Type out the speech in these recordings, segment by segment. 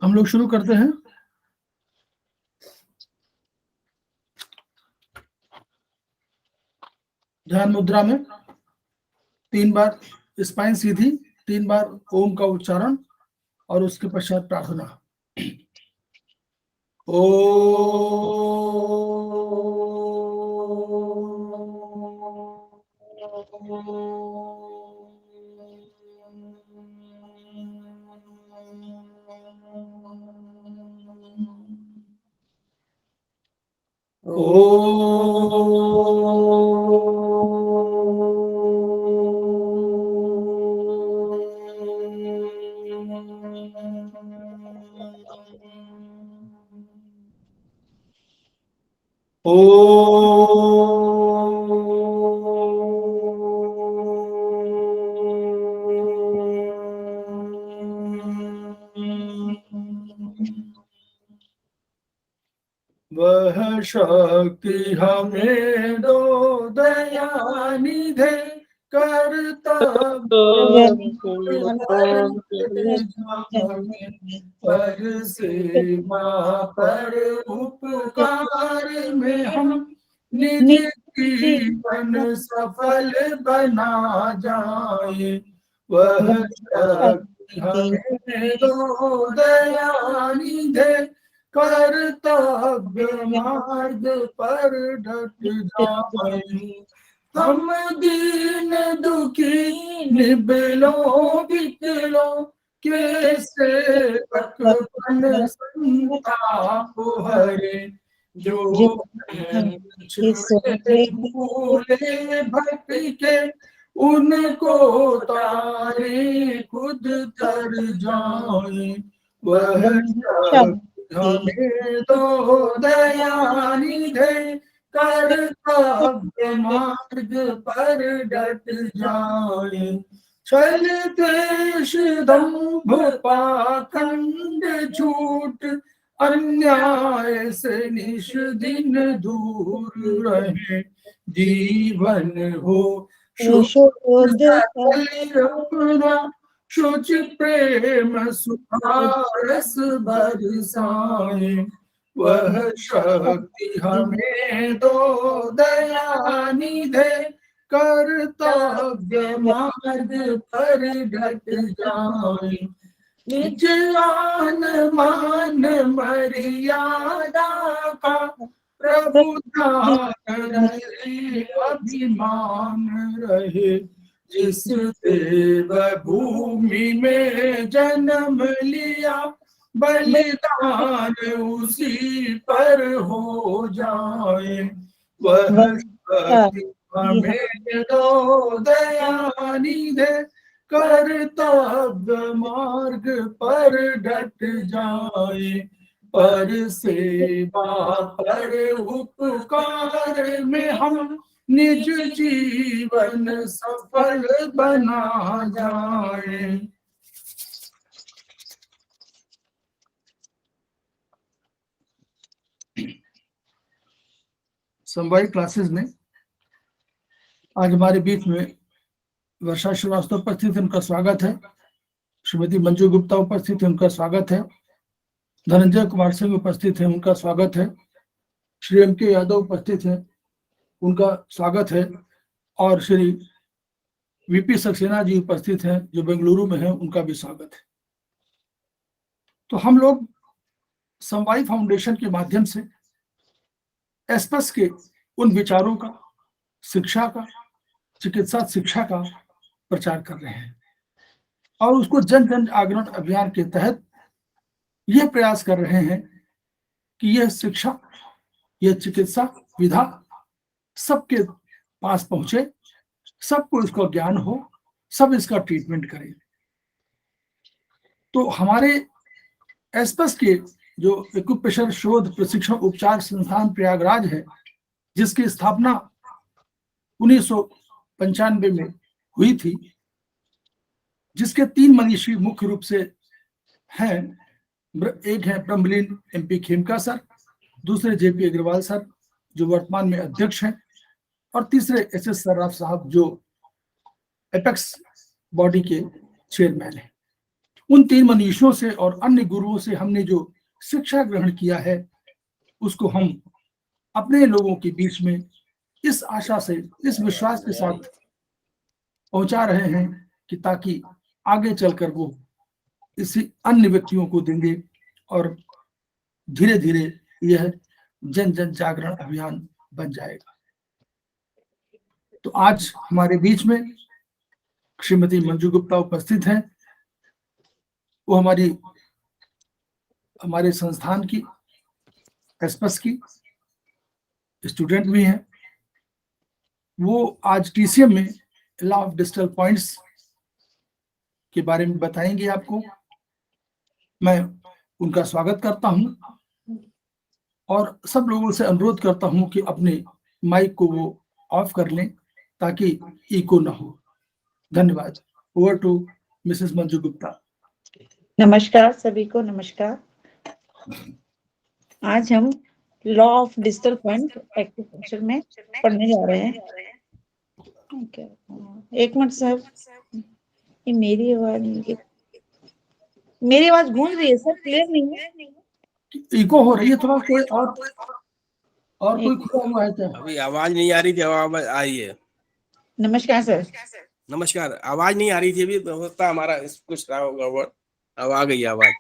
हम लोग शुरू करते हैं। ध्यान मुद्रा में 3 बार स्पाइन सीधी, 3 बार ओम का उच्चारण और उसके पश्चात प्रार्थना। ओ वह शक्ति हमें दो दयानिधे करता पर सेवा पर उपकार में हम निज जीवन सफल बना जाए। वह शक्ति हमें दो दयानिधे कर्तव्य मार्ग पर डट जाए। हम दीन दुखी निबलों बिकलों के सेवकपन संताप हरे। जो भूले भटके उनको तारे खुद तर जाए। वह हमें तो दयानिधे कर्तव्य मार्ग पर डट जाए। छल द्वेष दंभ पाखंड झूठ अन्याय से निश दिन दूर रहे। जीवन हो शुद्ध अपना शुच प्रेम सुखारस बरसाए। वह शक्ति हमें दो दयानिधे कर्तव्य मार्ग पर डट जाए। निज आन मान मर्यादा का प्रभु अभिमान रहे। जिस देव भूमि में जन्म लिया बलिदान उसी पर हो जाए। वह हमें दो दयानिधे कर्तव्य मार्ग पर डट जाए। पर सेवा पर उपकार में हम निज जीवन सफल बना जाए। समवायिक क्लासेस में आज हमारे बीच में वर्षा श्रीवास्तव उपस्थित है, उनका स्वागत है। श्रीमती मंजू गुप्ता उपस्थित है, उनका स्वागत है। धनंजय कुमार सिंह उपस्थित है, उनका स्वागत है। श्री एम के यादव उपस्थित है, उनका स्वागत है। और श्री वीपी सक्सेना जी उपस्थित हैं जो बेंगलुरु में हैं, उनका भी स्वागत है। तो हम लोग समवायी फाउंडेशन के माध्यम से एस्पस के उन विचारों का, शिक्षा का, चिकित्सा शिक्षा का प्रचार कर रहे हैं और उसको जन जन जागरण अभियान के तहत यह प्रयास कर रहे हैं कि यह शिक्षा, यह चिकित्सा विधा सबके पास पहुंचे, सबको इसका ज्ञान हो, सब इसका ट्रीटमेंट करें। तो हमारे एस्पस के जो एक्यूप्रेशर शोध प्रशिक्षण उपचार संस्थान प्रयागराज है, जिसकी स्थापना 1995 में हुई थी, जिसके 3 मनीषी मुख्य रूप से हैं। एक है ब्रह्मलीन MP खेमका सर, दूसरे JP अग्रवाल सर जो वर्तमान में अध्यक्ष हैं, और तीसरे SS सर्राफ साहब जो एपेक्स बॉडी के चेयरमैन हैं। उन 3 मनीषियों से और अन्य गुरुओं से हमने जो शिक्षा ग्रहण किया है उसको हम अपने लोगों के बीच में इस आशा से, इस विश्वास के साथ पहुंचा रहे हैं कि ताकि आगे चलकर वो इसी अन्य व्यक्तियों को देंगे और धीरे धीरे यह जन जन जागरण अभियान बन जाएगा। तो आज हमारे बीच में श्रीमती मंजू गुप्ता उपस्थित हैं। वो हमारे संस्थान की एस्पस की स्टूडेंट भी हैं। वो आज टीसीएम में लॉ ऑफ डिजिटल पॉइंट्स के बारे में बताएंगे आपको। मैं उनका स्वागत करता हूं और सब लोगों से अनुरोध करता हूं कि अपने माइक को वो ऑफ कर लें ताकि इको ना हो। धन्यवाद। Over to Mrs Manju Gupta. नमस्कार सभी को, नमस्कार। आज हम law of digital point acupressure में पढ़ने जा रहे हैं। एक मिनट सर, ये मेरी आवाज गूंज रही है सर, क्लियर नहीं है, इको हो रही है थोड़ा। कोई और कोई खुला हुआ है क्या? अभी आवाज नहीं आ रही थी, आवाज आई है। नमस्कार सर। नमस्कार। आवाज नहीं आ रही थी अभी, होता हमारा कुछ रहा होगा वर्ड। अब आ गई आवाज।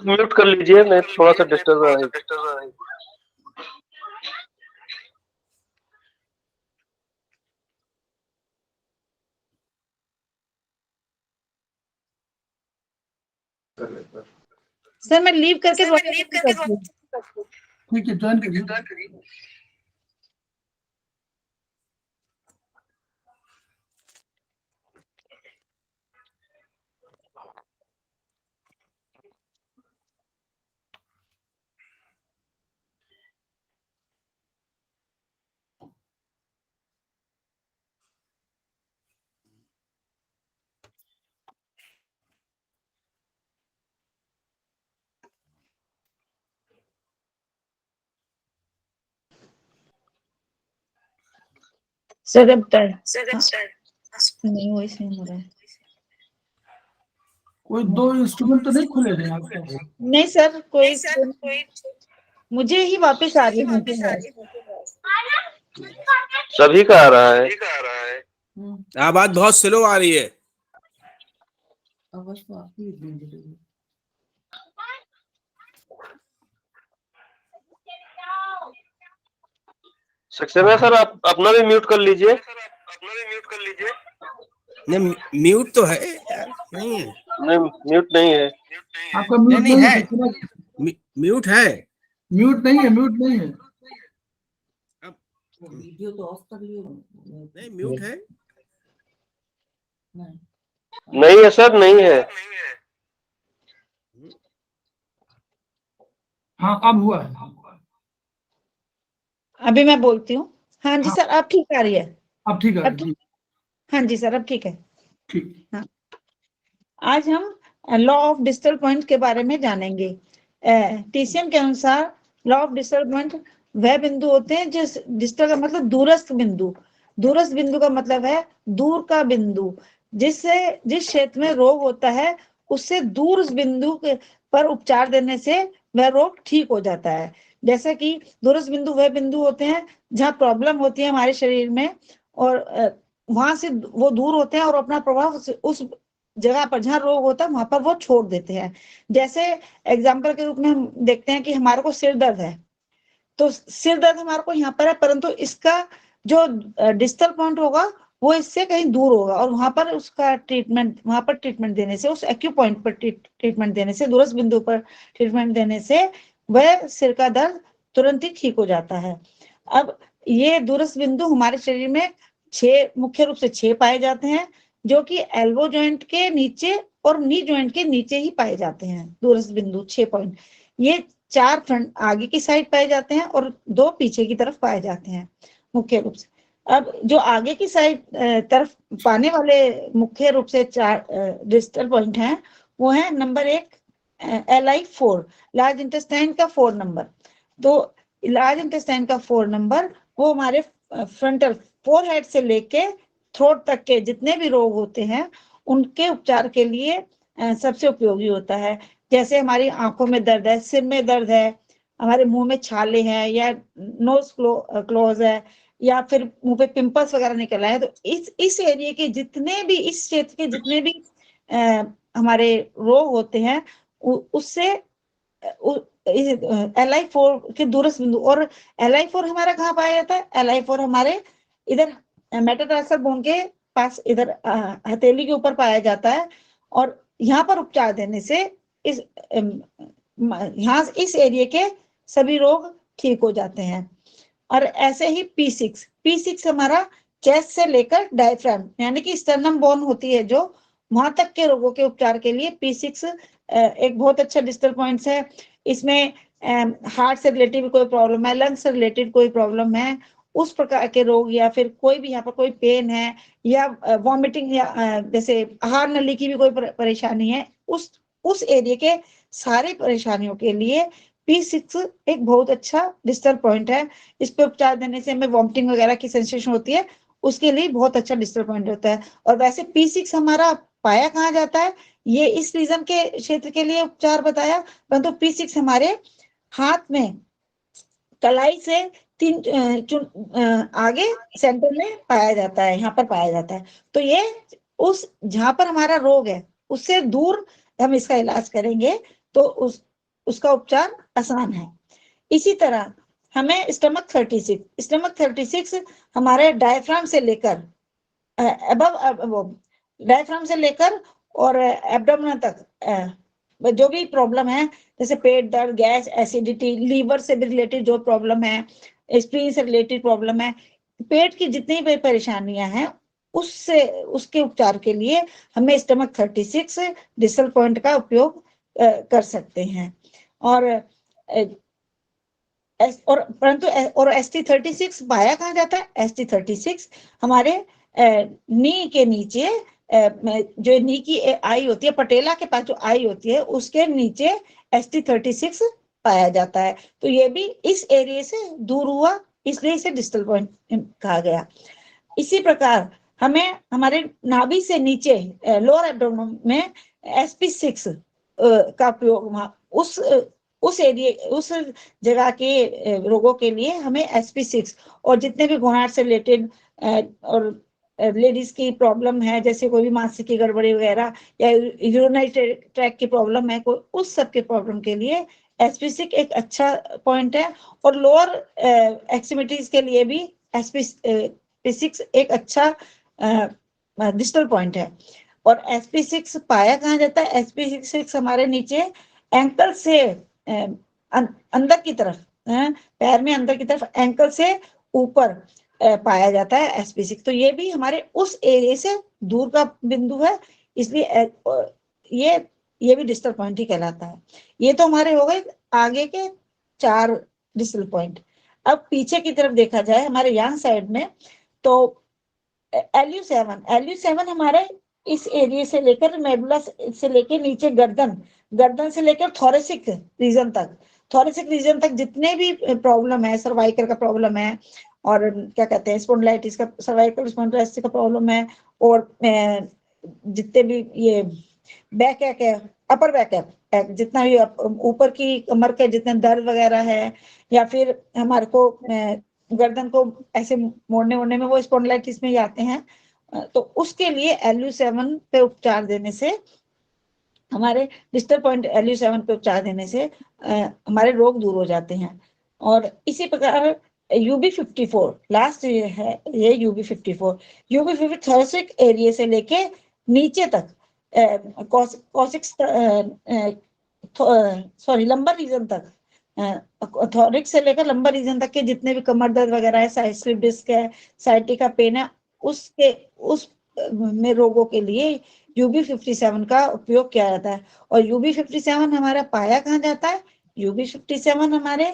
म्यूट कर लीजिए, नहीं थोड़ा सा डिस्टर्ब आ रही है। सर मैं लीव करके ठीक है, ज्वाइन करिए। सर अब नहीं वो इसमें हो रहा है। कोई 2 इंस्ट्रूमेंट तो नहीं खुले हैं आपके? नहीं सर, कोई मुझे ही वापस आ रही है। सभी का आ रहा है। आवाज बहुत स्लो आ रही है। सक्सेना सर, आप अपना भी म्यूट कर लीजिए। नहीं, म्यूट तो है यार, नहीं है। नहीं, म्यूट नहीं है। आपका म्यूट नहीं नहीं है। म्यूट है। म्यूट नहीं है, म्यूट नहीं है। वीडियो तो ऑफ कर लियो। नहीं, म्यूट है। नहीं है सर, नहीं है। हाँ, अब हुआ है। अभी मैं बोलती हूँ। हाँ जी हाँ। सर, अब ठीक आ रही है। अब ठीक है जी। हाँ जी सर, अब ठीक है। ठीक। हाँ, आज हम लॉ ऑफ डिजिटल पॉइंट के बारे में जानेंगे। टीसीएम के अनुसार लॉ ऑफ डिजिटल पॉइंट वह बिंदु होते हैं जिस डिजिटल का मतलब दूरस्थ बिंदु। दूरस्थ बिंदु का मतलब है दूर का बिंदु, जिस क्षेत्र में रोग होता है उससे दूर उस बिंदु पर उपचार देने से वह रोग ठीक हो जाता है। जैसे कि दूरस्थ बिंदु वह बिंदु होते हैं जहाँ प्रॉब्लम होती है हमारे शरीर में, और वहां से वो दूर होते हैं और अपना प्रभाव उस जगह पर जहाँ रोग होता है वहां पर वो छोड़ देते हैं। जैसे एग्जाम्पल के रूप में हम देखते हैं कि हमारे को सिर दर्द है, तो सिर दर्द हमारे को यहाँ पर है, परंतु इसका जो डिजिटल पॉइंट होगा वो इससे कहीं दूर होगा, और वहां पर ट्रीटमेंट देने से, उस एक्यू पॉइंट पर ट्रीटमेंट देने से, दूरस्थ बिंदु पर ट्रीटमेंट देने से वह सिर का दर्द तुरंत ही ठीक हो जाता है। अब ये दूरस्थ बिंदु हमारे शरीर में मुख्य रूप से 6 पाए जाते हैं, जो कि एल्बो जॉइंट के नीचे और नी जॉइंट के नीचे ही पाए जाते हैं। दूरस्थ बिंदु 6 पॉइंट, ये 4 फ्रंट आगे की साइड पाए जाते हैं और 2 पीछे की तरफ पाए जाते हैं मुख्य रूप से। अब जो आगे की साइड तरफ पाने वाले मुख्य रूप से 4 डिजिटल पॉइंट हैं, वो है नंबर 1 LI4, लार्ज इंटेस्टाइन का 4 नंबर। तो लार्ज इंटेस्टाइन का 4 नंबर वो हमारे फ्रंटल फोरहेड से लेके थ्रोट तक के जितने भी रोग होते हैं उनके उपचार के लिए सबसे उपयोगी होता है। जैसे हमारी आंखों में दर्द है, सिर में दर्द है, हमारे मुंह में छाले हैं, या नोज क्लोज है, या फिर मुंह पे पिंपल्स वगैरह निकल आए, तो इस एरिया के जितने भी, इस क्षेत्र के जितने भी हमारे रोग होते हैं, उससे LI4 के दूरस्थ बिंदु। और LI4 हमारा कहाँ पाया जाता है? LI4 हमारे इधर मेटाटार्सल बोन के पास, इधर हथेली के ऊपर पाया जाता है। और यहाँ पर उपचार देने से यहाँ इस एरिया के सभी रोग ठीक हो जाते हैं। और ऐसे ही P6 हमारा चेस्ट से लेकर डायफ्राम यानी कि स्टर्नम बोन होती है जो, वहां तक के रोगों के उपचार के लिए P6 एक बहुत अच्छा डिस्टल पॉइंट है। इसमें हार्ट से रिलेटेड कोई प्रॉब्लम है, लंग्स से रिलेटेड कोई प्रॉब्लम है, उस प्रकार के रोग, या फिर कोई भी यहाँ पर कोई पेन है, या वॉमिटिंग, या जैसे आहार नली की भी कोई परेशानी है, उस एरिया के सारी परेशानियों के लिए P6 एक बहुत अच्छा डिस्टल पॉइंट है। इस पे उपचार देने से हमें वॉमिटिंग वगैरह की सेंसेशन होती है, उसके लिए बहुत अच्छा डिस्टल पॉइंट होता है। और वैसे P6 हमारा पाया कहाँ जाता है, ये इस रीजन के क्षेत्र के लिए उपचार बताया, परंतु P6 हमारे हाथ में कलाई से 3 आगे सेंटर में पाया जाता है, यहाँ पर पाया जाता है। तो ये उस जहाँ पर हमारा रोग है उससे दूर हम इसका इलाज करेंगे तो उसका उपचार आसान है। इसी तरह हमें स्टमक 36 हमारे डायफ्राम से लेकर डायफ्राम से लेकर और एब्डोमेन तक जो भी प्रॉब्लम है, जैसे पेट दर्द, गैस, एसिडिटी, लीवर से भी रिलेटेड जो प्रॉब्लम है, स्प्लीन से रिलेटेड प्रॉब्लम है, पेट की जितनी भी परेशानियां हैं, उसके उपचार के लिए हमें स्टमक 36 डिस्टल पॉइंट का उपयोग कर सकते हैं। और परंतु ST36 पाया कहाँ जाता है? ST36 हमारे नी के नीचे, जो नी की आई होती है, पटेला के पास जो आई होती है, उसके नीचे ST36 पाया जाता है। तो ये भी इस एरिया से दूर हुआ, इसलिए इसे डिस्टल पॉइंट कहा गया। इसी प्रकार हमें हमारे नाभि से नीचे लोअर एब्डोमेन में SP6 का उपयोग उस एरिया, उस जगह के रोगों के लिए हमें SP6, और जितने भी गोनाड से रिलेटेड और लेडीज की प्रॉब्लम है, जैसे कोई भी मानसिक की गड़बड़ी वगैरह, या यूरिनरी ट्रैक की प्रॉब्लम है कोई, उस सब के प्रॉब्लम के लिए SP6 एक अच्छा पॉइंट है। और लोअर एक्सट्रीमिटीज के लिए भी SP6 एक अच्छा डिस्टल पॉइंट है। और SP6 पाया कहाँ जाता है? SP6 हमारे नीचे एंकल से अंदर की तरफ, पैर में अंदर की तरफ एंकल से ऊपर पाया जाता है SP6। तो ये भी हमारे उस एरिया से दूर का बिंदु है, इसलिए ये भी डिस्टल पॉइंट ही कहलाता है। ये तो हमारे हो गए आगे के 4 डिस्टल पॉइंट। अब पीछे की तरफ देखा जाए हमारे यहाँ साइड में, तो LU7 हमारे इस एरिया से लेकर मेडुला से लेकर नीचे गर्दन से लेकर थोरेसिक रीजन तक जितने भी प्रॉब्लम है, सर्वाइकल का प्रॉब्लम है, और क्या कहते हैं स्पॉन्डिलाइटिस का, सर्वाइकल स्पॉन्डिलाइटिस का प्रॉब्लम है, और जितने भी ये बैक एक है, अपर बैक है, जितना भी ऊपर की कमर के जितने दर्द वगैरह है, या फिर हमारे को गर्दन को ऐसे मोड़ने में वो स्पॉन्डिलाइटिस में ही आते हैं, तो उसके लिए LU7 पे उपचार देने से, हमारे डिस्टल पॉइंट LU7 पे उपचार देने से हमारे रोग दूर हो जाते हैं। और इसी प्रकार UB54 लास्ट है, ये UB54 थोरेसिक एरिया से लेके नीचे तक लंबर रीजन तक, थोरिक्स से लेकर लंबर रीजन तक के जितने भी कमर दर्द वगैरह है, साइड स्लिप डिस्क है, साइटिका पेन है, उस में रोगों के लिए UB57 का उपयोग किया जाता है। और UB57 हमारा पाया कहाँ जाता है? UB57 हमारे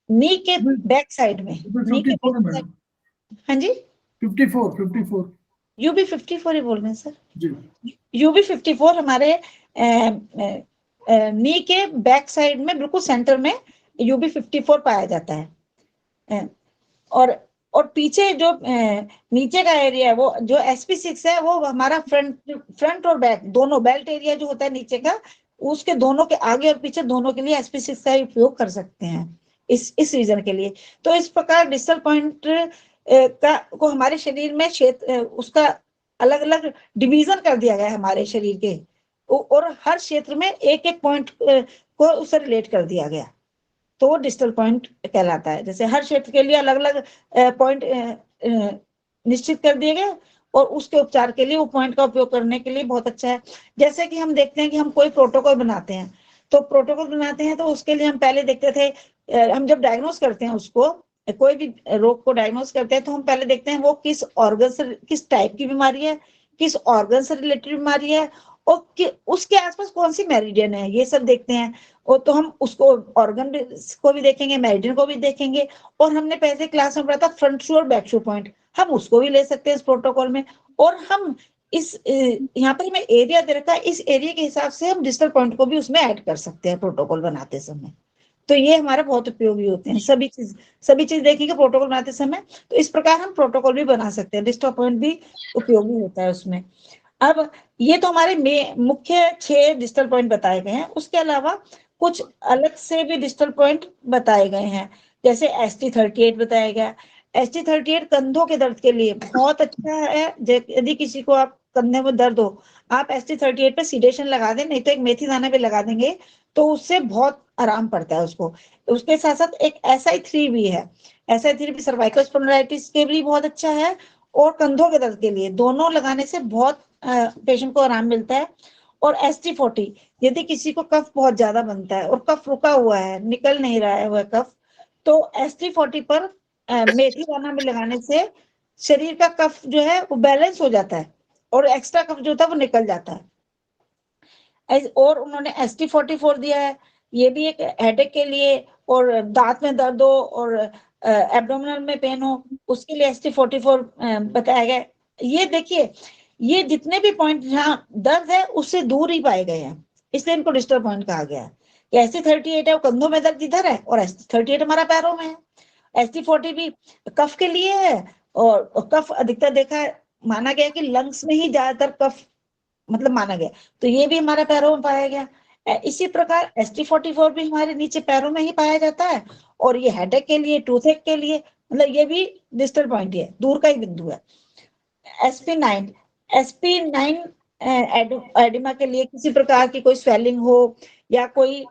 नी के बैक साइड में, नी के बैक साइड। हाँ जी, 54 UB54 ही बोल रहे हैं सर जी। UB54 हमारे नी के बैक साइड में बिल्कुल सेंटर में UB54 पाया जाता है। और पीछे जो नीचे का एरिया है वो जो SP6 है वो हमारा फ्रंट और बैक दोनों बेल्ट एरिया जो होता है नीचे का, उसके दोनों के आगे और पीछे दोनों के लिए SP6 का उपयोग कर सकते हैं इस रीजन के लिए। तो इस प्रकार डिस्टल पॉइंट का को हमारे शरीर में क्षेत्र उसका अलग अलग डिवीजन कर दिया गया है हमारे शरीर के, और हर क्षेत्र में एक एक पॉइंट को उससे रिलेट कर दिया गया, तो वो डिस्टल पॉइंट कहलाता है। जैसे हर क्षेत्र के लिए अलग अलग पॉइंट निश्चित कर दिए गए और उसके उपचार के लिए वो पॉइंट का उपयोग करने के लिए बहुत अच्छा है। जैसे कि हम देखते हैं कि हम कोई प्रोटोकॉल बनाते हैं, तो प्रोटोकॉल बनाते हैं तो उसके लिए हम पहले देखते थे, हम जब डायग्नोस करते हैं उसको, कोई भी रोग को डायग्नोस करते हैं तो हम पहले देखते हैं वो किस ऑर्गन से, किस टाइप की बीमारी है, किस ऑर्गन से रिलेटेड बीमारी है और उसके आसपास कौन सी मेरिडियन है, ये सब देखते हैं। और तो हम उसको ऑर्गन को भी देखेंगे, मेरिडियन को भी देखेंगे, और हमने पहले क्लास में पढ़ा था फ्रंट शू और बैक शू पॉइंट, हम उसको भी ले सकते हैं इस प्रोटोकॉल में। और हम इस यहाँ पर हमें एरिया दे रखा है, इस एरिया के हिसाब से हम डिस्टल पॉइंट को भी उसमें ऐड कर सकते हैं प्रोटोकॉल बनाते समय। तो ये हमारा बहुत उपयोगी होते हैं, सभी चीज देखेंगे प्रोटोकॉल बनाते समय, तो इस प्रकार हम प्रोटोकॉल भी बना सकते हैं, डिस्टल पॉइंट भी उपयोगी होता है उसमें। अब ये तो हमारे मुख्य 6 डिस्टल पॉइंट बताए गए हैं, उसके अलावा कुछ अलग से भी डिस्टल पॉइंट बताए गए हैं, जैसे ST38 बताया गया। ST38 कंधों के दर्द के लिए बहुत अच्छा है। यदि किसी को आप कंधे में दर्द हो, आप ST38 पे सीडेशन लगा दें, नहीं तो एक मेथी दाना भी लगा देंगे, तो उससे बहुत आराम पड़ता है उसको। उसके साथ साथ एक SI3 भी है, SI3 भी सर्वाइकल स्पॉन्डिलाइटिस के लिए बहुत अच्छा है और कंधों के दर्द के लिए, दोनों लगाने से बहुत पेशेंट को आराम मिलता है। और ST40 यदि किसी को कफ बहुत ज्यादा बनता है और कफ रुका हुआ है, निकल नहीं रहा है वह कफ, तो ST40 पर मेथी दाना में लगाने से शरीर का कफ जो है वो बैलेंस हो जाता है और एक्स्ट्रा कफ जो था वो निकल जाता है। और उन्होंने ST44 दिया है, ये भी एक हेडेक के लिए, और दांत में दर्द हो और एब्डोमिनल में पेन हो, उसके लिए ST44 बताया गया। ये देखिए, ये जितने भी पॉइंट जहाँ दर्द है उससे दूर ही पाए गए हैं, इसलिए इनको डिस्टल पॉइंट कहा गया है। ST38 है वो कंधों में दर्द इधर है, और ST38 हमारा पैरों में है। ST40 भी कफ के लिए है, और कफ अधिकतर देखा है, माना गया कि लंग्स में ही ज्यादातर कफ मतलब माना गया, तो ये भी हमारे पैरों में पाया गया। इसी प्रकार ST44 भी हमारे नीचे पैरों में ही पाया जाता है, और ये हेडेक के लिए, टूथेक के लिए, मतलब ये भी डिस्टल पॉइंट है, दूर का ही बिंदु है। SP9 एडिमा के लिए, किसी प्रकार की कोई स्वेलिंग हो या कोई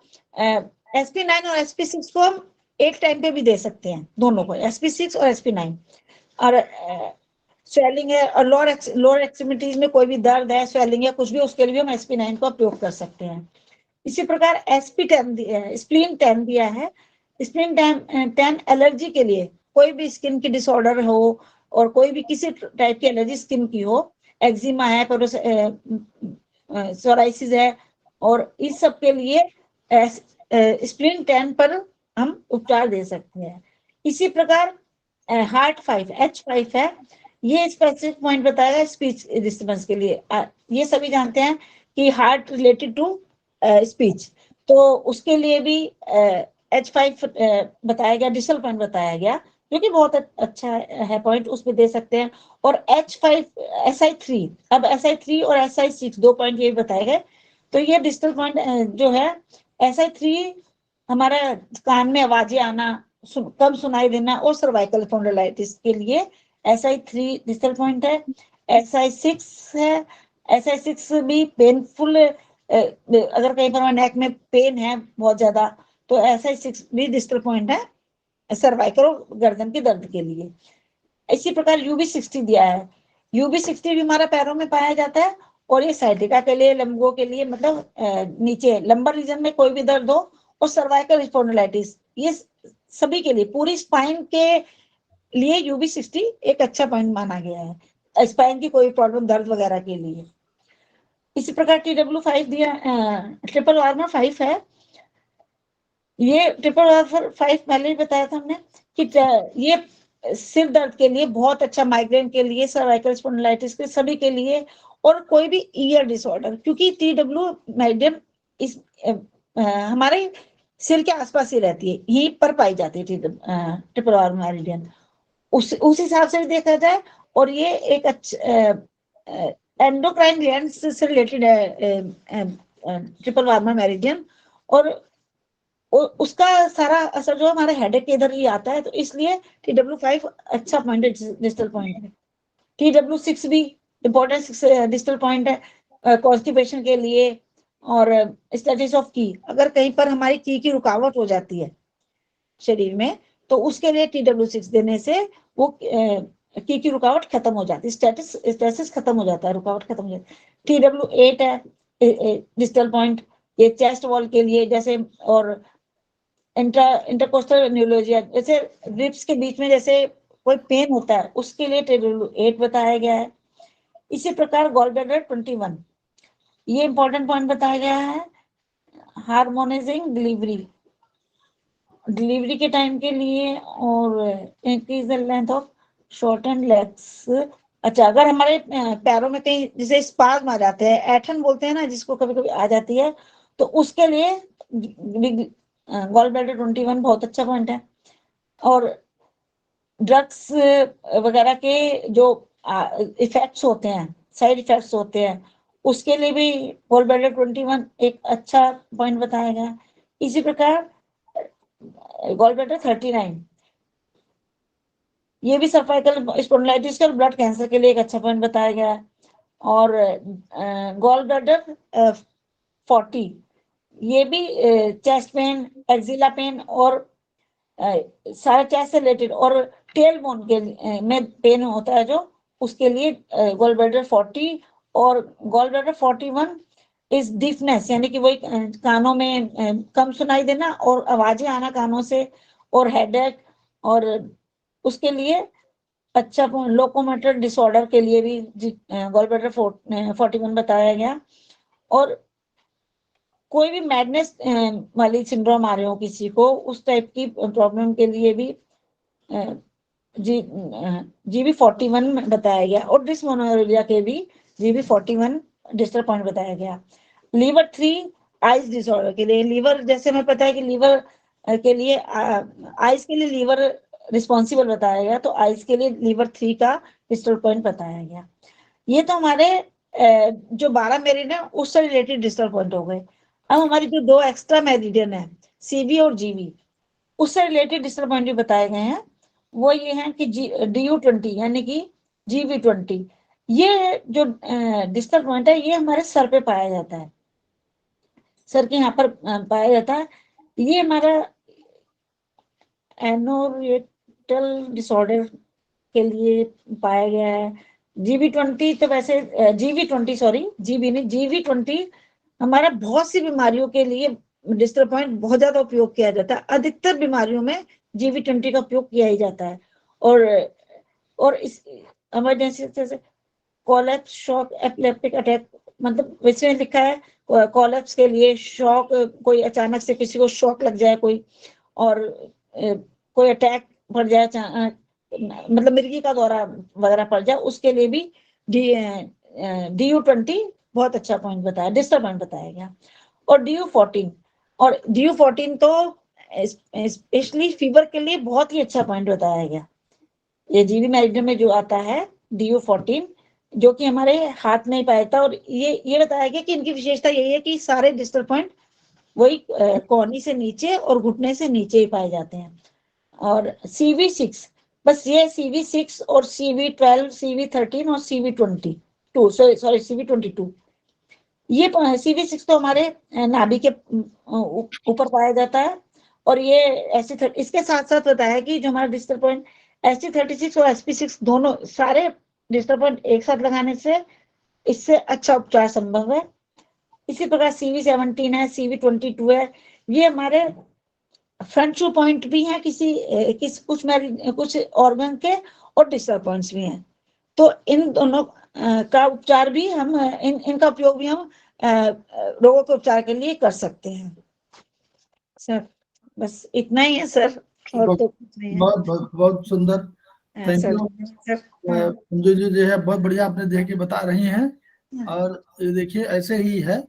SP9 और SP6 को हम एक टाइम पे भी दे सकते हैं, दोनों को, SP6 और SP9। और स्वेलिंग है और लोअर एक्सट्रीमिटीज में कोई भी दर्द है, स्वेलिंग है, कुछ भी, उसके लिए हम SP9 का उपयोग कर सकते हैं। इसी प्रकार स्प्लीन 10 दिया है। स्प्लीन 10 एलर्जी के लिए, कोई भी स्किन की डिसऑर्डर हो और कोई भी किसी टाइप की एलर्जी स्किन की हो, एक्जिमा है, सोराइसिस है, और इस सब के लिए स्प्लीन 10 पर हम उपचार दे सकते हैं। इसी प्रकार हार्ट 5 H5 है, ये स्पेसिफिक पॉइंट बताएगा स्पीच डिस्टर्बेंस के लिए। ये सभी जानते हैं कि हार्ट रिलेटेड टू स्पीच, तो उसके लिए भी H5 बताया गया, डिस्टल पॉइंट बताया गया, जो कि बहुत अच्छा है पॉइंट, उस पर दे सकते हैं। और H5 SI3, अब SI3 और SI6 दो पॉइंट ये बताए गए, तो ये डिस्टल पॉइंट जो है SI3 हमारा कान में आवाजें आना, कम सुनाई देना, और सर्वाइकल स्पॉन्डिलाइटिस के लिए SI3 डिस्टल पॉइंट है। SI6 है, SI6 भी पेनफुल, अगर कहीं पर नेक में पेन है बहुत ज्यादा, तो SI6 भी डिस्टल पॉइंट है सर्वाइकल और गर्दन के दर्द के लिए। इसी प्रकार UB60 दिया है, UB60 भी हमारा पैरों में पाया जाता है, और ये साइटिका के लिए, लंबगों के लिए, मतलब नीचे लंबर रीजन में कोई भी दर्द हो, और सर्वाइकल स्पॉन्डिलाइटिस, ये सभी के लिए, पूरी स्पाइन के लिए UB60 एक अच्छा पॉइंट माना गया है, स्पाइन की कोई प्रॉब्लम, दर्द वगैरह के लिए। इसी प्रकार TW5 दिया, ट्रिपल आर्मर 5 है। ये ट्रिपल आर्मर 5 पहले ही बताया था हमने कि ये सिर दर्द के लिए बहुत अच्छा, माइग्रेन के लिए, सर्वाइकल स्पॉन्डिलाइटिस के, सभी के लिए, और कोई भी ईयर डिसऑर्डर, क्योंकि TW मेरिडियन इस हमारे सिर के आसपास ही रहती है, यहीं पर पाई जाती है ट्रिपल आर्मर मेरिडियन, उस हिसाब से भी देखा जाए। और ये एक अच्छा एंडोक्राइन ग्लैंड से रिलेटेड है ट्रिपल वार्मर मेरिडियन, और उसका सारा असर जो हमारे हेडेक के इधर ही आता है, तो इसलिए TW5 अच्छा पॉइंट है, डिस्टल पॉइंट है। TW6 भी इम्पोर्टेंट डिस्टल पॉइंट है कॉन्स्टिपेशन के लिए और स्टेटस ऑफ की। अगर कहीं पर हमारी की रुकावट हो जाती है शरीर में, तो उसके लिए TW6 देने से वो की रुकावट खत्म हो जाती है, स्टेटस खत्म हो जाता है, रुकावट खत्म हो जाती है। TW8 है डिस्टल पॉइंट, ये चेस्ट वॉल के लिए, जैसे और इंटरकोस्टल न्यूरोलॉजी, जैसे रिब्स के बीच में जैसे कोई पेन होता है, उसके लिए TW8 बताया गया है। इसी प्रकार गॉल ब्लैडर 21, ये इंपॉर्टेंट पॉइंट बताया गया है। हार्मोनाइजिंग डिलीवरी के टाइम के लिए, और increase the length of short and legs. अच्छा, अगर हमारे पैरों में कहीं जैसे स्पाज्म आ जाते हैं, ऐठन बोलते हैं ना जिसको, कभी कभी आ जाती है, तो उसके लिए गॉल ब्लैडर 21 बहुत अच्छा पॉइंट है। और ड्रग्स वगैरह के जो इफेक्ट्स होते हैं, साइड इफेक्ट्स होते हैं, उसके लिए भी गॉल ब्लैडर 21 एक अच्छा पॉइंट बताया गया। इसी प्रकार गॉल ब्लैडर 39, ये भी सर्वाइकल स्पॉन्डिलाइटिस और ब्लड कैंसर के लिए एक अच्छा पॉइंट बताया गया है। और गॉल ब्लैडर 40, ये भी चेस्ट पेन, एक्सिला पेन और सारा चेस्ट से रिलेटेड, और टेल बोन के में पेन होता है जो, उसके लिए गॉल ब्लैडर 40 और गॉल ब्लैडर 41 इज डिफनेस, यानी कि वही कानों में कम सुनाई देना और आवाजें आना कानों से, और हेडेक, और उसके लिए अच्छा लोकोमोटर डिसऑर्डर के लिए भी गॉल ब्लैडर 41 बताया गया। और कोई भी मैडनेस वाली सिंड्रोम आ रही हो किसी को, उस टाइप की प्रॉब्लम के लिए भी GB 41 बताया गया। और डिस्मोनोरिया के भी GB 41 डिस्टल पॉइंट बताया गया। लीवर 3 आइज डिसऑर्डर के लिए, लीवर जैसे हमें पता है कि लीवर के लिए आइज के लिए लीवर रिस्पॉन्सिबल बताया गया, तो आइज के लिए लीवर 3 का डिस्टल पॉइंट बताया गया। ये तो हमारे जो 12 मेरिडियन है उससे रिलेटेड डिस्टल पॉइंट हो गए। अब हमारी जो 2 एक्स्ट्रा मेरिडियन है, CV और GB, उससे रिलेटेड डिस्टल पॉइंट भी बताए गए हैं। वो ये हैं कि DU20 यानी कि GB20, ये जो डिस्टल पॉइंट है, ये हमारे सर पे पाया जाता है, सर के यहाँ पर पाया जाता है। ये हमारा एनोरेटल डिसऑर्डर के लिए पाया गया है। GB20 तो वैसे GB नहीं, GB20 हमारा बहुत सी बीमारियों के लिए डिस्टल पॉइंट बहुत ज्यादा उपयोग किया जाता है। अधिकतर बीमारियों में GB20 का उपयोग किया ही जाता है। और इस इमरजेंसी जैसे कोलैप्स, शॉक, एपिलेप्टिक अटैक, मतलब इसमें लिखा है कोलैप्स के लिए शॉक, कोई अचानक से किसी को शॉक लग जाए कोई, और कोई अटैक पड़ जाए, मतलब मिर्गी का दौरा वगैरह पड़ जाए, उसके लिए भी DU20 बहुत अच्छा पॉइंट बताया, डिस्टल पॉइंट बताया गया। और DU14 तो स्पेशली फीवर के लिए बहुत ही अच्छा पॉइंट बताया गया। ये GB मेरिडियन में जो आता है DU14, जो कि हमारे हाथ में ही पाया था, और ये बताया गया कि इनकी विशेषता यही है कि सारे डिस्टल पॉइंट वही कोहनी से नीचे और घुटने से नीचे ही पाए जाते हैं। और CV6, बस ये CV6 और CV12, CV13 और CV22, सॉरी CV22, ये CV6 तो हमारे नाभि के ऊपर पाया जाता है। और ये इसके साथ साथ बताया कि जो हमारा डिस्टल पॉइंट SC36 और SP6 दोनों सारे डिस्टल पॉइंट एक साथ लगाने से इससे अच्छा उपचार संभव है। इसी प्रकार CV17 है, CV22 है, ये हमारे फ्रंट शू पॉइंट भी हैं कुछ ऑर्गन के, और डिस्टल पॉइंट्स भी हैं। तो इन दोनों का उपचार भी हम इनका उपयोग भी हम रोगों के उपचार के लिए कर सकते हैं। सर बस इतना ही है सर, और तो कुछ नहीं है। बहुत सुंदर, thank sir, you. Sir, Sanju ji जो है बहुत बढ़िया आपने देख के बता रही हैं। और ये देखिए ऐसे ही है,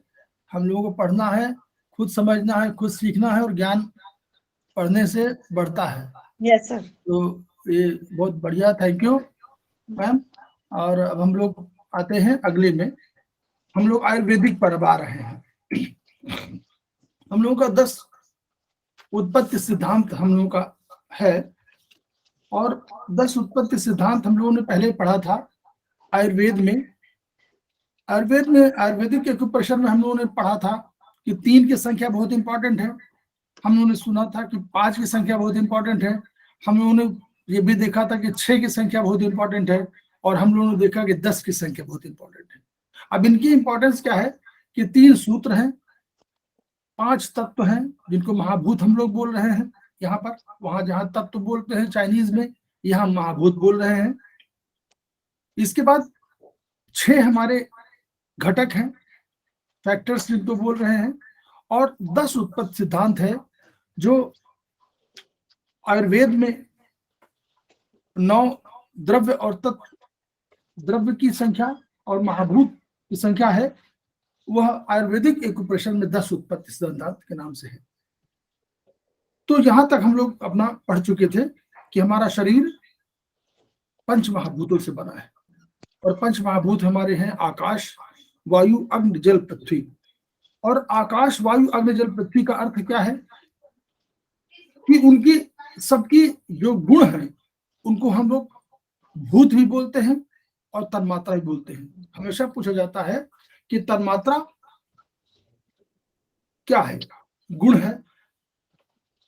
हम लोगों को पढ़ना है, खुद समझना है, खुद सीखना है, और ज्ञान पढ़ने से बढ़ता है। Yes sir. तो ये बहुत बढ़िया, थैंक यू मैम। और अब हम लोग आते हैं अगले में, हम लोग आयुर्वेदिक पर अब आ रहे हैं। हम लोगों का 10 उत्पत्ति सिद्धांत हम लोगों का है, और 10 उत्पत्ति सिद्धांत हम लोगों ने पहले पढ़ा था आयुर्वेद में। आयुर्वेदिक एक्यूप्रेशर में हम लोगों ने पढ़ा था कि 3 की संख्या बहुत इंपॉर्टेंट है, हम लोगों ने सुना था कि 5 की संख्या बहुत इंपॉर्टेंट है, हम लोगों ने ये भी देखा था कि 6 की संख्या बहुत इंपॉर्टेंट है, और हम लोगों ने देखा कि 10 की संख्या बहुत इंपॉर्टेंट है। अब इनकी इंपॉर्टेंस क्या है कि 3 सूत्र हैं, 5 तत्व हैं जिनको महाभूत हम लोग बोल रहे हैं यहाँ पर, वहां जहां तत्व बोलते हैं चाइनीज में, यहाँ महाभूत बोल रहे हैं। इसके बाद 6 हमारे घटक हैं, फैक्टर्स जिनको बोल रहे हैं, और 10 उत्पत्ति सिद्धांत है जो आयुर्वेद में 9 द्रव्य और तत्व, द्रव्य की संख्या और महाभूत की संख्या है, वह आयुर्वेदिक एक्यूप्रेशर में 10 उत्पत्ति सिद्धांत के नाम से है। तो यहां तक हम लोग अपना पढ़ चुके थे कि हमारा शरीर 5 महाभूतों से बना है, और 5 महाभूत हमारे हैं आकाश, वायु, अग्नि, जल, पृथ्वी। और आकाश, वायु, अग्नि, जल, पृथ्वी का अर्थ क्या है कि उनकी सबकी जो गुण हैं उनको हम लोग भूत भी बोलते हैं और तन्मात्रा भी बोलते हैं। हमेशा पूछा जाता है कि तन्मात्रा क्या है, गुण है,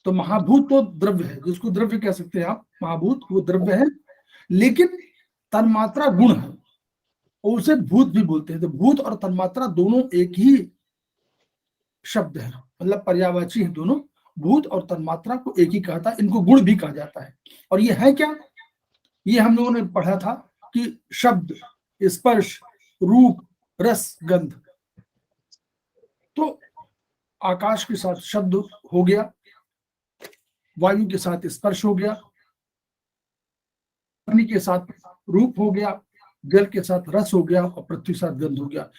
तो महाभूत तो द्रव्य है, जिसको द्रव्य कह सकते हैं आप, महाभूत वो द्रव्य है, लेकिन तन्मात्रा गुण है और उसे भूत भी बोलते हैं। तो भूत और तन्मात्रा दोनों एक ही शब्द है, मतलब पर्यायवाची है दोनों, भूत और तन्मात्रा को एक ही कहता है, इनको गुण भी कहा जाता है। और ये है क्या, ये हम लोगों ने पढ़ा था कि शब्द, स्पर्श, रूप, रस, गंध। तो आकाश के साथ शब्द हो गया, वायु के साथ स्पर्श हो गया, अग्नि के साथ रूप हो गया, जल के साथ रस हो गया, और पृथ्वी के साथ गंध हो गया।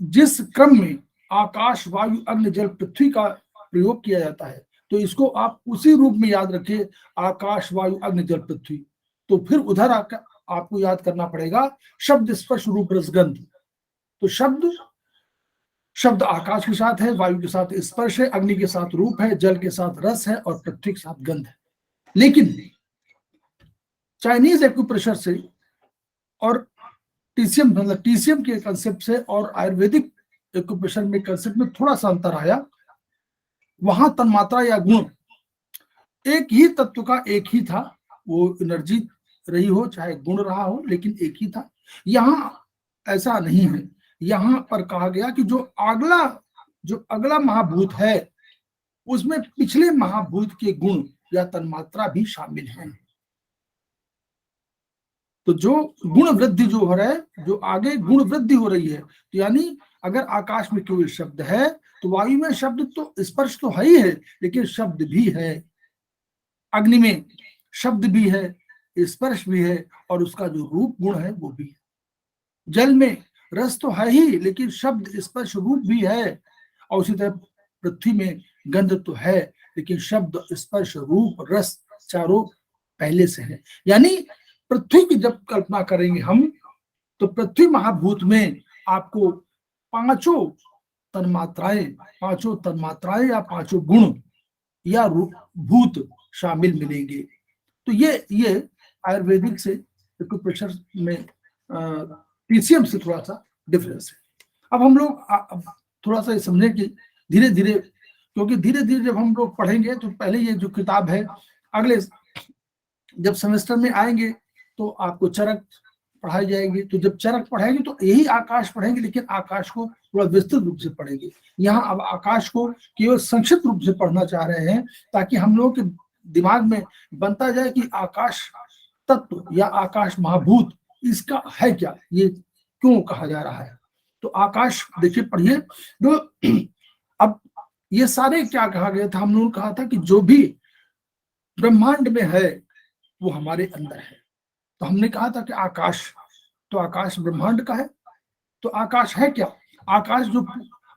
जिस क्रम में आकाश, वायु, अग्नि, जल, पृथ्वी का प्रयोग किया जाता है, तो इसको आप उसी रूप में याद रखिए, आकाश, वायु, अग्नि, जल, पृथ्वी। तो फिर उधर आपको याद करना पड़ेगा शब्द, स्पर्श, रूप, रस, गंध। तो शब्द आकाश के साथ है, वायु के साथ स्पर्श है, अग्नि के साथ रूप है, जल के साथ रस है, और पृथ्वी के साथ गंध है। लेकिन चाइनीज एक्यूप्रेशर से और टीसीएम, मतलब टीसीएम के कंसेप्ट से और आयुर्वेदिक एक्यूप्रेशर में कंसेप्ट में थोड़ा सा अंतर आया। वहां तन्मात्रा या गुण एक ही तत्व का एक ही था, वो एनर्जी रही हो चाहे गुण रहा हो, लेकिन एक ही था। यहाँ ऐसा नहीं है, यहाँ पर कहा गया कि जो अगला महाभूत है उसमें पिछले महाभूत के गुण या तन्मात्रा भी शामिल हैं। तो जो गुण वृद्धि जो हो रहा है, जो आगे गुण वृद्धि हो रही है, तो यानी अगर आकाश में केवल शब्द है तो वायु में शब्द तो, स्पर्श तो है ही है, लेकिन शब्द भी है, अग्नि में शब्द भी है, स्पर्श भी है, और उसका जो रूप गुण है वो भी है। जल में रस तो है ही, लेकिन शब्द, स्पर्श, रूप भी है। और उसी तरह पृथ्वी में गंध तो है, लेकिन शब्द, स्पर्श, रूप, रस चारों पहले से है। यानी पृथ्वी की जब कल्पना करेंगे हम, तो पृथ्वी महाभूत में आपको पांचों तन्मात्राएं या पांचों गुण या भूत शामिल मिलेंगे। तो ये आयुर्वेदिक से एक्यूप्रेशर में टीसीएम से थोड़ा सा डिफरेंस है। अब हम लोग थोड़ा सा समझें कि धीरे धीरे, क्योंकि धीरे धीरे जब हम लोग पढ़ेंगे, तो पहले ये जो किताब है, अगले जब सेमेस्टर में आएंगे तो आपको चरक पढ़ाई जाएगी। तो जब चरक पढ़ाएंगे तो यही आकाश पढ़ेंगे, लेकिन आकाश को थोड़ा विस्तृत रूप से पढ़ेंगे। यहाँ अब आकाश को केवल संक्षिप्त रूप से पढ़ना चाह रहे हैं, ताकि हम लोगों के दिमाग में बनता जाए कि आकाश तत्व या आकाश महाभूत इसका है क्या, ये क्यों कहा जा रहा है। तो आकाश देखिए, पढ़िए। तो अब ये सारे क्या कहा गया था, हम लोगों ने कहा था कि जो भी ब्रह्मांड में है वो हमारे अंदर है। तो हमने कहा था कि आकाश ब्रह्मांड का है। तो आकाश है क्या, आकाश जो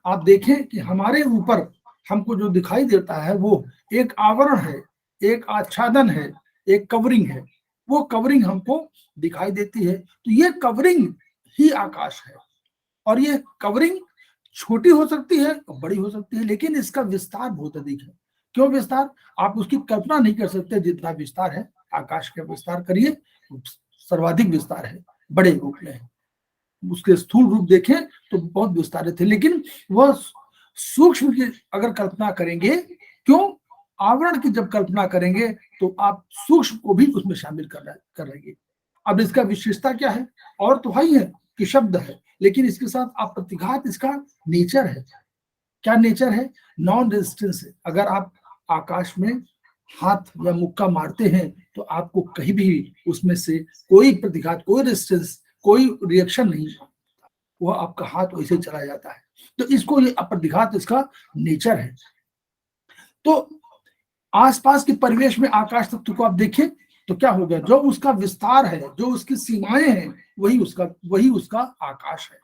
आप देखें कि हमारे ऊपर हमको जो दिखाई देता है वो एक आवरण है, एक आच्छादन है, एक कवरिंग है, वो कवरिंग हमको दिखाई देती है। तो ये कवरिंग ही आकाश है, और ये कवरिंग छोटी हो सकती है, बड़ी हो सकती है, लेकिन इसका विस्तार बहुत अधिक है। क्यों विस्तार? आप उसकी कल्पना नहीं कर सकते जितना विस्तार है। आकाश का विस्तार करिए, सर्वाधिक विस्तार है, बड़े रूप में है। उसके स्थूल रूप देखें तो बहुत विस्तारित है, लेकिन वह सूक्ष्म की अगर कल्पना करेंगे, क्यों, आवरण की जब कल्पना करेंगे तो आप सूक्ष्म को भी उसमें शामिल कर लेंगे। अब इसका विशेषता क्या है? और तो है ही है कि शब्द है, लेकिन इसके साथ आप प्रतिघात, इसका नेचर है। क्या नेचर है? नॉन रेजिस्टेंस है। अगर आप आकाश में हाथ या मुक्का मारते हैं तो आपको कहीं भी उसमें से कोई प्रतिघात, कोई रेजिस्टेंस, कोई रिएक्शन नहीं, वह आपका हाथ वैसे चला जाता है। तो इसको, ये अप्रतिघात इसका नेचर है। तो आसपास के परिवेश में आकाश तत्व को आप देखें तो क्या होगा? जो उसका विस्तार है, जो उसकी सीमाएं हैं, वही उसका आकाश है।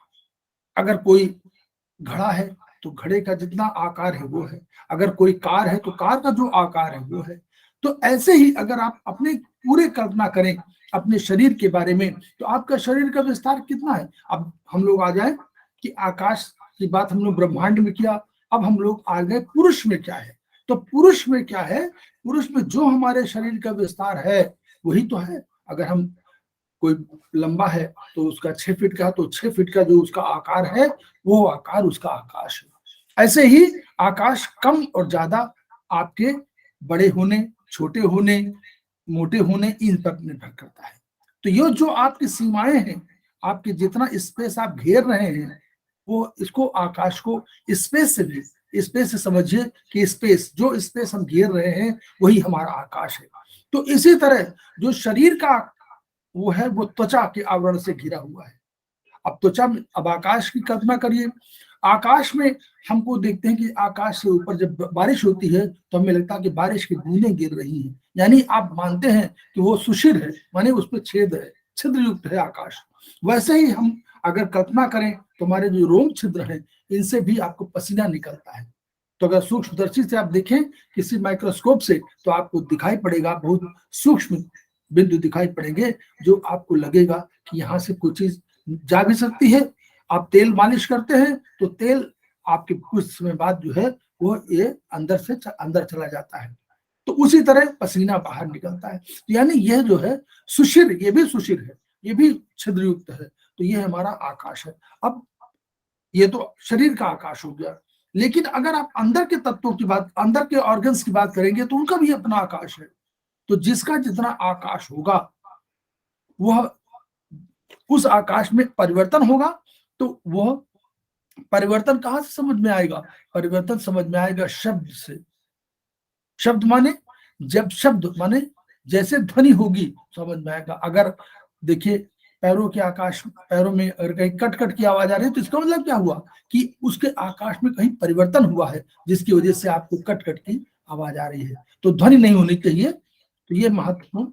अगर कोई घड़ा है तो घड़े का जितना आकार है वो है, अगर कोई कार है तो कार का जो आकार है वो है। तो ऐसे ही अगर आप अपने पूरे कल्पना करें अपने शरीर के बारे में, तो आपका शरीर का विस्तार कितना है। अब हम लोग आ जाए कि आकाश की बात हम लोग ब्रह्मांड में किया, अब हम लोग आ गए पुरुष में क्या है। तो पुरुष में क्या है? पुरुष में जो हमारे शरीर का विस्तार है वही तो है। अगर हम, कोई लंबा है तो उसका 6 फीट का, तो 6 फीट का जो उसका आकार है वो आकार उसका आकाश है। ऐसे ही आकाश कम और ज्यादा आपके बड़े होने, छोटे होने, मोटे होने, इन पर निर्भर करता है। तो ये जो आपकी सीमाएं हैं, आपके जितना स्पेस आप घेर रहे हैं, वो इसको, आकाश को स्पेस से भी, स्पेस से समझिए कि स्पेस, जो स्पेस हम घेर रहे हैं वही हमारा आकाश है। तो इसी तरह जो शरीर का वो है, वो त्वचा के आवरण से घिरा हुआ है। अब त्वचा, अब आकाश की कल्पना करिए। आकाश में हमको देखते हैं कि आकाश से ऊपर जब बारिश होती है तो हमें लगता है कि बारिश की बूंदें गिर रही हैं, यानी आप मानते हैं कि वो सुशिर है, माने उस पर छेद है, छिद्र युक्त है आकाश। वैसे ही हम अगर कल्पना करें तो हमारे जो रोम छिद्र हैं, इनसे भी आपको पसीना निकलता है। तो अगर सूक्ष्मदर्शी से आप देखें किसी माइक्रोस्कोप से, तो आपको दिखाई पड़ेगा, बहुत सूक्ष्म बिंदु दिखाई पड़ेंगे, जो आपको लगेगा कि यहाँ से कुछ चीज जा भी सकती है। आप तेल मालिश करते हैं तो तेल आपके कुछ समय बाद जो है वो ये अंदर से अंदर चला जाता है। तो उसी तरह पसीना बाहर निकलता है। तो यानी यह जो है सुशिर, ये भी सुशिर है, ये भी छिद्रयुक्त है। तो ये हमारा आकाश है। अब ये तो शरीर का आकाश हो गया, लेकिन अगर आप अंदर के तत्वों की बात, अंदर के ऑर्गन्स की बात करेंगे तो उनका भी अपना आकाश है। तो जिसका जितना आकाश होगा वह, उस आकाश में परिवर्तन होगा। तो वह परिवर्तन कहां से समझ में आएगा? परिवर्तन समझ में आएगा शब्द से। शब्द माने, जब शब्द माने जैसे ध्वनि होगी समझ में आएगा। अगर देखिए पैरों के आकाश, पैरों में अगर कहीं कट कट की आवाज आ रही है तो इसका मतलब क्या हुआ कि उसके आकाश में कहीं परिवर्तन हुआ है, जिसकी वजह से आपको कट कट की आवाज आ रही है। तो ध्वनि नहीं होनी चाहिए। तो ये महत्वपूर्ण।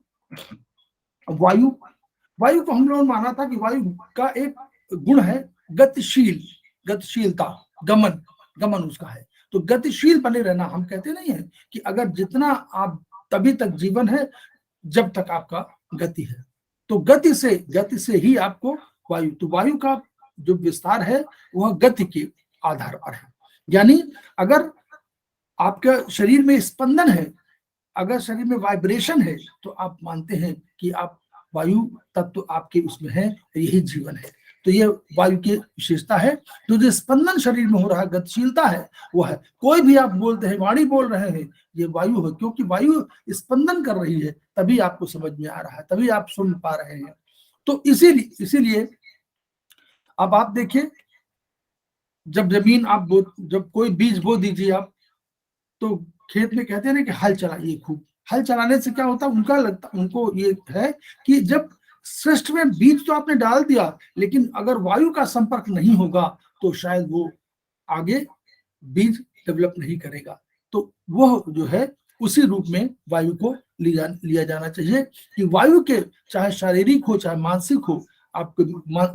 वायु, वायु को हम लोगों ने माना था कि वायु का एक गुण है गतिशील, गतिशीलता, गमन, गमन उसका है। तो गतिशील बने रहना। हम कहते नहीं है कि अगर जितना आप, तभी तक जीवन है जब तक आपका गति है। तो गति से ही आपको वायु, तो वायु का जो विस्तार है वह गति के आधार पर है। यानी अगर आपके शरीर में स्पंदन है, अगर शरीर में वाइब्रेशन है, तो आप मानते हैं कि आप वायु तत्व आपके उसमें है, यही जीवन है। तो ये वायु की विशेषता है। तो जो स्पंदन शरीर में हो रहा है, गतिशीलता है, वो है। कोई भी आप बोलते हैं, वाणी बोल रहे हैं, ये वायु है, क्योंकि वायु स्पंदन कर रही है, तभी आपको समझ में आ रहा है, तभी आप सुन पा रहे हैं। तो इसीलिए अब आप देखिए, जब जमीन आप जब कोई बीज बो दीजिए आप, तो खेत में कहते हैं ना कि हल चलाइए खूब। हल चलाने से क्या होता है, उनको ये है कि जब सृष्ट में बीज तो आपने डाल दिया, लेकिन अगर वायु का संपर्क नहीं होगा तो शायद वो आगे बीज डेवलप नहीं करेगा। तो वह जो है उसी रूप में वायु को लिया जाना चाहिए कि वायु के, चाहे शारीरिक हो चाहे मानसिक हो, आपके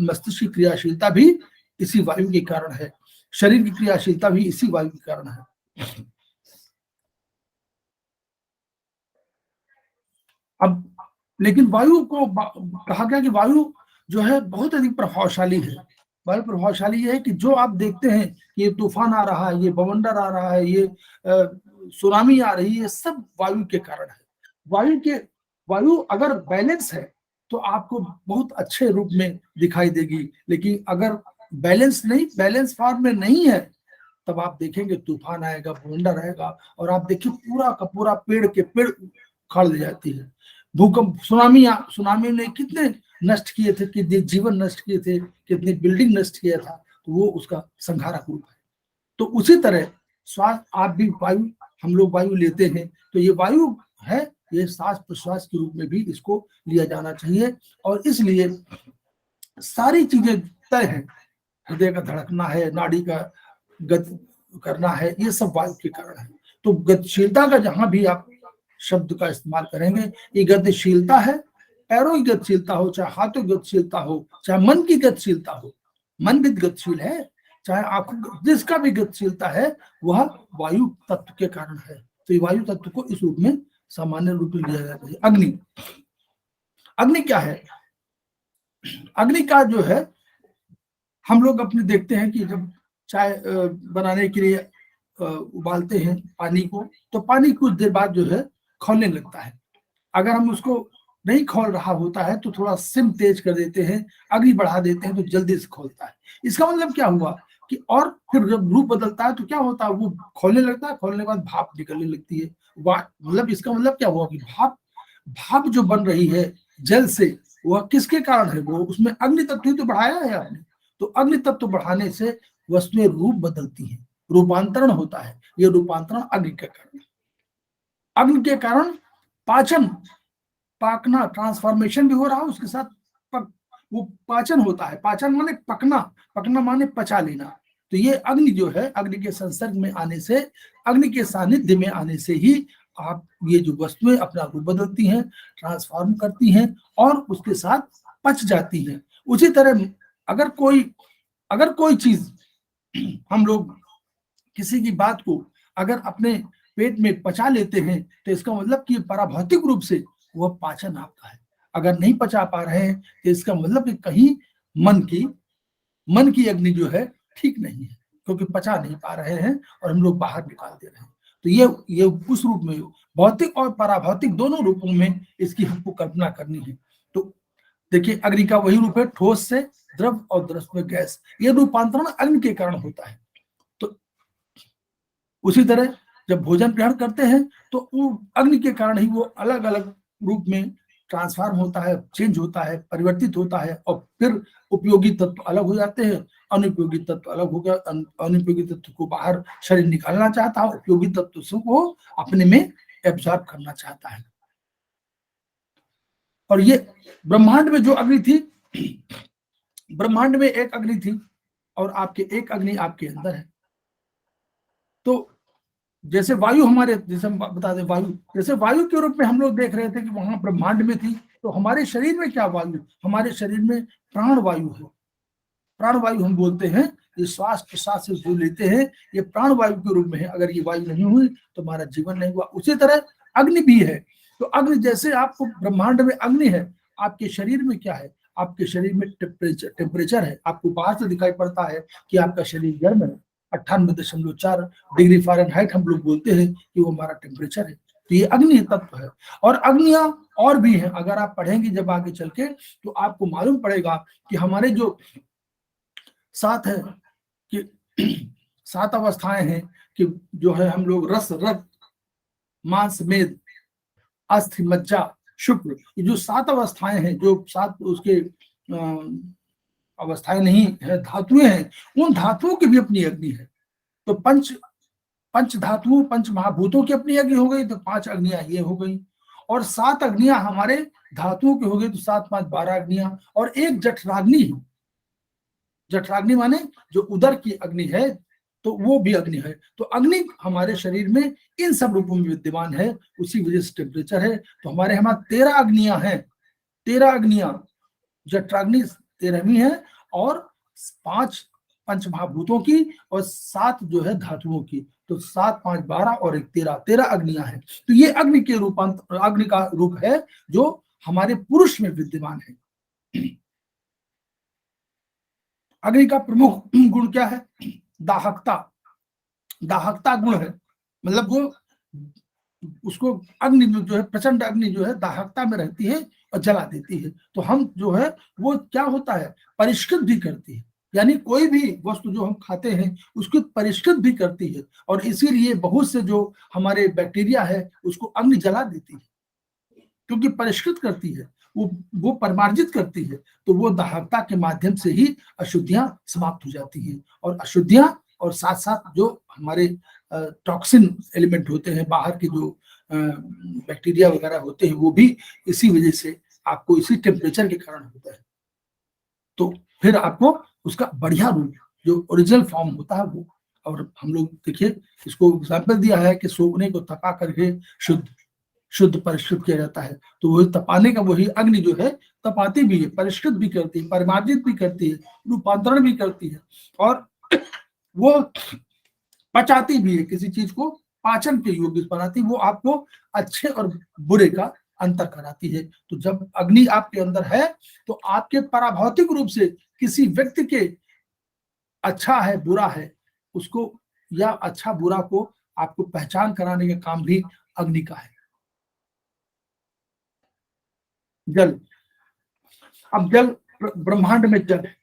मस्तिष्क की क्रियाशीलता भी इसी वायु के कारण है, शरीर की क्रियाशीलता भी इसी वायु के कारण है। अब लेकिन वायु को कहा गया कि वायु जो है बहुत अधिक प्रभावशाली है। वायु प्रभावशाली ये है कि जो आप देखते हैं कि ये तूफान आ रहा है, ये बवंडर आ रहा है, ये सुनामी आ रही है, ये सब वायु के कारण है। वायु अगर बैलेंस है तो आपको बहुत अच्छे रूप में दिखाई देगी, लेकिन अगर बैलेंस फॉर्म में नहीं है, तब आप देखेंगे तूफान आएगा, बवंडर आएगा, और आप देखिए पूरा का पूरा पेड़ के पेड़ उखाड़ ले जाती है। भूकंप, सुनामी ने कितने नष्ट किए थे, कितने जीवन नष्ट किए थे, कितनी बिल्डिंग नष्ट किया था, तो वो उसका संहारक रूप है। तो उसी तरह श्वास, आप भी वायु, हम लोग वायु लेते हैं, तो ये वायु है, ये सांस प्रश्वास के रूप में भी इसको लिया जाना चाहिए। और इसलिए सारी चीजें तय है, हृदय का धड़कना है, नाड़ी का गति करना है, ये सब वायु के कारण है। तो गतिशीलता का जहां भी आप शब्द का इस्तेमाल करेंगे, ये गतिशीलता है, पैरों की गतिशीलता हो, चाहे हाथों की गतिशीलता हो, चाहे मन की गतिशीलता हो, मन भी गतिशील है, चाहे आंखों, जिसका भी गतिशीलता है वह वायु तत्व के कारण है। तो ये वायु तत्व को इस रूप में सामान्य रूप में लिया जाता है। अग्नि क्या है? अग्नि का जो है, हम लोग अपने देखते हैं कि जब चाय बनाने के लिए उबालते हैं पानी को, तो पानी कुछ देर बाद जो है खौलने लगता है। अगर हम उसको नहीं खोल रहा होता है तो थोड़ा सिम तेज कर देते हैं, अग्नि बढ़ा देते हैं, तो जल्दी से खोलता है। इसका मतलब क्या हुआ कि, और फिर जब रूप बदलता है तो क्या होता है, वो खोलने लगता है, खोलने के बाद भाप निकलने लगती है। मतलब इसका मतलब क्या हुआ कि भाप जो बन रही है जल से, वह किसके कारण है? वो उसमें अग्नि तत्व तो बढ़ाया है आपने, तो अग्नि तत्व बढ़ाने से वस्तुएं रूप बदलती हैं, रूपांतरण होता है। ये रूपांतरण अग्नि के कारण, अग्नि के कारण पाकना, ट्रांसफॉर्मेशन भी हो रहा है, उसके साथ वो पाचन होता है। पाचन माने पकना माने पचा लेना। तो ये अग्नि जो है, अग्नि के संसर्ग में आने से, अग्नि के सानिध्य में आने से ही आप ये जो वस्तुएं अपना रूप बदलती हैं, ट्रांसफॉर्म करती हैं और उसके साथ पच जाती हैं। उसी तरह अगर कोई चीज, हम लोग किसी की बात को अगर अपने पेट में पचा लेते हैं, तो इसका मतलब कि पराभौतिक रूप से वह पाचन आपका है। अगर नहीं पचा पा रहे हैं तो इसका मतलब कि कहीं मन की अग्नि जो है ठीक नहीं है, क्योंकि पचा नहीं पा रहे हैं और हम लोग बाहर निकाल दे रहे हैं। तो ये उस रूप में, भौतिक और पराभौतिक दोनों रूपों में इसकी हमको कल्पना करनी है। तो देखिए, अग्नि का वही रूप है, ठोस से द्रव और द्रव में गैस। ये रूपांतरण अग्नि के कारण होता है। तो उसी तरह जब भोजन ग्रहण करते हैं तो वो अग्नि के कारण ही वो अलग अलग रूप में ट्रांसफॉर्म होता है, चेंज होता है, परिवर्तित होता है, और फिर उपयोगी तत्व अलग हो जाते हैं, अनुपयोगी तत्व अलग हो गया। अनुपयोगी तत्व को बाहर शरीर निकालना चाहता है, उपयोगी तत्व को अपने में एब्जॉर्ब करना चाहता है। और ये ब्रह्मांड में जो अग्नि थी, ब्रह्मांड में एक अग्नि थी और एक अग्नि आपके अंदर है। तो जैसे वायु हमारे, जैसे हम बता दें, वायु जैसे वायु के रूप में हम लोग देख रहे थे कि वहां ब्रह्मांड में थी, तो हमारे शरीर में क्या वायु, हमारे शरीर में प्राण वायु है। प्राण वायु हम बोलते हैं, ये श्वास प्रश्वास से जो लेते हैं, ये प्राण वायु के रूप में है। अगर ये वायु नहीं हुई तो हमारा जीवन नहीं हुआ। उसी तरह अग्नि भी है। तो अग्नि, जैसे आपको ब्रह्मांड में अग्नि है, आपके शरीर में क्या है? आपके शरीर में टेम्परेचर है। आपको बाहर से दिखाई पड़ता है कि आपका शरीर गर्म है, 98.4 डिग्री फ़ारेनहाइट हम लोग बोलते हैं कि वो हमारा टेम्परेचर है। तो ये अग्नि तत्व है। और अग्नियां और भी हैं, अगर आप पढ़ेंगे जब आगे चल के, तो आपको मालूम पड़ेगा कि हमारे जो 7 है कि 7 अवस्थाएं हैं, कि जो है हम लोग रस, रक्त, मांस, मेद, अस्थि, मज्जा, शुक्र, ये जो 7 अवस्थाएं हैं, जो 7 उसके अवस्थाएं नहीं है, धातुएं हैं, उन धातुओं की भी अपनी अग्नि है। तो पंच धातुओं, पंच महाभूतों की अपनी अग्नि हो गई, तो 5 अग्नियां ये हो गई। और 7 अग्नियां हमारे धातुओं की हो गई, तो 7 5 12 अग्नियां। और एक जठराग्नि है। जठराग्नि माने जो उदर की अग्नि है, तो वो भी अग्नि है। तो अग्नि हमारे शरीर में इन सब रूपों में विद्यमान है, उसी वजह से टेम्परेचर है। तो हमारे 13 अग्नियां हैं। 13 अग्नियां, जठराग्नि 13वीं है और 5 पंच महाभूतों की और 7 जो है धातुओं की। तो 7 5 12 और 1 13 अग्नियां हैं। तो ये अग्नि के अग्नि का रूप है जो हमारे पुरुष में विद्यमान है। अग्नि का प्रमुख गुण क्या है? दाहकता। दाहकता गुण है, मतलब वो उसको अग्नि जो है, प्रचंड अग्नि जो है दाहकता में रहती है और जला देती है। तो हम जो है वो क्या होता है, परिष्कृत भी करती है, यानी कोई भी वस्तु जो हम खाते हैं उसको परिष्कृत भी करती है। और इसीलिए बहुत से जो हमारे बैक्टीरिया है उसको अग्नि जला देती है, क्योंकि परिष्कृत करती है, वो परिमार्जित करती है। तो वो दाहकता के माध्यम से ही अशुद्धियां समाप्त हो जाती हैं। और अशुद्धियां और साथ साथ जो हमारे टॉक्सिन एलिमेंट होते हैं, बाहर के जो बैक्टीरिया वगैरह होते हैं, वो भी इसी वजह से आपको इसी टेम्परेचर के कारण होता है। तो फिर आपको उसका बढ़िया रूप जो ओरिजिनल फॉर्म होता है वो। और हम लोग देखिए इसको एग्जाम्पल दिया है कि सोने को तपा करके शुद्ध परिष्कृत किया जाता है। तो वही तपाने का वही अग्नि जो है तपाती भी है, परिष्कृत भी करती है, परिमार्जित भी करती है, रूपांतरण भी करती है, और वो पचाती भी है, किसी चीज को पाचन के योग्य बनाती, वो आपको अच्छे और बुरे का अंतर कराती है। तो जब अग्नि आपके अंदर है तो आपके पराभौतिक रूप से किसी व्यक्ति के अच्छा है बुरा है उसको, या अच्छा बुरा को आपको पहचान कराने का काम भी अग्नि का है। जल। अब जल, ब्रह्मांड में जल है,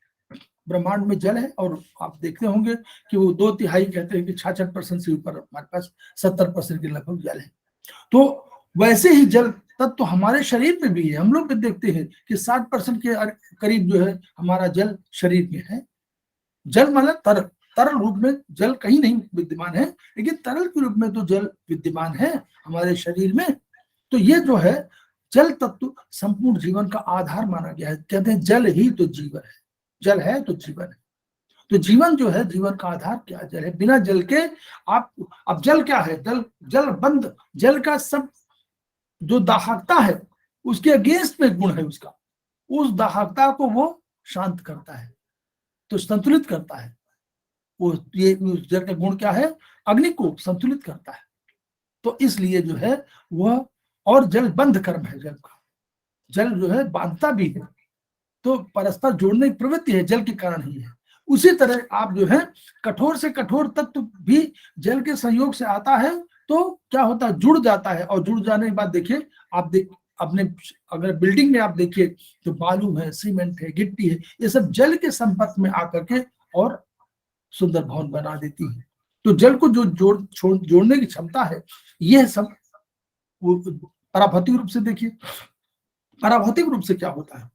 ब्रह्मांड में जल है, और आप देखते होंगे कि वो 2/3 कहते हैं कि 66% से ऊपर हमारे पास 70% के लगभग जल है। तो वैसे ही जल तत्व तो हमारे शरीर में भी है। हम लोग भी देखते हैं कि 60% के करीब जो है हमारा जल शरीर में है। जल मतलब तरल, तरल रूप में जल कहीं नहीं विद्यमान है, लेकिन तरल के रूप में तो जल विद्यमान है हमारे शरीर में। तो ये जो है जल तत्व संपूर्ण जीवन का आधार माना गया है। कहते हैं जल ही तो जीवन है, जल है तो जीवन है। तो जीवन जो है, जीवन का आधार क्या जल है। बिना जल के आप, अब जल क्या है, जल बंद, जल का सब जो दाहकता है उसके अगेंस्ट में गुण है उसका, उस दाहकता को वो शांत करता है, तो संतुलित करता है वो। ये उस जल का गुण क्या है, अग्नि को संतुलित करता है। तो इसलिए जो है वह, और जल बंध कर्म है जल का, जल जो है बांधता भी है, तो परस्पर जोड़ने की प्रवृत्ति है जल के कारण ही है। उसी तरह आप जो है कठोर से कठोर तत्व भी जल के संयोग से आता है, तो क्या होता है, जुड़ जाता है। और जुड़ जाने के बाद देखिए आप अपने अगर बिल्डिंग में आप देखिए तो बालू है, सीमेंट है, गिट्टी है, ये सब जल के संपर्क में आकर के और सुंदर भवन बना देती है। तो जल को जो जोड़ने की क्षमता है, यह सब वो पराभौतिक रूप से देखिए। पराभौतिक रूप से क्या होता है,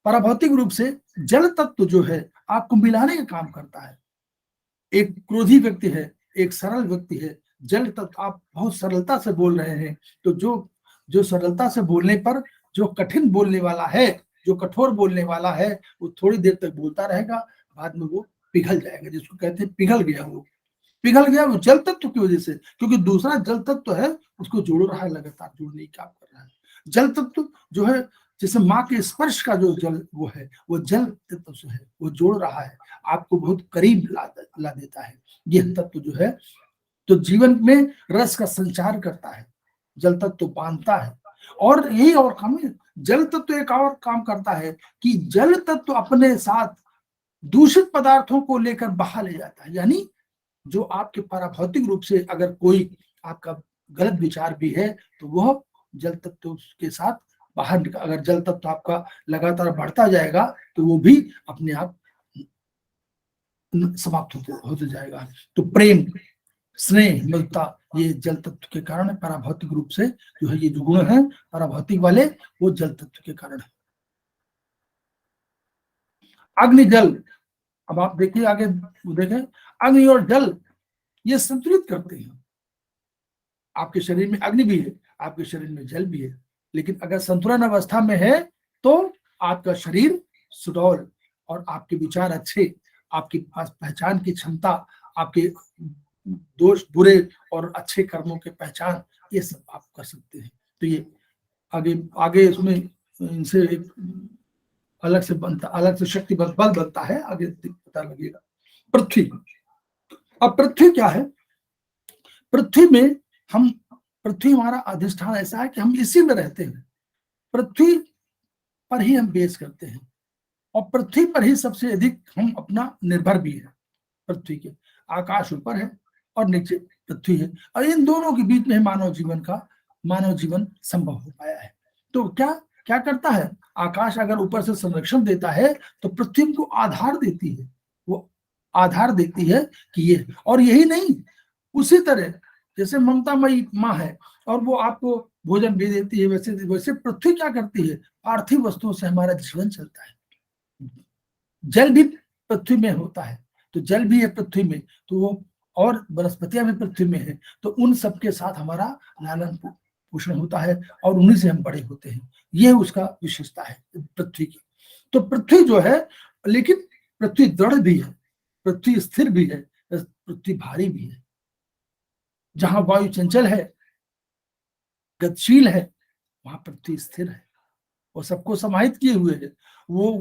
पराभौतिक रूप से जल तत्व जो है आपको मिलाने का काम करता है। एक क्रोधी व्यक्ति है, एक सरल व्यक्ति है, जल तत्व, आप बहुत सरलता से बोल रहे हैं, तो जो सरलता से बोलने पर जो कठिन बोलने वाला है, जो कठोर बोलने वाला है, वो थोड़ी देर तक बोलता रहेगा, बाद में वो पिघल जाएगा, जिसको कहते हैं पिघल गया। वो पिघल गया वो जल तत्व की वजह से, क्योंकि दूसरा जल तत्व है उसको जोड़ रहा है, लगातार जोड़ने की काम कर रहा है। जल तत्व जो है, जैसे माँ के स्पर्श का जो जल वो है, वो जल तत्व से है, वो जोड़ रहा है, आपको बहुत करीब ला देता है यह तत्व जो है। तो जीवन में रस का संचार करता है, जल तत्व तो बांधता है। और यही और काम है, जल तत्व एक और काम करता है कि जल तत्व अपने साथ दूषित पदार्थों को लेकर बहा ले जाता है। यानी जो आपके पराभौतिक रूप से अगर कोई आपका गलत विचार भी है, तो वह जल तत्व के साथ बाहर निकल, अगर जल तत्व आपका लगातार बढ़ता जाएगा तो वो भी अपने आप समाप्त होते जाएगा। तो प्रेम, स्नेह, ममता, ये जल तत्व के कारण है। पराभौतिक रूप से जो है ये जो गुण है पराभौतिक वाले, वो जल तत्व के कारण है। अग्नि जल, अब आप देखिए आगे देखें, अग्नि और जल ये संतुलित करते हैं। आपके शरीर में अग्नि भी है, आपके शरीर में जल भी है, लेकिन अगर संतुलन अवस्था में है तो आपका शरीर सुडौल, और आपके विचार अच्छे, आपके पास पहचान की क्षमता, आपके दोष बुरे और अच्छे कर्मों के पहचान, ये सब आप कर सकते हैं। तो ये आगे आगे इसमें इनसे एक अलग से बनता, अलग से शक्ति बल बनता है, आगे पता लगेगा। पृथ्वी। अब पृथ्वी क्या है? पृथ्वी में हम, पृथ्वी हमारा अधिष्ठान ऐसा है कि हम इसी में रहते हैं, पृथ्वी पर ही हम बेस करते हैं और पृथ्वी पर ही सबसे अधिक हम अपना निर्भर भी है। पृथ्वी के आकाश ऊपर है और नीचे पृथ्वी है, और इन दोनों के बीच में मानव जीवन संभव हो पाया है। तो क्या क्या करता है? आकाश अगर ऊपर से संरक्षण देता है तो पृथ्वी को आधार देती है, वो आधार देती है कि ये, और यही नहीं, उसी तरह जैसे ममतामयी माँ है और वो आपको भोजन भी देती है, वैसे वैसे पृथ्वी क्या करती है? पार्थिव वस्तुओं से हमारा जीवन चलता है। जल भी पृथ्वी में होता है, तो जल भी है पृथ्वी में, तो वो, और वनस्पतियां भी पृथ्वी में है, तो उन सबके साथ हमारा लालन पोषण होता है और उन्हीं से हम बड़े होते हैं। ये उसका विशेषता है पृथ्वी की। तो पृथ्वी जो है, लेकिन पृथ्वी दृढ़ भी है, पृथ्वी स्थिर भी है, पृथ्वी भारी भी है। जहां वायु चंचल है, गतिशील है, वहां पृथ्वी स्थिर है, वो सबको समाहित किए हुए है। वो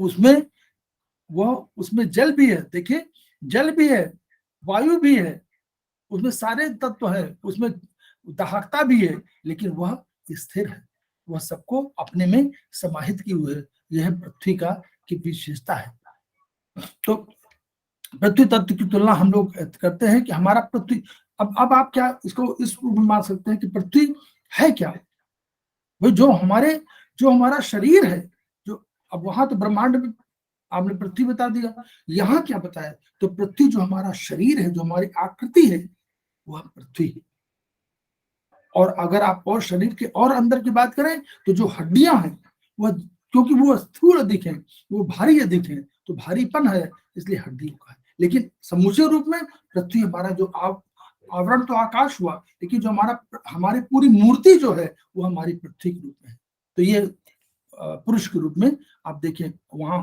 उसमें जल भी है, देखिए जल भी है, वायु भी है, उसमें सारे तत्व है, उसमें दाहकता भी है, लेकिन वह स्थिर है, वह सबको अपने में समाहित किए हुए है। यह पृथ्वी की विशेषता है। तो पृथ्वी तत्व की तुलना हम लोग करते हैं कि हमारा पृथ्वी, अब आप क्या इसको इस रूप में मान सकते हैं कि पृथ्वी है क्या? भाई जो हमारा शरीर है, जो, अब वहां तो ब्रह्मांड में आपने पृथ्वी बता दिया, यहाँ क्या बताया? तो पृथ्वी जो हमारा शरीर है, जो हमारी आकृति है, वह पृथ्वी है। और अगर आप और शरीर के और अंदर की बात करें तो जो हड्डियां हैं, वह, क्योंकि वो स्थूल अधिक है, वो भारी अधिक है, तो भारीपन है, इसलिए हड्डियों का है। लेकिन समूचे रूप में पृथ्वी हमारा जो आवरण तो आकाश हुआ, लेकिन जो हमारी पूरी मूर्ति जो है वो हमारी पृथ्वी के रूप में है। तो ये पुरुष के रूप में आप देखें, वहां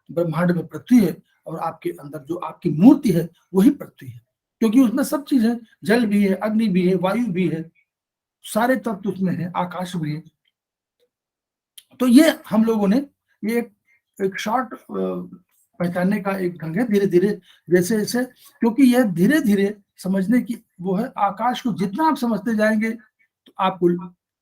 ब्रह्मांड में पृथ्वी है और आपके अंदर जो आपकी मूर्ति है वही पृथ्वी है, क्योंकि उसमें सब चीज है, जल भी है, अग्नि भी है, वायु भी है, सारे तत्व उसमें है, आकाश भी है। तो ये हम लोगों ने ये एक शॉर्ट पहचानने का एक ढंग है, धीरे धीरे जैसे जैसे, क्योंकि यह धीरे धीरे समझने की वो है। आकाश को जितना आप समझते जाएंगे तो आपको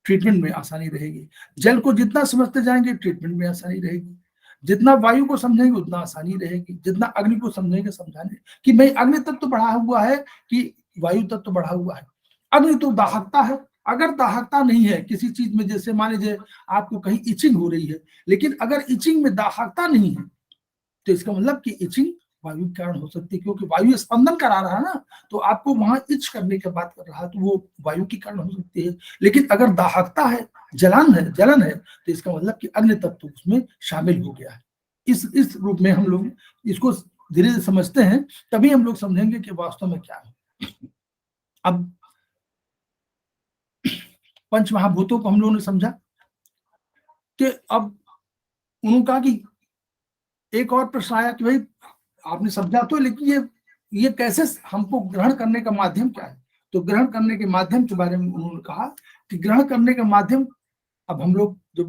ट्रीटमेंट में आसानी रहेगी, जल को जितना समझते जाएंगे ट्रीटमेंट में आसानी रहेगी, जितना वायु को समझेंगे उतना आसानी रहेगी, जितना अग्नि को समझेंगे समझाने कि भाई अग्नि तत्व तो बढ़ा हुआ है कि वायु तत्व तो बढ़ा हुआ है। अग्नि तो दाहकता है, अगर दाहकता नहीं है किसी चीज में, जैसे मान लीजिए आपको कहीं इचिंग हो रही है, लेकिन अगर इचिंग में दाहकता नहीं है तो इसका मतलब कि इचिंग वायु के कारण हो सकती है, क्योंकि वायु स्पंदन करा रहा है ना, तो आपको वहां इच करने की बात कर रहा है, तो वो वायु के कारण हो सकती है। लेकिन अगर दाहकता है, जलन है, तो इसका मतलब कि अग्नि तत्व उसमें शामिल हो गया है। इस रूप में हम लोग इसको धीरे धीरे समझते हैं, तभी हम लोग समझेंगे कि वास्तव में क्या है। अब पंच महाभूतों को हम लोगों ने समझा कि अब उन्होंने कहा कि एक और प्रश्न आया कि भाई आपने समझा तो, लेकिन ये कैसे हमको ग्रहण करने का माध्यम क्या है? तो ग्रहण करने के माध्यम के बारे में उन्होंने कहा कि ग्रहण करने का माध्यम, अब हम लोग जो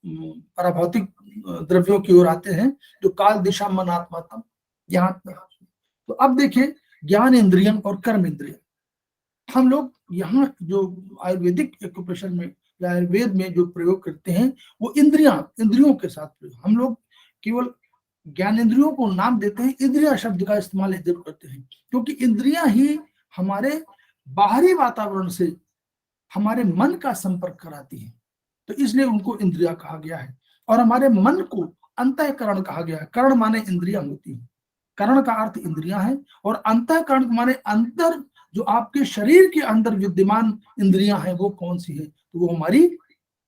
पराभौतिक द्रव्यों की ओर आते हैं, जो काल दिशा मन आत्मा तम यहाँ, तो अब देखिए ज्ञान इंद्रियम और कर्म इंद्रियम, हम लोग यहाँ जो आयुर्वेदिक एक्यूप्रेशर में या आयुर्वेद में जो प्रयोग करते हैं वो इंद्रियों के साथ प्रयोग। हम लोग केवल ज्ञानेंद्रियों को नाम देते हैं, इंद्रिया शब्द का इस्तेमाल जरूर करते हैं, क्योंकि इंद्रियां ही हमारे बाहरी वातावरण से हमारे मन का संपर्क कराती हैं, तो इसलिए उनको इंद्रिया कहा गया है। और हमारे मन को अंतःकरण कहा गया है। करण माने इंद्रियां होती हैं, करण का अर्थ इंद्रियां है, और अंतःकरण माने अंदर, जो आपके शरीर के अंदर विद्यमान इंद्रियां हैं वो कौन सी है? तो वो हमारी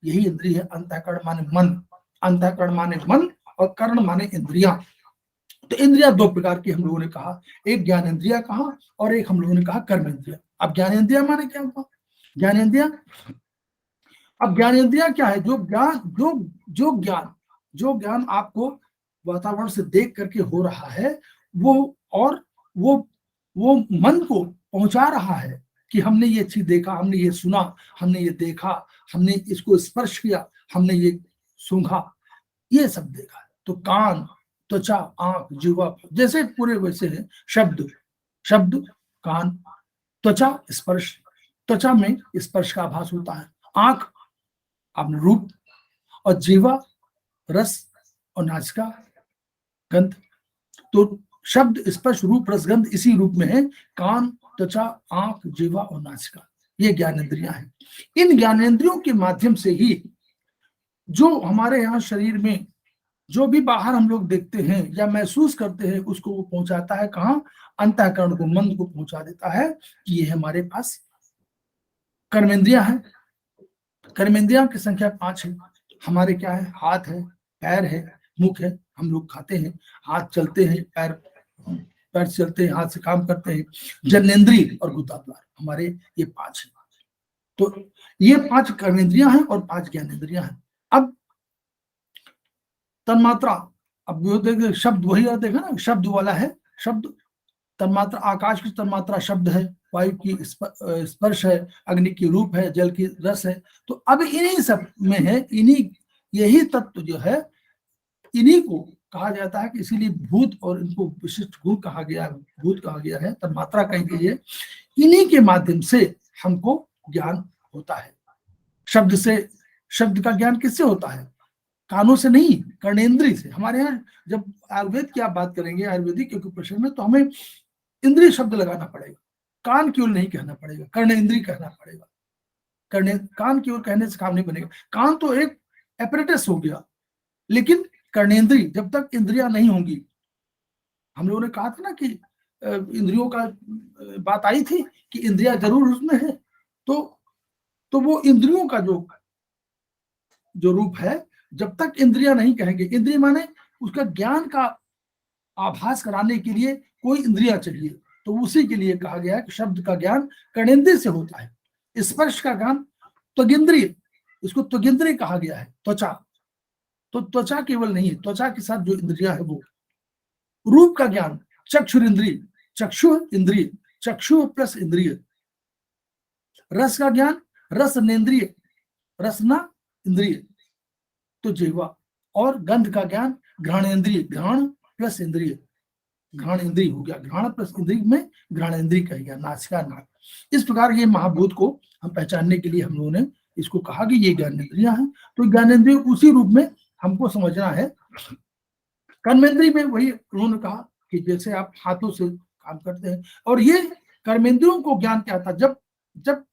यही इंद्रिय है। अंतःकरण माने मन, अंतःकरण माने मन, और कर्ण माने इंद्रियां। तो इंद्रियां दो प्रकार की हम लोगों ने कहा, एक ज्ञान इंद्रिया कहा और एक हम लोगों ने कहा कर्म इंद्रिया। अब ज्ञान इंद्रिया माने क्या हुआ? ज्ञान इंद्रिया, अब ज्ञान इंद्रिया क्या है? जो ज्ञान आपको वातावरण से देख करके हो रहा है, वो मन को पहुंचा रहा है कि हमने ये चीज देखा, हमने ये सुना, हमने ये देखा, हमने इसको स्पर्श किया, हमने ये सूंघा, ये सब देखा। तो कान, त्वचा, आंख, जीवा, जैसे पूरे वैसे है। शब्द, शब्द कान, त्वचा स्पर्श, त्वचा में स्पर्श का आभास होता है। आंख आपने रूप, और जीवा रस, और नासिका गंध। तो शब्द, स्पर्श, रूप, रस, गंध इसी रूप में है। कान, त्वचा, आंख, जीवा और नासिका, ये ज्ञानेंद्रियां हैं। इन ज्ञानेंद्रियों के माध्यम से ही जो हमारे यहाँ शरीर में जो भी बाहर हम लोग देखते हैं या महसूस करते हैं, उसको वो पहुंचाता है कहाँ? अंतःकरण को, मन को पहुंचा देता है कि ये हमारे पास कर्मेंद्रियां हैं। कर्मेंद्रियां की संख्या 5 है। हमारे क्या है? हाथ है, पैर है, मुख है, हम लोग खाते हैं, हाथ चलते हैं, पैर चलते हैं, हाथ से काम करते हैं, जननेंद्रिय और गुदाद्वार, हमारे ये 5 है। तो ये 5 कर्मेंद्रियां हैं और 5 ज्ञानेंद्रियां हैं। अब तन्मात्रा, अब वो देखिए शब्द वही देखा ना, शब्द वाला है। शब्द तन्मात्रा, आकाश की तन्मात्रा शब्द है, वायु की स्पर्श है, अग्नि की रूप है, जल की रस है। तो अब इन्हीं सब में है, इन्हीं यही तत्व जो है, इन्हीं को कहा जाता है कि इसीलिए भूत, और इनको विशिष्ट गुण कहा गया, भूत कहा गया है, तन्मात्रा कही गई है। इन्हीं के माध्यम से हमको ज्ञान होता है। शब्द से, शब्द का ज्ञान किससे होता है? कानों से नहीं, कर्णेंद्रिय से। हमारे यहाँ जब आयुर्वेद की आप बात करेंगे, आयुर्वेदिक एक्यूप्रेशर में, तो हमें इंद्रिय शब्द लगाना पड़ेगा, कान की ओर नहीं कहना पड़ेगा, कर्णेंद्रिय कहना पड़ेगा। कान की ओर कहने से काम नहीं बनेगा। कान तो एक एपरेटस हो गया, लेकिन कर्णेंद्रिय, जब तक इंद्रियां नहीं होंगी, हम लोगों ने कहा था ना कि इंद्रियों का बात आई थी कि इंद्रियां जरूर उसमें है। तो वो इंद्रियों का जो रूप है, जब तक इंद्रियां नहीं कहेंगे, इंद्रिय माने उसका ज्ञान का आभास कराने के लिए कोई इंद्रियां चाहिए, तो उसी के लिए कहा गया है कि शब्द का ज्ञान कर्णेंद्रिय से होता है। स्पर्श का ज्ञान त्वगिंद्रिय, इसको त्वगिंद्रिय कहा गया है। त्वचा, तो त्वचा केवल नहीं है, त्वचा के साथ जो इंद्रियां है वो। रूप का ज्ञान चक्षुरिंद्रिय, चक्षु इंद्रिय, चक्षु प्लस इंद्रिय। रस का ज्ञान रसनेन्द्रिय, रसना इंद्रिय, तो जिह्वा। और गंध का ज्ञान घ्राणेन्द्रिय, घ्राण प्लस इंद्रिय, घ्राण इंद्रिय हो गया, घ्राण प्लस इंद्रिय में घ्राणेन्द्रिय कह गया, नासिका नाक। इस प्रकार ये महाभूत को हम पहचानने के लिए हम लोगों ने इसको कहा कि ये ज्ञानेंद्रियां हैं। तो ज्ञानेंद्रिय उसी रूप में हमको समझना है। कर्मेंद्रिय में वही उन्होंने कहा कि जैसे आप हाथों से काम करते हैं, और ये कर्मेंद्रियों को ज्ञान क्या था? जब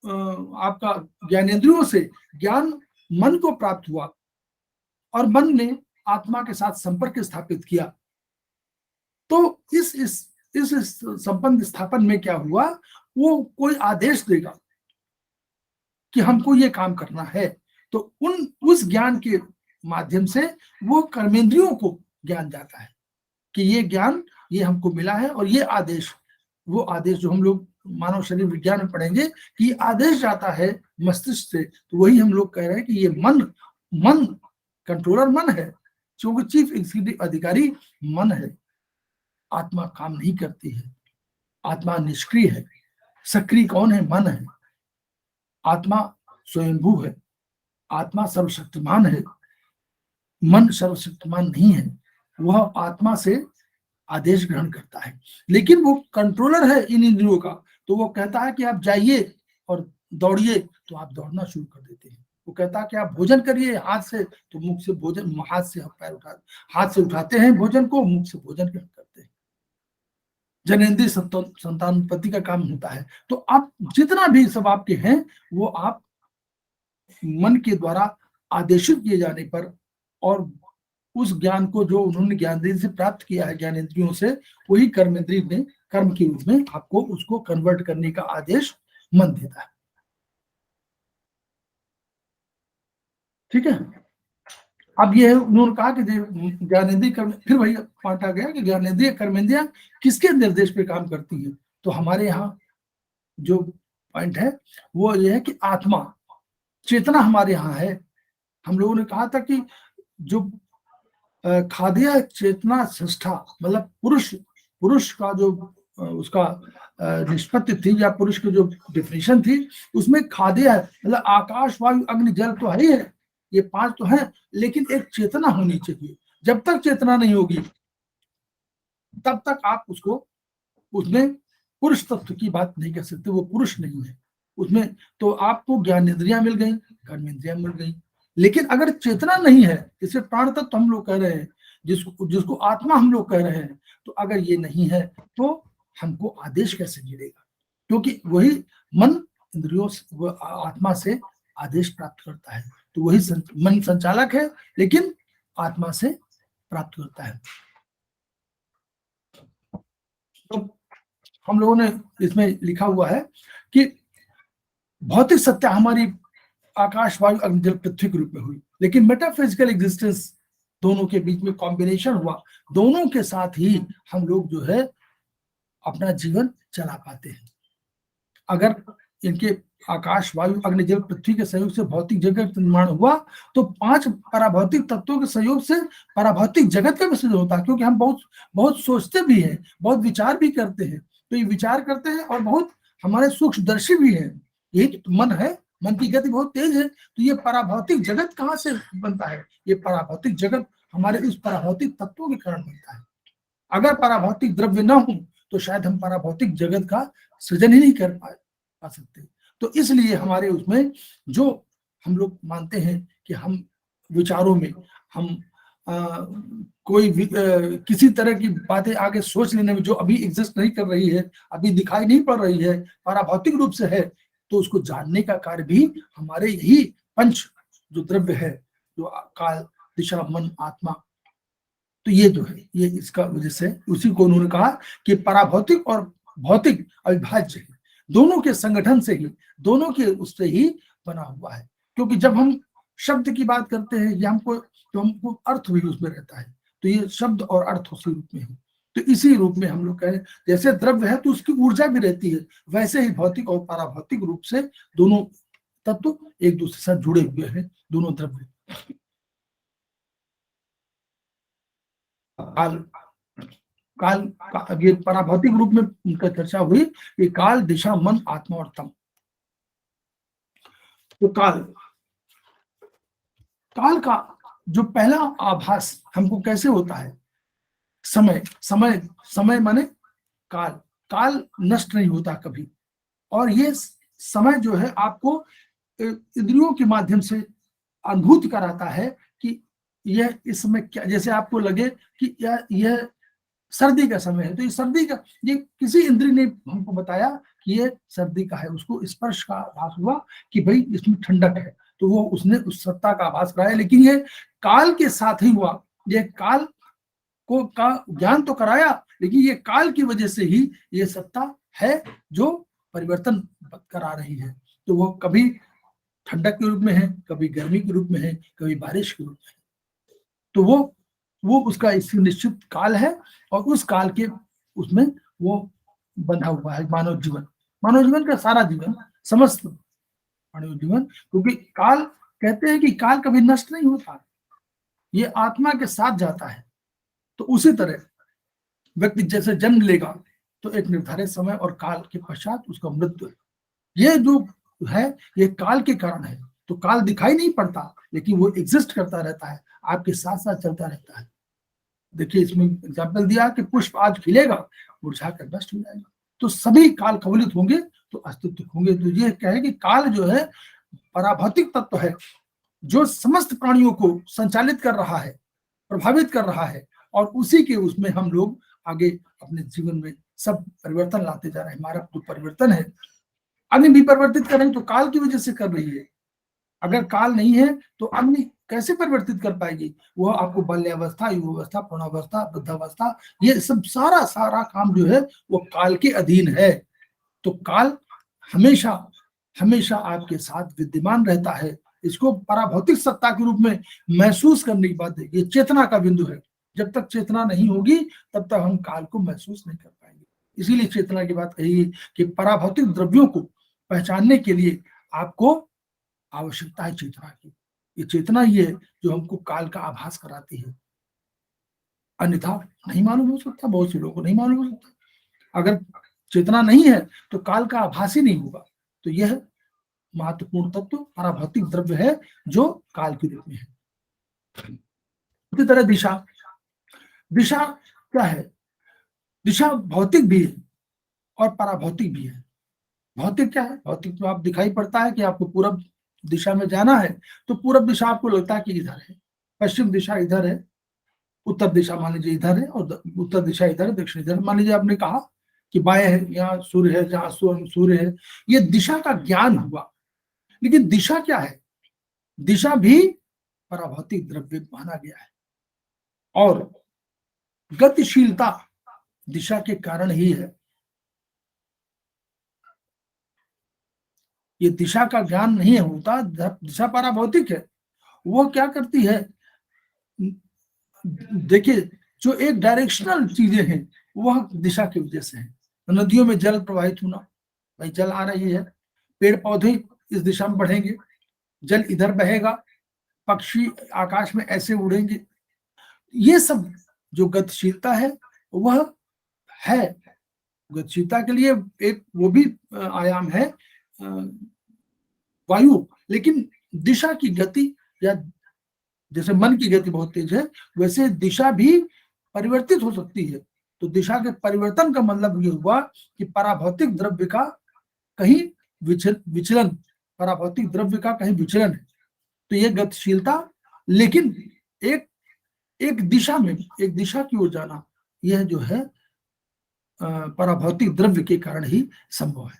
आपका ज्ञानेंद्रियों से ज्ञान मन को प्राप्त हुआ और मन ने आत्मा के साथ संपर्क स्थापित किया, तो इस संबंध स्थापन में क्या हुआ? वो कोई आदेश देगा कि हमको ये काम करना है, तो उस ज्ञान के माध्यम से वो कर्मेंद्रियों को ज्ञान जाता है कि ये ज्ञान ये हमको मिला है। और ये आदेश, वो आदेश जो हम लोग मानव शरीर विज्ञान में पढ़ेंगे कि आदेश जाता है मस्तिष्क से, तो वही हम लोग कह रहे हैं कि ये मन कंट्रोलर मन है, क्योंकि चीफ एग्जीक्यूटिव अधिकारी मन है। आत्मा काम नहीं करती है, आत्मा निष्क्रिय है। सक्रिय कौन है? मन है। आत्मा स्वयंभू है, आत्मा सर्वशक्तिमान है। मन सर्वशक्तिमान नहीं है, वह आत्मा से आदेश ग्रहण करता है, लेकिन वो कंट्रोलर है इन इंद्रियों का। तो वो कहता है कि आप जाइए और दौड़िए, तो आप दौड़ना शुरू कर देते हैं। वो कहता है कि आप भोजन करिए हाथ से, तो मुख से भोजन, हाथ से पैर हाथ से उठाते हैं भोजन को, मुख से भोजन करते हैं। जनेंद्रिय संतानोत्पत्ति का काम होता है। तो आप जितना भी सब आपके हैं, वो आप मन के द्वारा आदेशित किए जाने पर, और उस ज्ञान को जो उन्होंने ज्ञानेंद्रिय से प्राप्त किया है, ज्ञानेंद्रियों से, वही कर्मेंद्रिय ने कर्म के रूप में आपको उसको कन्वर्ट करने का आदेश मन देता है। ठीक है। अब ये उन्होंने कहा कि ज्ञानेंद्रिय कर्म, फिर वही बांटा गया कि ज्ञानेंद्रिय कर्मेंद्रियां किसके निर्देश पे काम करती हैं। तो हमारे यहाँ जो पॉइंट है वो ये है कि आत्मा, चेतना हमारे यहाँ है। हम लोगों ने कहा था कि जो खाद्य चेतना संस्था, मतलब पुरुष का जो उसका निष्पत्ति थी, या पुरुष की जो डिफिनेशन थी, उसमें खाद्य है, मतलब आकाश वायु अग्नि जल तो है ही है, ये 5 तो है, लेकिन एक चेतना होनी चाहिए। जब तक चेतना नहीं होगी तब तक आप उसको, उसमें पुरुष तत्व की बात नहीं कर सकते, वो पुरुष नहीं है उसमें। तो आपको ज्ञानेंद्रियां मिल गई, कर्मेंद्रियां मिल गई, लेकिन अगर चेतना नहीं है, जैसे प्राण तत्व हम लोग कह रहे हैं, जिसको आत्मा हम लोग कह रहे हैं, तो अगर ये नहीं है तो हमको आदेश कैसे मिलेगा? क्योंकि वही मन इंद्रियों से, आत्मा से आदेश प्राप्त करता है। तो वही मन संचालक है, लेकिन आत्मा से प्राप्त करता है। तो हम लोगों ने इसमें लिखा हुआ है कि भौतिक सत्ता हमारी आकाश, वायु, अग्नि, जल, पृथ्वी के रूप में हुई, लेकिन मेटाफिजिकल एग्जिस्टेंस दोनों के बीच में कॉम्बिनेशन हुआ, दोनों के साथ ही हम लोग जो है अपना जीवन चला पाते हैं। अगर इनके आकाश, वायु, अग्नि, जल, पृथ्वी के सहयोग से भौतिक जगत निर्माण हुआ, तो 5 पराभौतिक तत्वों के सहयोग से पराभौतिक जगत का विसर्जन होता है। क्योंकि हम बहुत बहुत सोचते भी हैं, बहुत विचार भी करते हैं, तो ये विचार करते हैं और बहुत हमारे सूक्ष्मदर्शी भी हैं। यही तो मन है, मन की गति बहुत तेज है। तो ये पराभौतिक जगत कहाँ से बनता है? ये पराभौतिक जगत हमारे इस पराभौतिक तत्वों के कारण बनता है। अगर पराभौतिक द्रव्य न हो तो शायद हम पराभौतिक जगत का सृजन ही नहीं कर पा सकते। तो इसलिए हमारे उसमें जो हम लोग मानते हैं कि हम विचारों में हम किसी तरह की बातें आगे सोच लेने में जो अभी एग्जिस्ट नहीं कर रही है, अभी दिखाई नहीं पड़ रही है, पराभौतिक रूप से है, तो उसको जानने का कार्य भी हमारे यही पंच जो द्रव्य है, जो काल, दिशा, मन, आत्मा, तो ये जो है, ये इसका वजह से उसी को उन्होंने कहा कि पराभौतिक और भौतिक अविभाज्य है, दोनों के संगठन से ही, दोनों के उससे ही बना हुआ है। क्योंकि जब हम शब्द की बात करते हैं ये हमको, तो हमको अर्थ भी उसमें रहता है, तो ये शब्द और अर्थ उसी रूप में है। तो इसी रूप में हम लोग कहें जैसे द्रव्य है तो उसकी ऊर्जा भी रहती है, वैसे ही भौतिक और पराभौतिक रूप से दोनों तत्व एक दूसरे के साथ जुड़े हुए हैं, दोनों द्रव्य। काल का ये पराभौतिक रूप में उनका चर्चा हुई कि काल, दिशा, मन, आत्मा और तम। तो काल का जो पहला आभास हमको कैसे होता है? समय माने काल नष्ट नहीं होता कभी। और ये समय जो है आपको इंद्रियों के माध्यम से अनुभूति कराता है कि यह इस समय क्या, जैसे आपको लगे कि यह सर्दी का समय है, तो ये सर्दी का, ये किसी इंद्रिय ने हमको बताया कि ये सर्दी का है, उसको स्पर्श का आभास हुआ कि भाई इसमें ठंडक है, तो वो उसने उस सत्ता का आभास कराया। लेकिन ये काल के साथ ही हुआ, ये काल को का ज्ञान तो कराया, लेकिन ये काल की वजह से ही ये सत्ता है जो परिवर्तन करा रही है। तो वो कभी ठंडक के रूप में है, कभी गर्मी के रूप में है, कभी बारिश के रूप में है। तो वो उसका इसी निश्चित काल है, और उस काल के उसमें वो बंधा हुआ है मानव जीवन का सारा जीवन, समस्त मानव जीवन। क्योंकि काल कहते हैं कि काल कभी नष्ट नहीं होता, ये आत्मा के साथ जाता है। तो उसी तरह व्यक्ति जैसे जन्म लेगा तो एक निर्धारित समय और काल के पश्चात उसका मृत्यु है। ये जो है ये काल के कारण है। तो काल दिखाई नहीं पड़ता, लेकिन वो एग्जिस्ट करता रहता है, आपके साथ साथ चलता रहता है। देखिए इसमें एग्जाम्पल दिया कि पुष्प आज खिलेगा, मुरझा कर नष्ट हो जाएगा, तो सभी काल कवलित होंगे तो अस्तित्व होंगे। तो ये कहे कि काल जो है पराभौतिक तत्व है जो समस्त प्राणियों को संचालित कर रहा है, प्रभावित कर रहा है, और उसी के उसमें हम लोग आगे अपने जीवन में सब परिवर्तन लाते जा रहे हैं। हमारा जो परिवर्तन है, अग्नि भी परिवर्तित कर रही है तो काल की वजह से कर रही है। अगर काल नहीं है तो अग्नि कैसे परिवर्तित कर पाएगी? वो आपको बाल्यावस्था, युवावस्था, पूर्णावस्था, वृद्धावस्था, ये सब सारा काम जो है वो काल के अधीन है। तो काल हमेशा हमेशा आपके साथ विद्यमान रहता है। इसको पराभौतिक सत्ता के रूप में महसूस करने की बात है, ये चेतना का बिंदु है। जब तक चेतना नहीं होगी तब तक हम काल को महसूस नहीं कर पाएंगे। इसीलिए चेतना की बात कही कि पराभौतिक द्रव्यों को पहचानने के लिए आपको आवश्यकता है चेतना की। ये चेतना ही है जो हमको काल का आभास कराती है, अन्यथा नहीं मालूम हो सकता, बहुत से लोगों को नहीं मालूम हो सकता। अगर चेतना नहीं है तो काल का आभास ही नहीं होगा। तो यह महत्वपूर्ण तत्व पराभौतिक द्रव्य है जो काल के रूप में है। उसी तरह दिशा, दिशा क्या है? दिशा भौतिक भी है और पराभौतिक भी है। भौतिक क्या है? भौतिक तो आप दिखाई पड़ता है कि आपको पूरब दिशा में जाना है, तो पूरब दिशा आपको लगता है कि इधर है, पश्चिम दिशा इधर है, उत्तर दिशा मान लीजिए इधर है, और उत्तर दिशा इधर है, दक्षिण इधर। मान लीजिए आपने कहा कि बाएं है, यहाँ सूर्य है, जहाँ सूर्य है, ये दिशा का ज्ञान हुआ। लेकिन दिशा क्या है? दिशा भी पराभौतिक द्रव्य माना गया है, और गतिशीलता दिशा के कारण ही है। ये दिशा का ज्ञान नहीं होता, दिशा पराभौतिक है। वो क्या करती है? देखिए, जो एक डायरेक्शनल चीजें हैं वह दिशा की वजह से है। नदियों में जल प्रवाहित होना, भाई जल आ रही है, पेड़ पौधे इस दिशा में बढ़ेंगे, जल इधर बहेगा, पक्षी आकाश में ऐसे उड़ेंगे। ये सब जो गतिशीलता है वह है। गतिशीलता के लिए एक वो भी आयाम है वायु, लेकिन दिशा की गति, या जैसे मन की गति बहुत तेज है, वैसे दिशा भी परिवर्तित हो सकती है। तो दिशा के परिवर्तन का मतलब ये हुआ कि पराभौतिक द्रव्य का कहीं विचलन, पराभौतिक द्रव्य का कहीं विचलन है। तो ये गतिशीलता, लेकिन एक दिशा में, एक दिशा की ओर जाना, यह जो है पराभौतिक द्रव्य के कारण ही संभव है।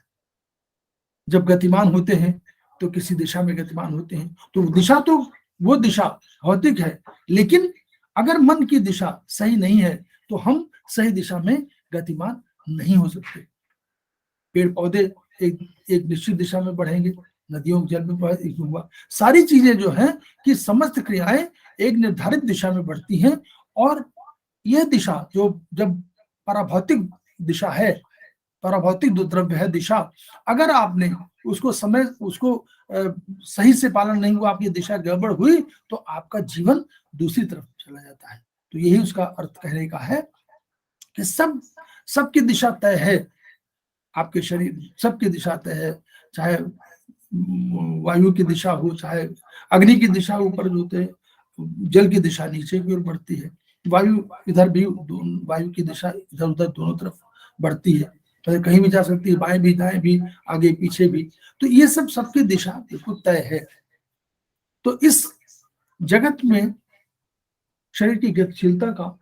जब गतिमान होते हैं तो किसी दिशा में गतिमान होते हैं, तो दिशा तो वो दिशा भौतिक है, लेकिन अगर मन की दिशा सही नहीं है तो हम सही दिशा में गतिमान नहीं हो सकते। पेड़ पौधे एक निश्चित दिशा में बढ़ेंगे, नदियों के जल में होगा, सारी चीजें जो हैं कि समस्त क्रियाएं एक निर्धारित दिशा में बढ़ती हैं। और यह दिशा जो जब पराभौतिक दिशा है, पराभौतिक जो द्रव्य है दिशा, अगर आपने उसको सही से पालन नहीं हुआ, आपकी दिशा गड़बड़ हुई, तो आपका जीवन दूसरी तरफ चला जाता है। तो यही उसका अर्थ कहने का है कि सबकी दिशा तय है। आपके शरीर सबकी दिशा तय है, चाहे वायु की दिशा हो, चाहे अग्नि की दिशा ऊपर होते, जल की दिशा नीचे की ओर बढ़ती है, वायु इधर भी, वायु की दिशा इधर उधर दोनों तरफ बढ़ती है, तो कहीं भी जा सकती है, बाएं भी दाएं भी, आगे पीछे भी। तो ये सब सबकी दिशा बिल्कुल तय है। तो इस जगत में शरीर की गतिशीलता का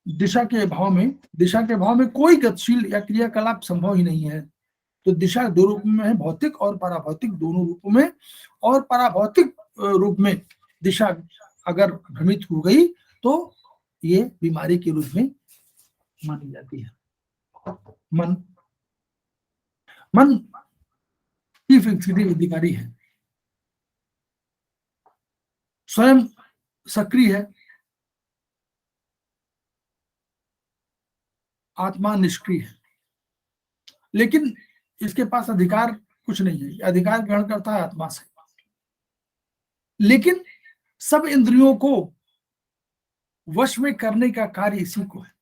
दिशा के अभाव में कोई गतिशील या क्रियाकलाप संभव ही नहीं है। तो दिशा दो रूप में है, भौतिक और पराभौतिक दोनों रूपों में। और पराभौतिक रूप में दिशा अगर भ्रमित हो गई तो ये बीमारी के रूप में मानी जाती है। मन चीफ एग्जीक्यूटिव अधिकारी है, स्वयं सक्रिय है, आत्मा निष्क्रिय है, लेकिन इसके पास अधिकार कुछ नहीं है, अधिकार ग्रहण करता है आत्मा से। लेकिन सब इंद्रियों को वश में करने का कार्य इसी को है,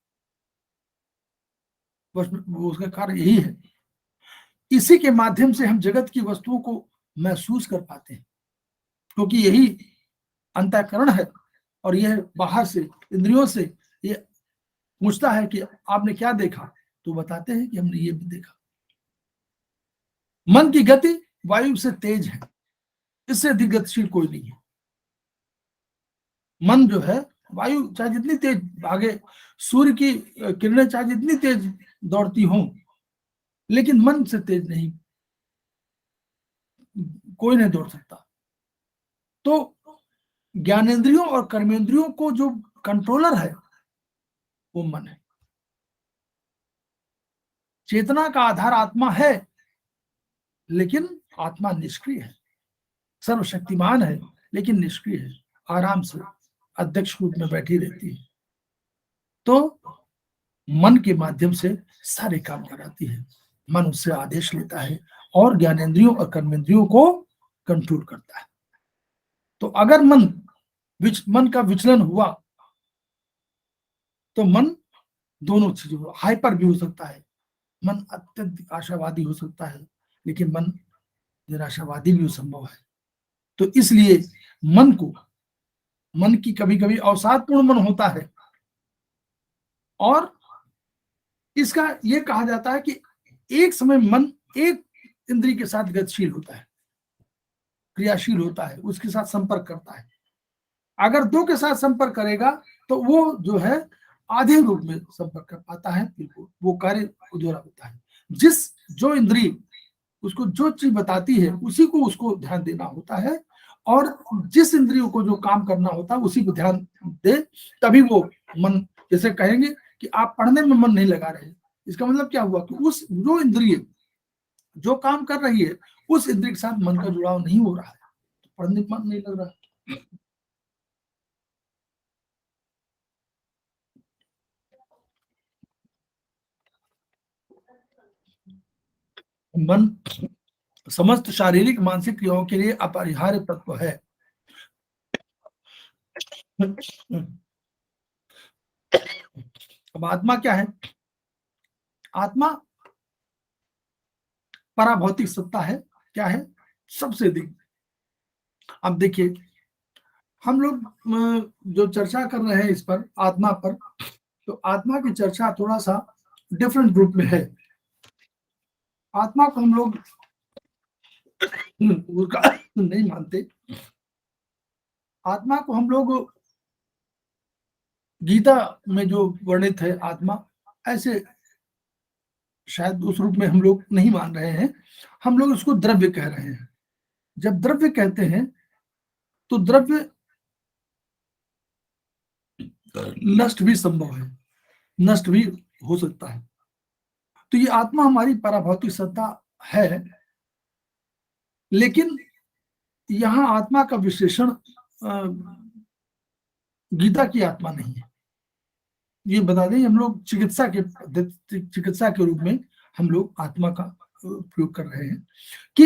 उसका कार्य यही है। इसी के माध्यम से हम जगत की वस्तुओं को महसूस कर पाते हैं, क्योंकि यही अंतःकरण है, और यह बाहर से इंद्रियों से ये पूछता है कि आपने क्या देखा, तो बताते हैं कि हमने ये भी देखा। मन की गति वायु से तेज है, इससे अधिक गतिशील कोई नहीं है। मन जो है, वायु चाहे जितनी तेज भागे, सूर्य की किरणें चाहे जितनी तेज दौड़ती हों, लेकिन मन से तेज नहीं कोई नहीं दौड़ सकता। तो ज्ञानेंद्रियों और कर्मेंद्रियों को जो कंट्रोलर है वो मन है। चेतना का आधार आत्मा है, लेकिन आत्मा निष्क्रिय है, सर्वशक्तिमान है लेकिन निष्क्रिय है, आराम से अध्यक्ष रूप में बैठी रहती है। तो मन के माध्यम से सारे काम कराती है, मन उससे आदेश लेता है और ज्ञानेंद्रियों और कर्मेंद्रियों को कंट्रोल करता है। तो अगर मन का विचलन हुआ तो मन दोनों चीजों, हाइपर भी हो सकता है, मन अत्यंत आशावादी हो सकता है, लेकिन मन निराशावादी भी संभव है। तो इसलिए मन को मन की कभी कभी अवसादपूर्ण मन होता है, और इसका ये कहा जाता है कि एक समय मन एक इंद्रिय के साथ गतिशील होता है, क्रियाशील होता है, उसके साथ संपर्क करता है। अगर दो के साथ संपर्क करेगा तो वो जो है आधे रूप में संपर्क कर पाता है, बिल्कुल वो कार्य अधूरा होता है। जो इंद्रिय उसको जो चीज बताती है उसी को उसको ध्यान देना होता है, और जिस इंद्रियों को जो काम करना होता है उसी को ध्यान दे, तभी वो मन, जैसे कहेंगे कि आप पढ़ने में मन नहीं लगा रहे, इसका मतलब क्या हुआ कि उस जो इंद्रिय जो काम कर रही है उस इंद्रिय के साथ मन का जुड़ाव नहीं हो रहा है, तो पढ़ने में मन नहीं लग रहा। मन समस्त शारीरिक मानसिक क्रियाओं के लिए अपरिहार्य तत्व है। अब आत्मा क्या है? आत्मा पराभौतिक सत्ता है। क्या है? सबसे अधिक। अब देखिए, हम लोग जो चर्चा कर रहे हैं इस पर, आत्मा पर, तो आत्मा की चर्चा थोड़ा सा डिफरेंट ग्रुप में है। आत्मा को हम लोग नहीं मानते। आत्मा को हम लोग गीता में जो वर्णित है आत्मा, ऐसे शायद उस रूप में हम लोग नहीं मान रहे हैं। हम लोग उसको द्रव्य कह रहे हैं। जब द्रव्य कहते हैं तो द्रव्य नष्ट भी संभव है, नष्ट भी हो सकता है। तो ये आत्मा हमारी पराभौतिक सत्ता है, लेकिन यहाँ आत्मा का विशेषण गीता की आत्मा नहीं है। ये बता दें, हम लोग चिकित्सा के रूप में हम लोग आत्मा का प्रयोग कर रहे हैं कि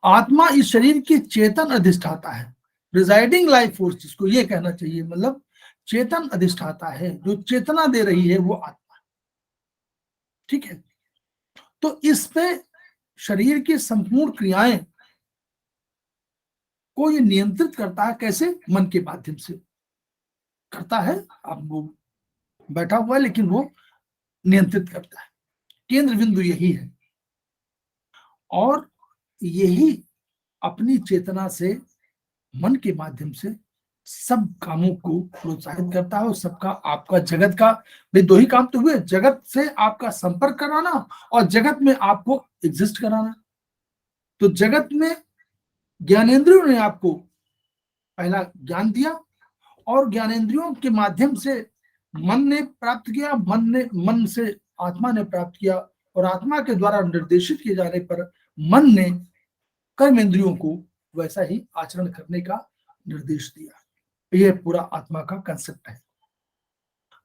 आत्मा इस शरीर की चेतन अधिष्ठाता है, रिजाइडिंग लाइफ फोर्स जिसको ये कहना चाहिए, मतलब चेतन अधिष्ठाता है, जो चेतना दे रही है वो आत्मा। ठीक है, तो इस पे शरीर की संपूर्ण क्रियाएं को ये नियंत्रित करता है। कैसे? मन के माध्यम से करता है। अब वो बैठा हुआ है लेकिन वो नियंत्रित करता है। केंद्र बिंदु यही है, और यही अपनी चेतना से मन के माध्यम से सब कामों को प्रोत्साहित करता है। और सबका, आपका जगत का भी दो ही काम तो हुए, जगत से आपका संपर्क कराना और जगत में आपको एग्जिस्ट कराना। तो जगत में ज्ञानेंद्रियों ने आपको पहला ज्ञान दिया, और ज्ञानेंद्रियों के माध्यम से मन ने प्राप्त किया, मन से आत्मा ने प्राप्त किया, और आत्मा के द्वारा निर्देशित किए जाने पर मन ने कर्मेंद्रियों को वैसा ही आचरण करने का निर्देश दिया। यह पूरा आत्मा का कंसेप्ट है।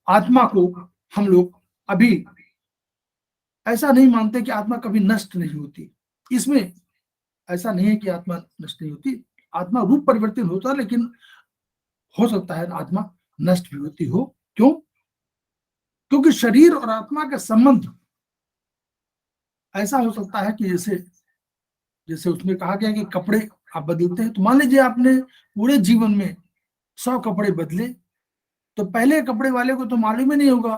आत्मा को हम लोग अभी ऐसा नहीं मानते कि आत्मा कभी नष्ट नहीं होती। इसमें ऐसा नहीं है कि आत्मा नष्ट नहीं होती। आत्मा रूप परिवर्तन होता है, लेकिन हो सकता है आत्मा नष्ट भी होती हो। क्यों? क्योंकि शरीर और आत्मा का संबंध ऐसा हो सकता है कि जैसे उसमें कहा गया कि कपड़े आप बदलते हैं, तो मान लीजिए आपने पूरे जीवन में 100 कपड़े बदले, तो पहले कपड़े वाले को तो मालूम ही नहीं होगा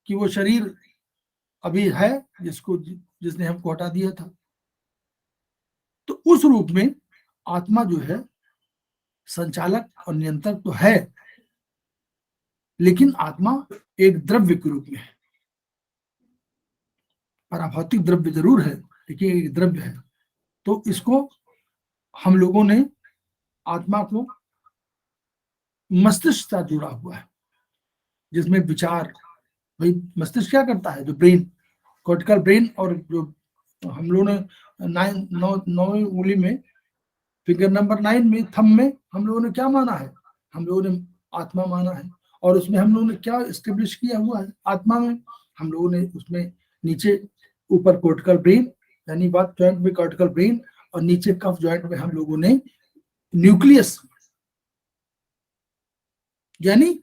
कि वो शरीर अभी है जिसने हमको हटा दिया था। तो उस रूप में आत्मा जो है संचालक और नियंत्रक तो है, लेकिन आत्मा एक द्रव्य के रूप में है। पराभौतिक द्रव्य जरूर है, लेकिन एक द्रव्य है। तो इसको हम लोगों ने आत्मा को मस्तिष्क से जुड़ा हुआ है, जिसमें विचार, भाई मस्तिष्क क्या करता है? जो ब्रेन, कॉर्टिकल ब्रेन, और जो हम लोगों ने 9वीं उंगली में, फिगर नंबर 9 में, थंब में हम लोगों ने क्या माना है? हम लोगों ने आत्मा माना है। और उसमें हम लोगों ने क्या एस्टेब्लिश किया हुआ है आत्मा में? हम लोगों ने उसमें नीचे ऊपर कॉर्टिकल ब्रेन, यानी बात जॉइंट में कॉर्टिकल ब्रेन, और नीचे कफ जॉइंट में हम लोगों ने न्यूक्लियस, यानी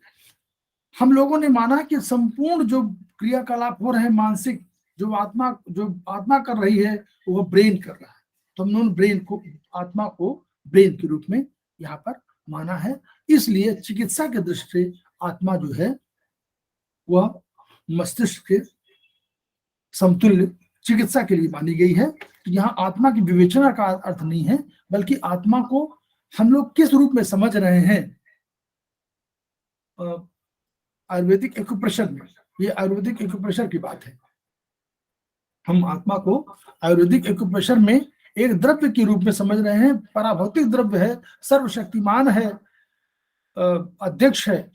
हम लोगों ने माना कि संपूर्ण जो क्रियाकलाप हो रहे हैं मानसिक, जो आत्मा कर रही है वो ब्रेन कर रहा है। तो हम लोगों ने आत्मा को ब्रेन के रूप में यहाँ पर माना है। इसलिए चिकित्सा की दृष्टि से आत्मा जो है वह मस्तिष्क के समतुल्य चिकित्सा के लिए मानी गई है। तो यहाँ आत्मा की विवेचना का अर्थ नहीं है, बल्कि आत्मा को हम लोग किस रूप में समझ रहे हैं। आयुर्वेदिक एक्यूप्रेशर में, ये आयुर्वेदिक एक्यूप्रेशर की बात है, हम आत्मा को आयुर्वेदिक एक्यूप्रेशर में एक द्रव्य के रूप में समझ रहे हैं। पराभौतिक द्रव्य है, सर्वशक्तिमान है, अध्यक्ष है,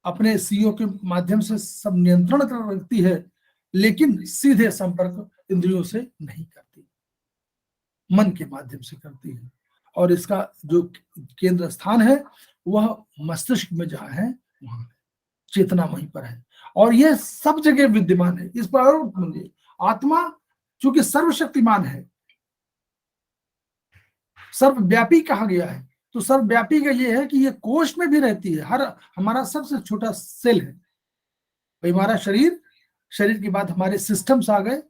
अपने सीईओ के माध्यम से सब नियंत्रण कर रखती है, लेकिन सीधे संपर्क इंद्रियों से नहीं करती, मन के माध्यम से करती है। और इसका जो केंद्र स्थान है वह मस्तिष्क में जहाँ है वहां चेतना वहीं पर है, और यह सब जगह विद्यमान है। इस पर आत्मा चूंकि सर्वशक्तिमान है, सर्वव्यापी कहा गया है, तो सर्वव्यापी का यह है कि ये कोश में भी रहती है। हर हमारा सबसे छोटा सेल है भाई, हमारा शरीर, शरीर के बाद हमारे सिस्टम्स आ गए,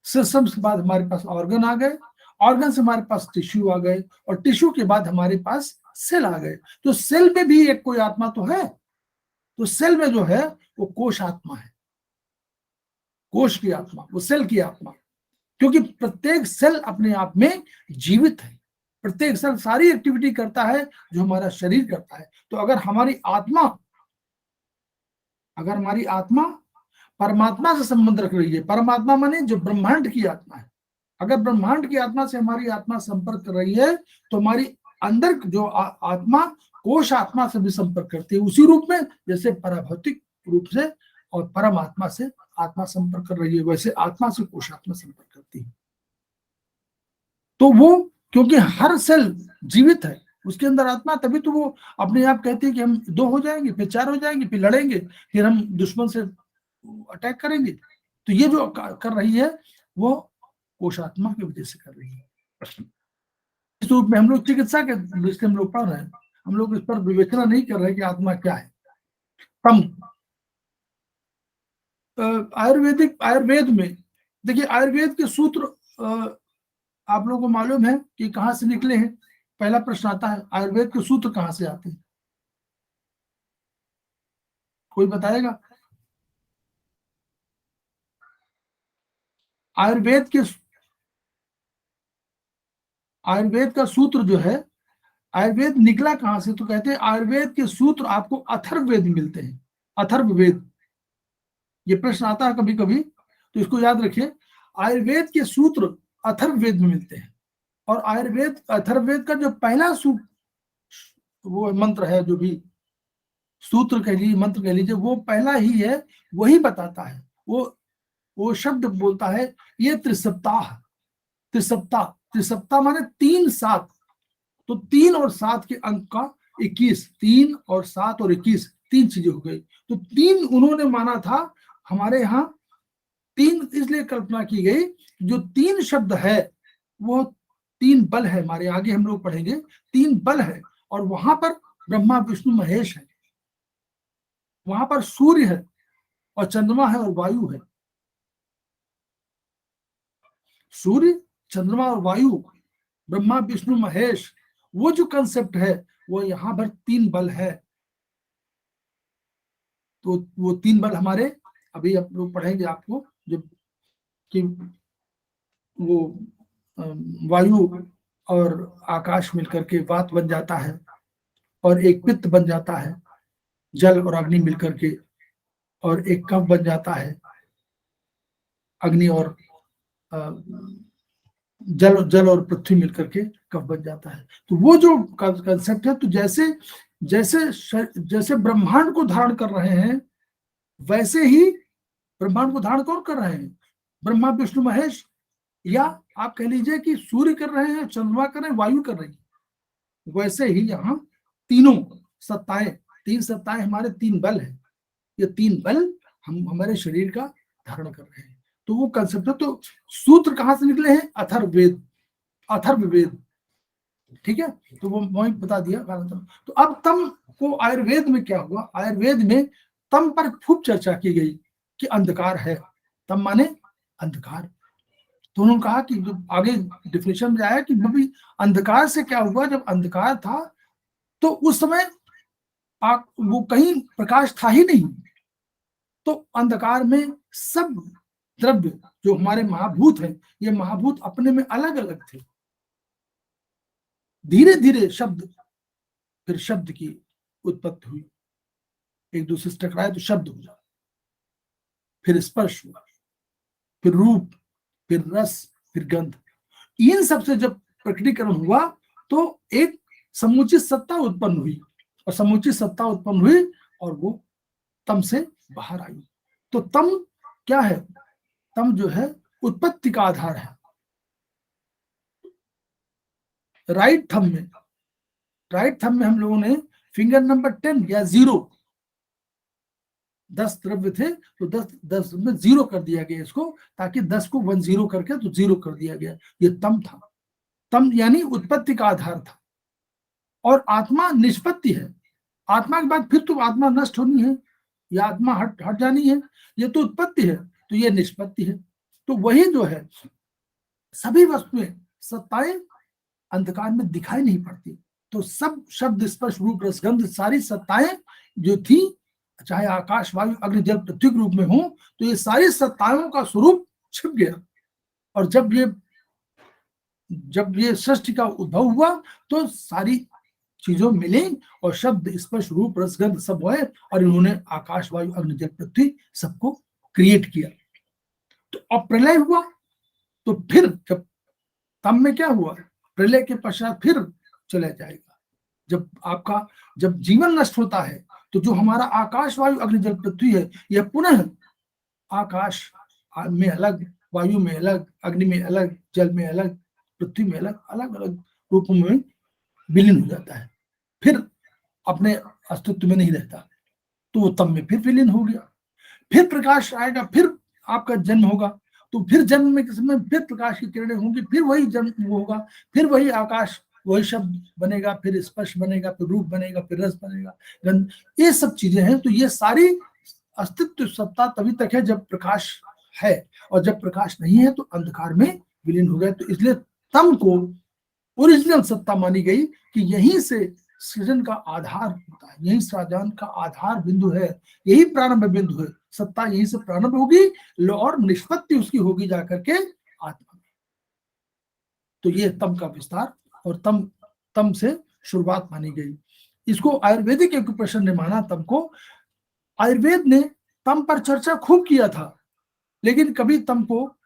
सिस्टम्स के बाद हमारे पास ऑर्गन आ गए, ऑर्गन से हमारे पास टिश्यू आ गए, और टिश्यू के बाद हमारे पास सेल आ गए। तो सेल में भी एक कोई आत्मा तो है, तो सेल में जो है वो कोश आत्मा है, कोश की आत्मा, वो सेल की आत्मा, क्योंकि प्रत्येक सेल अपने आप में जीवित है, प्रत्येक सेल सारी एक्टिविटी करता है जो हमारा शरीर करता है। तो अगर हमारी आत्मा परमात्मा से संबंध रख रही है, परमात्मा माने जो ब्रह्मांड की आत्मा है, अगर ब्रह्मांड की आत्मा से हमारी आत्मा संपर्क कर रही है, तो हमारी अंदर जो आत्मा कोश आत्मा से भी संपर्क करती है, उसी रूप में जैसे पराभौतिक रूप से और परमात्मा से आत्मा संपर्क कर रही है, वैसे आत्मा से कोश आत्मा संपर्क करती है। तो वो क्योंकि हर सेल जीवित है, उसके अंदर आत्मा, तभी तो वो अपने आप कहती है कि हम 2 हो जाएंगे, फिर 4 हो जाएंगे, फिर लड़ेंगे, फिर हम दुश्मन से अटैक करेंगे। तो ये जो कर रही है वो कोशात्मा की वजह से कर रही है। इस रूप में हम लोग चिकित्सा के दृष्टि हम लोग पढ़ रहे हैं, हम लोग इस पर विवेचना नहीं कर रहे कि आत्मा क्या है। आयुर्वेद में देखिए, आयुर्वेद के सूत्र आप लोगों को मालूम है कि कहां से निकले हैं। पहला प्रश्न आता है, आयुर्वेद के सूत्र कहां से आते हैं, कोई बताएगा? आयुर्वेद का सूत्र जो है, आयुर्वेद निकला कहां से? तो कहते हैं आयुर्वेद के सूत्र आपको अथर्ववेद में मिलते हैं, अथर्ववेद। ये प्रश्न आता है कभी कभी, तो इसको याद रखिए, आयुर्वेद के सूत्र अथर्ववेद में मिलते हैं। और आयुर्वेद अथर्ववेद का जो पहला सूत्र, वो मंत्र है, जो भी सूत्र कह लीजिए, मंत्र कह लीजिए, वो पहला ही है, वही बताता है, वो शब्द बोलता है, ये त्रिसप्ताह, त्रिसप्ताह माने 3 7, तो 3 और 7 के अंक का 21, 3 और 7 और 21, 3 चीजें हो गई। तो 3 उन्होंने माना था, हमारे यहाँ 3 इसलिए कल्पना की गई, जो 3 शब्द है वो 3 बल है, हमारे आगे हम लोग पढ़ेंगे, 3 बल है, और वहां पर ब्रह्मा विष्णु महेश है, वहां पर सूर्य है और चंद्रमा है और वायु है। सूर्य, चंद्रमा और वायु, ब्रह्मा विष्णु महेश, वो जो कंसेप्ट है वो यहाँ पर 3 बल है। तो वो 3 बल हमारे अभी आप लोग पढ़ेंगे आपको, जब कि वो वायु और आकाश मिलकर के वात बन जाता है, और एक पित्त बन जाता है, जल और अग्नि मिलकर के, और एक कफ बन जाता है, अग्नि और जल और पृथ्वी मिलकर के कफ बन जाता है। तो वो जो कंसेप्ट है, तो जैसे ब्रह्मांड को धारण कर रहे हैं, वैसे ही ब्रह्मांड को धारण कौन कर रहे हैं? ब्रह्मा विष्णु महेश, या आप कह लीजिए कि सूर्य कर रहे हैं, चंद्रमा कर रहे हैं, वायु कर रही है। वैसे ही यहाँ तीनों सत्ताएं, 3 सत्ताएं हमारे 3 बल है, ये 3 बल हम हमारे शरीर का धारण कर रहे हैं। तो वो कंसेप्ट है। तो सूत्र कहां से निकले हैं? अथर्ववेद, अथर्ववेद, ठीक है। तो वो वही बता दिया। तो अब तम को आयुर्वेद में क्या हुआ? आयुर्वेद में तम पर खूब चर्चा की गई कि अंधकार है, तम माने अंधकार। तो उन्होंने कहा कि जो आगे डिफिनेशन में आया कि भाई अंधकार से क्या हुआ, जब अंधकार था तो उस समय वो कहीं प्रकाश था ही नहीं, तो अंधकार में सब द्रव्य जो हमारे महाभूत हैं, ये महाभूत अपने में अलग अलग थे। धीरे धीरे फिर शब्द की उत्पत्ति हुई, एक दूसरे से टकराए तो शब्द हुआ, फिर स्पर्श हुआ, फिर रूप, फिर रस, फिर गंध। इन सबसे जब प्रकटीकरण हुआ तो एक समुचित सत्ता उत्पन्न हुई, और समुचित सत्ता उत्पन्न हुई और वो तम से बाहर आई। तो तम क्या है? तम जो है उत्पत्ति का आधार है। राइट थंब में हम लोगों ने फिंगर नंबर 10 या 0, 10 द्रव्य थे तो 10 में 0 कर दिया गया इसको, ताकि 10 को 10 करके तो 0 कर दिया गया। ये तम था। तम यानी उत्पत्ति का आधार था। और आत्मा निष्पत्ति है। आत्मा के बाद फिर तो आत्मा नष्ट होनी है या आत्मा हट जानी है, ये तो उत्पत्ति है, तो ये निष्पत्ति है। तो वही जो है सभी वस्तुएं, सत्ताएं अंधकार में दिखाई नहीं पड़ती। तो सब शब्द, स्पर्श, रूप, रसगंध, सारी सत्ताएं जो थी, चाहे आकाश, वायु, अग्नि, जल, पृथ्वी के रूप में हो, तो ये सारी सत्ताओं का स्वरूप छिप गया। और जब ये सृष्टि का उद्भव हुआ तो सारी चीजों मिली और शब्द, स्पर्श, रूप, रसगंध सब हुए, और इन्होंने आकाश, वायु, अग्नि, जल, पृथ्वी सबको क्रिएट किया। तो अब प्रलय हुआ, तो फिर जब तब में क्या हुआ, प्रलय के पश्चात फिर चला जाएगा। जब जीवन नष्ट होता है तो जो हमारा आकाश, वायु, अग्नि, जल, पृथ्वी है, यह पुनः आकाश में अलग, वायु में अलग, अग्नि में अलग, जल में अलग, पृथ्वी में अलग, अलग अलग रूपों में विलीन हो जाता है, फिर अपने अस्तित्व में नहीं रहता। तो वो तब में फिर विलीन हो गया। फिर प्रकाश आएगा, फिर आपका जन्म होगा, तो फिर जन्म में समय फिर प्रकाश की किरणें होंगी, फिर वही जन्म होगा, फिर वही आकाश, वही शब्द बनेगा, फिर स्पर्श बनेगा, फिर रूप बनेगा, फिर रस बनेगा, गंध, ये सब चीजें हैं। तो ये सारी अस्तित्व सत्ता तभी तक है जब प्रकाश है, और जब प्रकाश नहीं है तो अंधकार में विलीन हो गए। तो इसलिए तम को ओरिजिनल सत्ता मानी गई कि यहीं से सृजन का आधार होता है, यही सृजन का आधार बिंदु है, यही प्रारंभ बिंदु है। सत्ता यहीं से प्रारंभ होगी और निष्पत्ति उसकी होगी जाकर के आत्मा में। तो ये तम का विस्तार और तम से शुरुआत मानी गई। इसको आयुर्वेदिक एक्यूप्रेशर ने माना तम को। आयुर्वेद ने तम पर चर्चा खूब किया था, लेकिन कभी तम को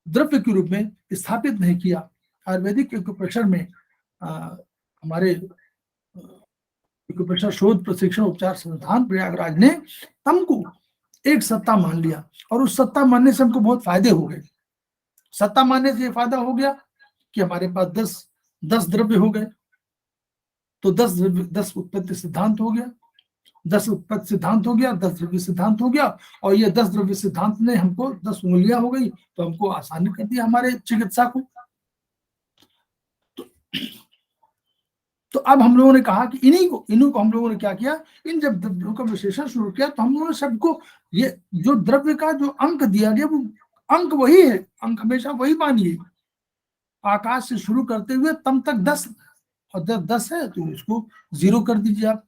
द्रव्य के रूप में स्थापित नहीं किया। आयुर्वेदिक एक्यूप्रेशर में हमारे एक्यूप्रेशर शोध, प्रशिक्षण, उपचार संस्थान प्रयागराज ने तम को एक सत्ता मान लिया, और उस सत्ता मानने से हमको बहुत फायदे हो गए। सत्ता मानने से ये फायदा हो गया कि हमारे पास 10 द्रव्य हो गए, तो 10 उत्पत्ति सिद्धांत हो गया, 10 उत्पत्ति सिद्धांत हो गया, 10 द्रव्य सिद्धांत हो गया, और ये 10 द्रव्य सिद्धांत ने हमको 10 उंगलियां हो गई, तो हमको आसानी कर दिया हमारे चिकित्सा को। तो अब हम लोगों ने कहा कि इन्हीं को हम लोगों ने क्या किया, इन जब द्रव्यों का विश्लेषण शुरू किया तो हम लोगों ने सबको ये जो द्रव्य का जो अंक दिया गया वो अंक वही है, अंक हमेशा वही मानिए। आकाश से शुरू करते हुए तम तक 10, और जब 10 है तो उसको 0 कर दीजिए आप,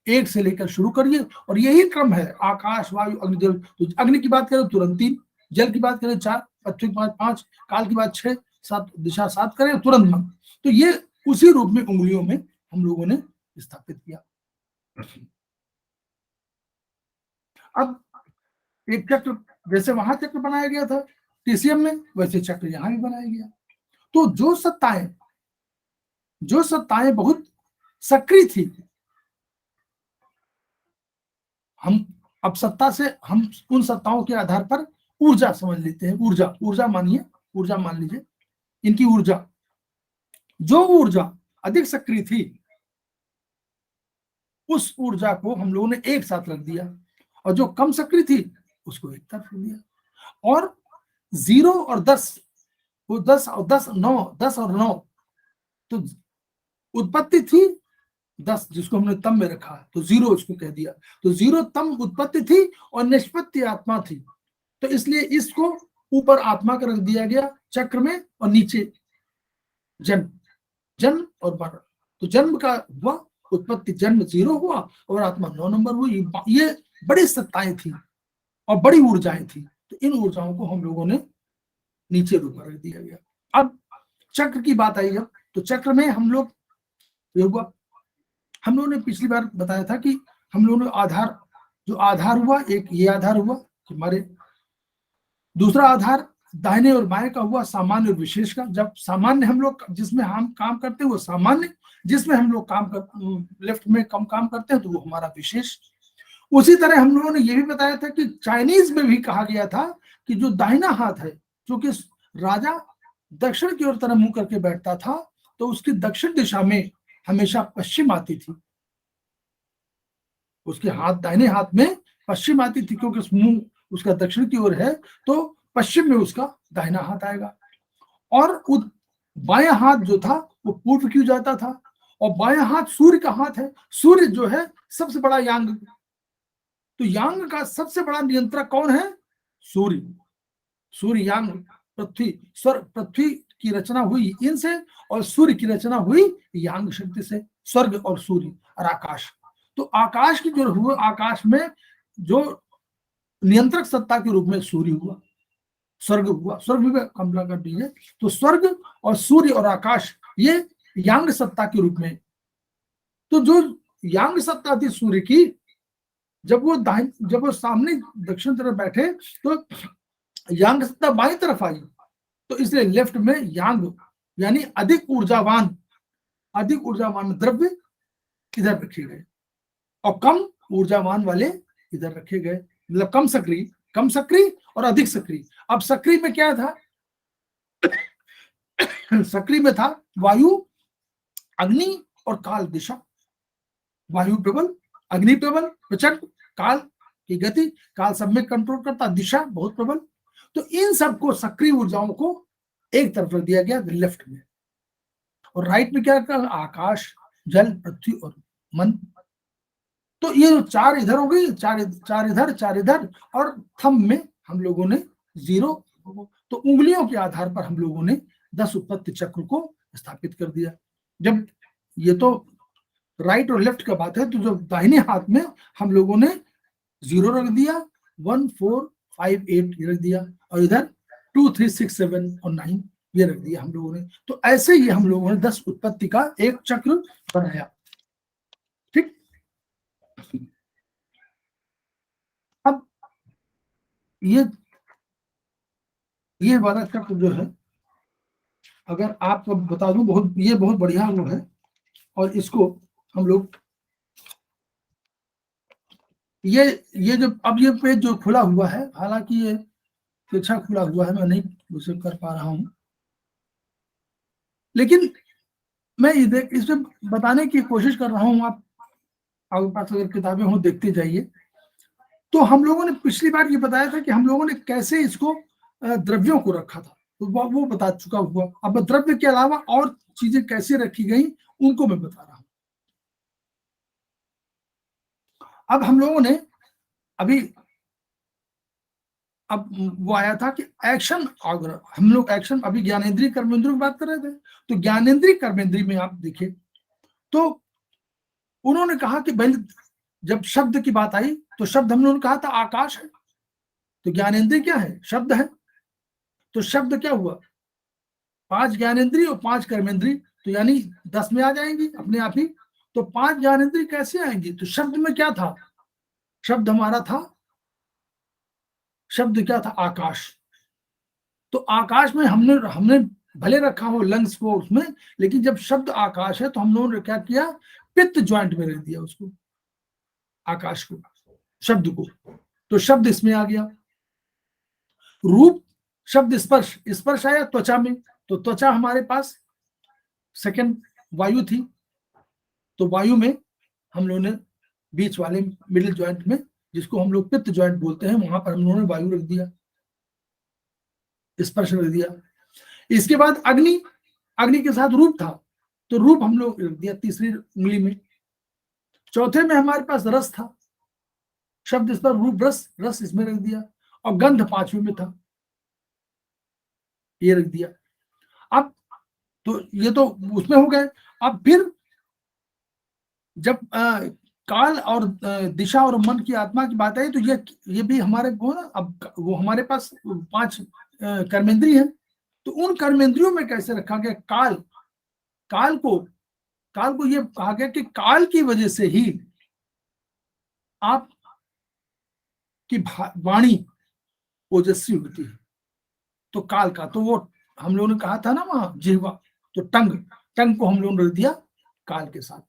1 से लेकर शुरू करिए, और यही क्रम है। आकाश, वायु, अग्नि, जल। तो अग्नि की बात करें तुरंत 3, जल की बात करें 4, पृथ्वी की बात 5, काल की बात 6, 7, दिशा 7 करें तुरंत मन। तो ये उसी रूप में उंगलियों में हम लोगों ने स्थापित किया। अब एक चक्र, जैसे वहां चक्र बनाया गया था टीसीएम में, वैसे चक्र यहां भी बनाया गया। तो जो सत्ताएं बहुत सक्रिय थी, हम अब सत्ता से हम उन सत्ताओं के आधार पर ऊर्जा समझ लेते हैं। ऊर्जा मानिए, ऊर्जा मान लीजिए, इनकी ऊर्जा, जो ऊर्जा अधिक सक्रिय थी उस ऊर्जा को हम लोगों ने एक साथ रख दिया, और जो कम सक्रिय थी उसको एक तरफ रख दिया। और 0 और 10, वो 10 और 10, 9 तो उत्पत्ति थी 10, जिसको हमने तम में रखा, तो 0 उसको कह दिया। तो 0 तम उत्पत्ति थी और निष्पत्ति आत्मा थी, तो इसलिए इसको ऊपर आत्मा का रख दिया गया चक्र में, और नीचे जन्म और मरण। तो जन्म का हुआ उत्पत्ति जन्म 0 हुआ और आत्मा 9 नंबर हुई। ये बड़ी सत्ताएं थी और बड़ी ऊर्जाएं थी। तो इन ऊर्जाओं को हम लोगों ने नीचे रूप में रख दिया गया। अब चक्र की बात आई जब, तो चक्र में हम लोग ये हुआ, हम लोगों ने पिछली बार बताया था कि हम लोगों ने आधार, जो आधार हुआ, एक ये आधार हुआ हमारे, दूसरा आधार दाहिने और बाएं का हुआ, सामान्य और विशेष का। जब सामान्य हम लोग जिसमें हम काम करते हैं वो सामान्य, जिसमें हम लोग काम कर लेफ्ट में कम काम करते हैं तो वो हमारा विशेष। उसी तरह हम लोगों ने ये भी बताया था कि चाइनीज में भी कहा गया था कि जो दाहिना हाथ है, क्योंकि राजा दक्षिण की ओर तरफ मुंह करके बैठता था तो उसकी दक्षिण दिशा में हमेशा पश्चिम आती थी, उसके हाथ दाहिने हाथ में पश्चिम आती थी, क्योंकि मुंह उसका दक्षिण की ओर है तो पश्चिम में उसका दाहिना हाथ आएगा। और बायां हाथ जो था वो पूर्व की ओर जाता था, और बायां हाथ सूर्य का हाथ है। सूर्य जो है सबसे बड़ा यांग, तो यांग का सबसे बड़ा नियंत्रक कौन है? सूर्य। सूर्य यांग, पृथ्वी, पृथ्वी की रचना हुई इनसे और सूर्य की रचना हुई यांग शक्ति से। स्वर्ग और सूर्य और आकाश, तो आकाश की जो हुआ, आकाश में जो नियंत्रक सत्ता के रूप में सूर्य हुआ, स्वर्ग हुआ, स्वर्ग भी कमला कर दीजिए। तो स्वर्ग और सूर्य और आकाश ये यांग सत्ता के रूप में। तो जो यांग सत्ता थी सूर्य की, जब वो सामने दक्षिण तरफ बैठे तो यांग सत्ता बाईं तरफ आई, तो इसलिए लेफ्ट में यांग यानी अधिक ऊर्जावान द्रव्य इधर रखे गए और कम ऊर्जावान वाले इधर रखे गए। मतलब कम सक्रिय और अधिक सक्रिय। अब सक्रिय में क्या था? सक्रिय में था वायु, अग्नि और काल दिशा। वायु प्रबल, अग्नि प्रबल, प्रचंड, काल की गति, काल सब में कंट्रोल करता, दिशा बहुत प्रबल। तो इन सबको सक्रिय ऊर्जाओं को एक तरफ रख दिया गया लेफ्ट में, और राइट में क्या कर? आकाश, जल, पृथ्वी और मन। तो ये चार इधर हो गई, चार इधर, और थंब में हम लोगों ने 0। तो उंगलियों के आधार पर हम लोगों ने 10 उत्पत्ति चक्र को स्थापित कर दिया। जब ये तो राइट और लेफ्ट का बात है, तो जो दाहिने हाथ में हम लोगों ने 0 रख दिया, 1 4 5 8 रख दिया, और इधर 2 3 6 7 और 9 ये रख दिया हम लोगों ने। तो ऐसे ही हम लोगों ने 10 उत्पत्ति का एक चक्र बनाया। ठीक। अब ये वाला चक्र जो है, अगर आपको बता दूं, बहुत बढ़िया वो है, और इसको हम लोग ये जो अब ये पेज जो खुला हुआ है, हालांकि ये अच्छा खुला हुआ है, मैं नहीं उसे कर पा रहा हूं, लेकिन मैं इसमें बताने की कोशिश कर रहा हूं। आप आपके पास अगर किताबें हो देखते जाइए। तो हम लोगों ने पिछली बार ये बताया था कि हम लोगों ने कैसे इसको द्रव्यों को रखा था, तो वो बता चुका हुआ। अब द्रव्य के अलावा और चीजें कैसे रखी गई उनको मैं बता रहा हूं। अब हम लोगों ने अब वो आया था कि एक्शन आग्रह, हम लोग एक्शन, अभी ज्ञानेंद्रिय कर्मेंद्रिय की बात कर रहे थे। तो ज्ञानेंद्रिय कर्मेंद्रिय में आप देखें तो उन्होंने कहा कि पहले जब शब्द की बात आई तो शब्द हम लोगों ने कहा था आकाश है, तो ज्ञानेंद्रिय क्या है? शब्द है। तो शब्द क्या हुआ? 5 ज्ञानेंद्रिय और 5 कर्मेंद्रिय, तो यानी 10 में आ जाएंगी अपने आप ही। तो 5 ज्ञानेंद्रिय कैसे आएंगी? तो शब्द में क्या था? शब्द हमारा था, शब्द क्या था? आकाश। तो आकाश में हमने भले रखा हो लंग्स को उसमें, लेकिन जब शब्द आकाश है तो हम लोगों ने क्या किया? पित्त ज्वाइंट में रख दिया उसको, आकाश को, शब्द को। तो शब्द इसमें आ गया। रूप, शब्द स्पर्श आया त्वचा में, तो त्वचा हमारे पास सेकंड वायु थी, तो वायु में हम लोगों ने बीच वाले मिडिल ज्वाइंट में, जिसको हम लोग पित्त ज्वाइंट बोलते हैं, वहां पर हम लोगों ने वायु रख दिया, स्पर्श रख दिया। इसके बाद अग्नि के साथ रूप था, तो रूप हम लोग रख दिया तीसरी उंगली में। चौथे में हमारे पास रस था, शब्द इस पर रूप रस इसमें रख दिया, और गंध 5वें में था, ये रख दिया। अब तो ये तो उसमें हो गए। अब फिर जब काल और दिशा और मन की आत्मा की बात आई तो ये भी हमारे को ना, अब वो हमारे पास 5 कर्मेंद्रिय है, तो उन कर्मेंद्रियों में कैसे रखा गया काल को ये कहा गया कि काल की वजह से ही आप की वाणी ओजस्वी होती है। तो काल का तो वो हम लोगों ने कहा था ना वहां जिह्वा, तो टंग को हम लोगों ने रख दिया काल के साथ।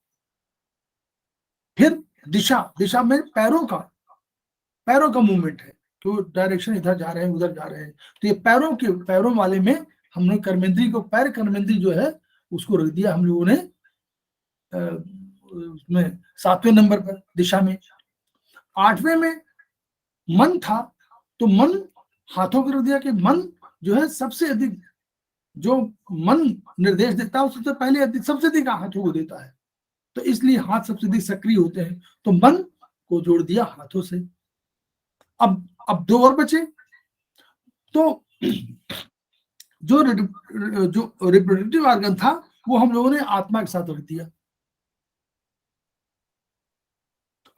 फिर दिशा में पैरों का मूवमेंट है, तो डायरेक्शन इधर जा रहे हैं उधर जा रहे हैं, तो ये पैरों वाले में हमने कर्मेंद्री को, पैर कर्मेंद्री जो है उसको रख दिया हम लोगों ने उसमें 7वें नंबर पर दिशा में। 8वें में मन था, तो मन हाथों को रख दिया कि मन जो है सबसे अधिक, जो मन निर्देश देता है उससे पहले सबसे अधिक हाथों को देता है, तो इसलिए हाथ सबसे अधिक सक्रिय होते हैं, तो मन को जोड़ दिया हाथों से। अब 2 और बचे, तो जो रिप्रोडक्टिव ऑर्गन था वो हम लोगों ने आत्मा के साथ रख दिया,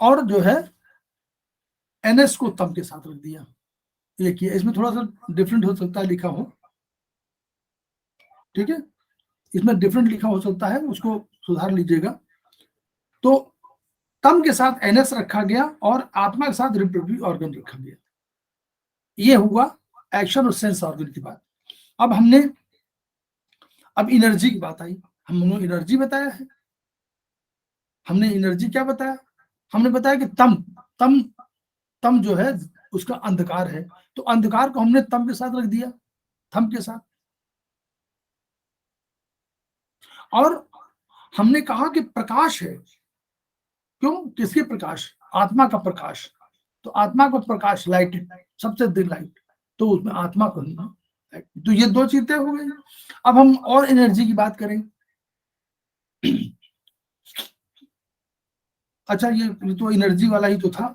और जो है एनएस को तम के साथ रख दिया। ये किया, इसमें थोड़ा सा डिफरेंट हो सकता है लिखा हो, ठीक है, इसमें डिफरेंट लिखा हो सकता है, उसको सुधार लीजिएगा। तो तम के साथ एनएस रखा गया और आत्मा के साथ रिप्रोडक्टिव ऑर्गन रखा गया। ये हुआ एक्शन और सेंस ऑर्गन की बात। अब एनर्जी की बात आई, हमने एनर्जी बताया है। हमने एनर्जी क्या बताया, हमने बताया कि तम जो है उसका अंधकार है, तो अंधकार को हमने तम के साथ रख दिया, थम के साथ। और हमने कहा कि प्रकाश है, क्यों, किसके प्रकाश, आत्मा का प्रकाश, तो आत्मा को प्रकाश, लाइट, सबसे अधिक लाइट, तो उसमें आत्मा को नहीं। तो ये 2 चीजें हो गई। अब हम और एनर्जी की बात करें। अच्छा, ये तो एनर्जी वाला ही तो था।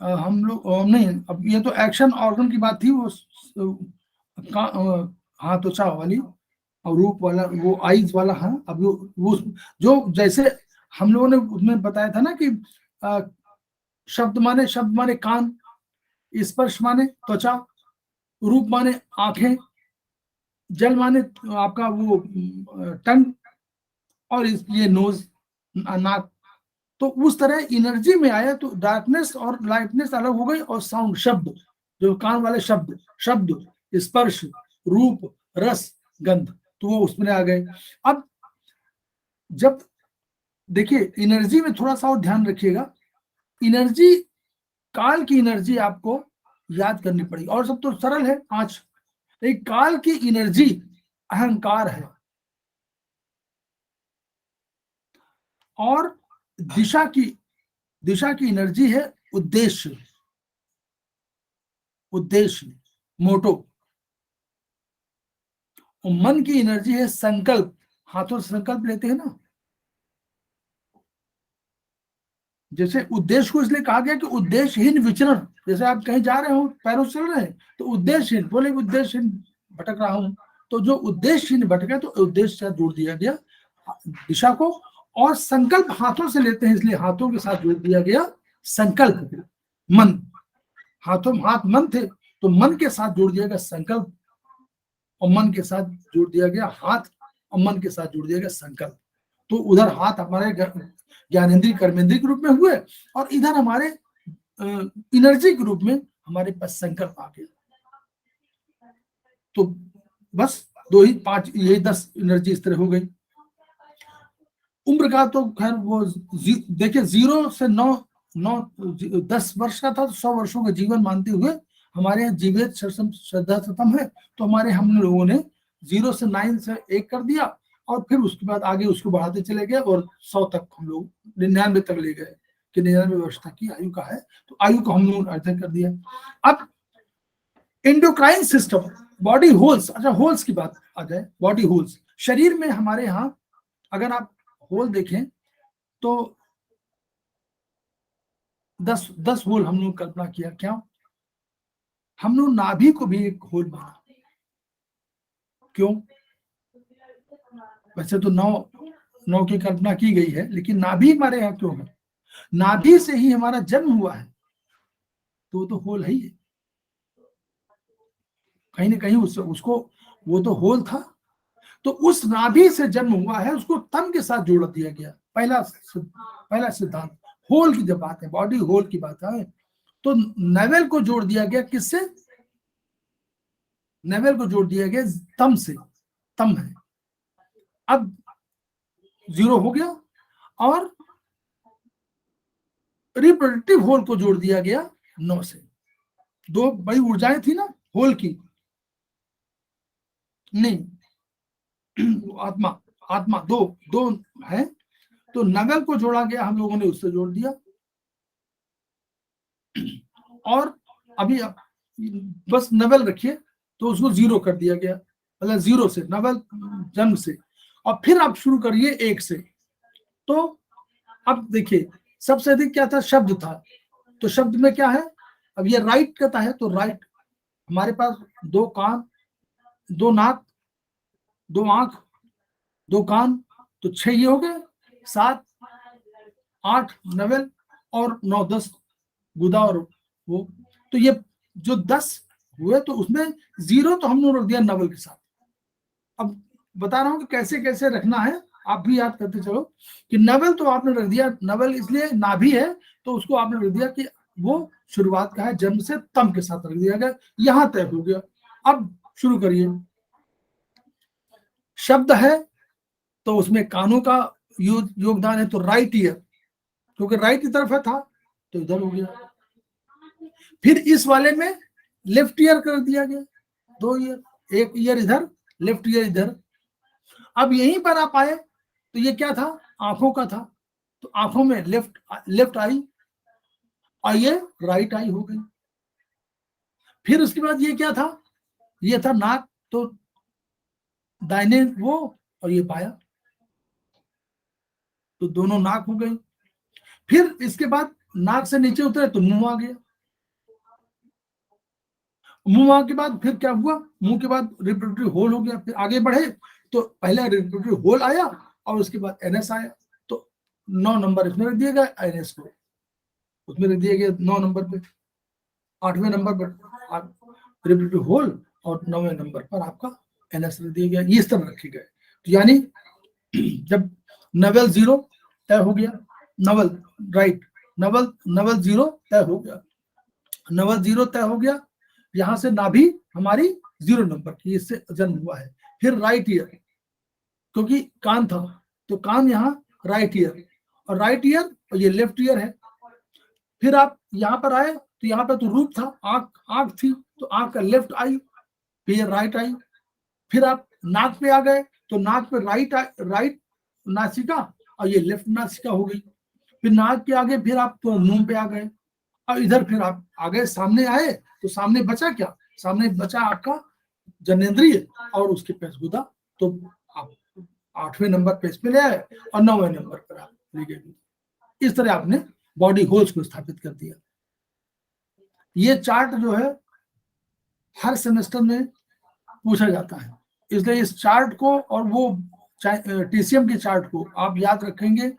हम लोग नहीं, अब ये तो एक्शन ऑर्गन की बात थी, वो हाँ तो चाह वाली और रूप वाला, वो आईज वाला। हाँ, अब वो जो जैसे हम लोगों ने उसमें बताया था ना कि शब्द माने कान, स्पर्श माने त्वचा, रूप माने आंखें, जल माने आपका वो टंग, और ये नोज, नाक। तो उस तरह एनर्जी में आया तो डार्कनेस और लाइटनेस अलग हो गई, और साउंड, शब्द, जो कान वाले शब्द, स्पर्श, रूप, रस, गंध, तो वो उसमें आ गए। अब जब देखिए एनर्जी में थोड़ा सा और ध्यान रखिएगा, एनर्जी, काल की एनर्जी आपको याद करनी पड़ेगी, और सब तो सरल है 5, लेकिन काल की एनर्जी अहंकार है, और दिशा की एनर्जी है उद्देश्य, मोटो, और मन की एनर्जी है संकल्प, हाथों से संकल्प लेते हैं ना। जैसे उद्देश्य को इसलिए कहा गया कि उद्देश्यहीन विचरण, जैसे आप कहीं जा रहे हो, पैरों से चल रहे हैं, तो उद्देश्यहीन, बोले उद्देश्यहीन भटक रहा हूं, तो जो उद्देश्यहीन भटका तो उद्देश्य से जोड़ दिया गया दिशा को, और संकल्प हाथों से लेते हैं इसलिए हाथों के साथ जोड़ दिया गया संकल्प, मन, हाथ मन थे तो मन के साथ जोड़ दिया गया संकल्प, और मन के साथ जोड़ दिया गया हाथ, और मन के साथ जोड़ दिया गया संकल्प। तो उधर हाथ हमारे ज्ञानेंद्रिय कर्मेंद्रिय के रूप में हुए, और इधर हमारे एनर्जी के रूप में हमारे पास संकल्प आ गया। तो बस 2 ही 5, यही 10 एनर्जी इस तरह हो गई। उम्र का तो खैर वो देखिए 0 से 10 वर्ष का था, तो 100 वर्षों का जीवन मानते हुए हमारे यहाँ जीवित श्रद्धा सतम है, तो हमारे हम लोगों ने 0 से 9 से 1 कर दिया, और फिर उसके बाद आगे उसको बढ़ाते चले गए, और 100 तक हम लोग 99 तक ले गए कि 99 वर्ष तक की आयु का है, तो आयु को हम लोग अध्ययन कर दिया। अब एंडोक्राइन सिस्टम, बॉडी होल्स, अच्छा होल्स की बात आ जाए, बॉडी होल्स, शरीर में हमारे यहाँ अगर आप होल देखें तो 10 होल हम लोग कल्पना किया। क्या, हम लोग नाभि को भी एक होल माना, क्यों, वैसे तो 9 9 की कल्पना की गई है, लेकिन नाभि हमारे यहाँ क्यों है? नाभि से ही हमारा जन्म हुआ है, तो होल है ही, कहीं ना कहीं उसको वो तो होल था, तो उस नाभि से जन्म हुआ है, उसको तन के साथ जोड़ दिया गया। पहला सिद्धांत होल की जब बात है, बॉडी होल की बात है, तो नेवल को जोड़ दिया गया, किससे? नेवल को जोड़ दिया गया तम से, तम है। अब 0 हो गया, और रिप्रोडक्टिव होल को जोड़ दिया गया 9 से। 2 बड़ी ऊर्जाएं थी ना होल की, नहीं आत्मा दो है, तो नवल को जोड़ा गया, हम लोगों ने उससे जोड़ दिया। और अभी बस नवल रखिए, तो उसको 0 कर दिया गया, मतलब 0 से, नवल जन्म से, और फिर आप शुरू करिए 1 से। तो अब देखिए, सबसे अधिक क्या था? शब्द था। तो शब्द में क्या है? अब ये राइट कहता है, तो राइट हमारे पास 2 कान, 2 नाक, 2 आंख, 2 कान, तो 6 ये हो गए, 7 8 नवल, और 9 10 गुदा और वो, तो ये जो 10 हुए, तो उसमें 0 तो हमने रख दिया नवल के साथ। अब बता रहा हूं कि कैसे कैसे रखना है, आप भी याद करते चलो कि नवल तो आपने रख दिया, नवल इसलिए नाभि है, तो उसको आपने रख दिया कि वो शुरुआत का है, जन्म से तम के साथ रख दिया गया, यहां तय हो गया। अब शुरू करिए। शब्द है, तो उसमें कानों का योगदान है, तो राइट ईयर, क्योंकि राइट की तरफ है था, तो इधर हो गया। फिर इस वाले में लेफ्ट ईयर कर दिया गया, 2 ईयर, 1 ईयर इधर, लेफ्ट ईयर इधर। अब यहीं पर आप आए, तो ये क्या था? आंखों का था, तो आंखों में लेफ्ट आई, और ये राइट आई हो गई। फिर उसके बाद ये क्या था? ये था नाक, तो दाहिने वो, और ये पाया, तो दोनों नाक हो गई। फिर इसके बाद नाक से नीचे उतरे, तो मुंह आ गया। मुंह आने के बाद फिर क्या हुआ? मुंह के बाद रिप्रोडक्टिव होल हो गया। फिर आगे बढ़े, तो पहला रिप्रोडक्टिव होल आया, और उसके बाद एनएस आया, तो 9 नंबर इसमें रख दिया गया, एनएस को उसमें रख दिया गया 9 नंबर पे। 8वें नंबर पर रिप्रोडक्टिव होल, और 9वें नंबर पर आपका एनएस रख दिया गया। ये इस तरह रखे गए। तो यानी जब नवल 0 तय हो गया, नवल राइट, नवल 0 तय हो गया, नवल 0 तय हो गया, यहां से नाभि हमारी 0 नंबर की, इससे जन्म हुआ है। फिर राइट ईयर, क्योंकि कान था, तो कान यहाँ राइट ईयर, और राइट ईयर, और ये लेफ्ट ईयर है। फिर आप यहाँ पर आए, तो यहाँ पर तो रूप था, आंख थी, तो आंख का लेफ्ट आई, फिर राइट आई। फिर आप नाक पे आ गए, तो नाक पे राइट नासिका, और ये लेफ्ट नासिका हो गई। फिर नाक के आगे फिर आप तो मुंह पे आ गए, और इधर फिर आप आगे सामने आए, तो सामने बचा क्या? सामने बचा आपका जनेंद्रिय, और उसके पेशगुदा, तो आप 8वें नंबर पे इस पे ले आए, और 9वें नंबर पर आप ले गए। इस तरह आपने बॉडी होल्स को स्थापित कर दिया। ये चार्ट जो है हर सेमेस्टर में पूछा जाता है, इसलिए इस चार्ट को और वो टीसीएम के चार्ट को आप याद रखेंगे।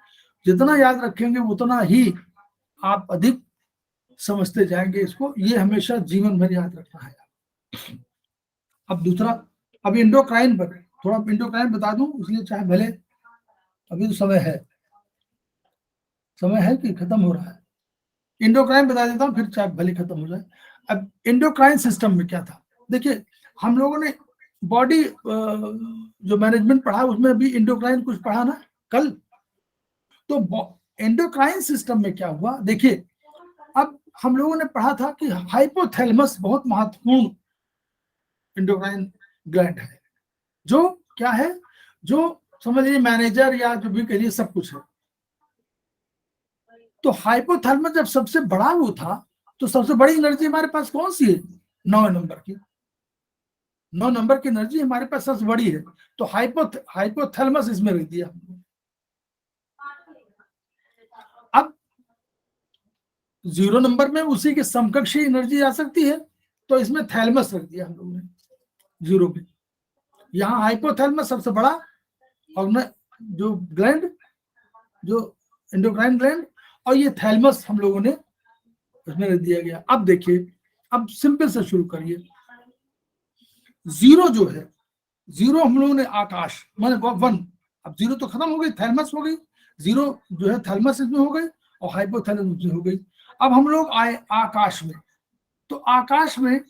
जितना याद रखेंगे उतना ही आप अधिक समझते जाएंगे इसको। ये हमेशा जीवन भर याद रखना है। अब दूसरा, अब इंडोक्राइन पर थोड़ा इंडोक्राइन बता दूं, इसलिए चाहे भले अभी तो समय है कि खत्म हो रहा है, इंडोक्राइन बता देता हूं, फिर चाहे भले खत्म हो जाए। अब इंडोक्राइन सिस्टम में क्या था? देखिए, हम लोगों ने बॉडी जो मैनेजमेंट पढ़ा, उसमें भी इंडोक्राइन कुछ पढ़ा ना कल। तो एंडोक्राइन सिस्टम में क्या हुआ? देखिए, अब हम लोगों ने पढ़ा था कि हाइपोथैलेमस बहुत महत्वपूर्ण एंडोक्राइन ग्लैंड है, जो क्या है, जो समझ लीजिए मैनेजर या जो भी कहिए सब कुछ है। तो हाइपोथैलेमस जब सबसे बड़ा वो था, तो सबसे बड़ी एनर्जी हमारे पास कौन सी है? 9 नंबर की। 9 नंबर की एनर्जी हमारे पास सबसे बड़ी है, तो हाइपोथैलेमस इसमें रख दिया। अब 0 नंबर में उसी के समकक्षी एनर्जी आ सकती है, तो इसमें थैलेमस रख दिया हम लोगों ने 0 पे। यहाँ हाइपोथैलेमस सबसे बड़ा, और जो ग्लैंड, जो एंडोक्राइन ग्लैंड, और ये थैलमस हम लोगों ने उसमें रख दिया गया। अब देखिए, अब सिंपल से शुरू करिए। जीरो जो है, जीरो हम लोगों ने आकाश माने 1, अब जीरो तो खत्म हो गई, थैलमस हो गई, जीरो जो है थैलमस इसमें हो गई और हाइपोथैलेमस में हो गई। अब हम लोग आए आकाश में, तो आकाश में,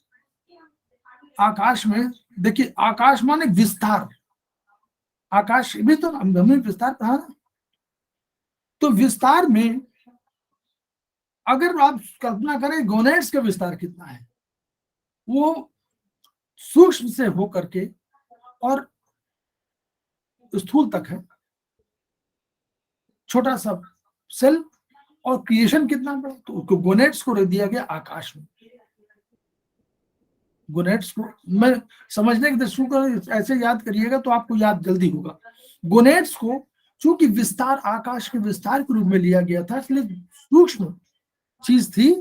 आकाश में देखिए, आकाश माने विस्तार, आकाश भी तो हमने विस्तार कहा ना। तो विस्तार में अगर आप कल्पना करें गोनेड्स का विस्तार कितना है, वो सूक्ष्म से होकर के और स्थूल तक है, छोटा सा सेल, और क्रिएशन कितना बड़ा, तो गोनेड्स को रख दिया गया आकाश में। गोनेड्स को मैं समझने की दृष्टि ऐसे याद करिएगा तो आपको याद जल्दी होगा। गोनेड्स को चूंकि विस्तार, आकाश के विस्तार के रूप में लिया गया था, इसलिए सूक्ष्म चीज थी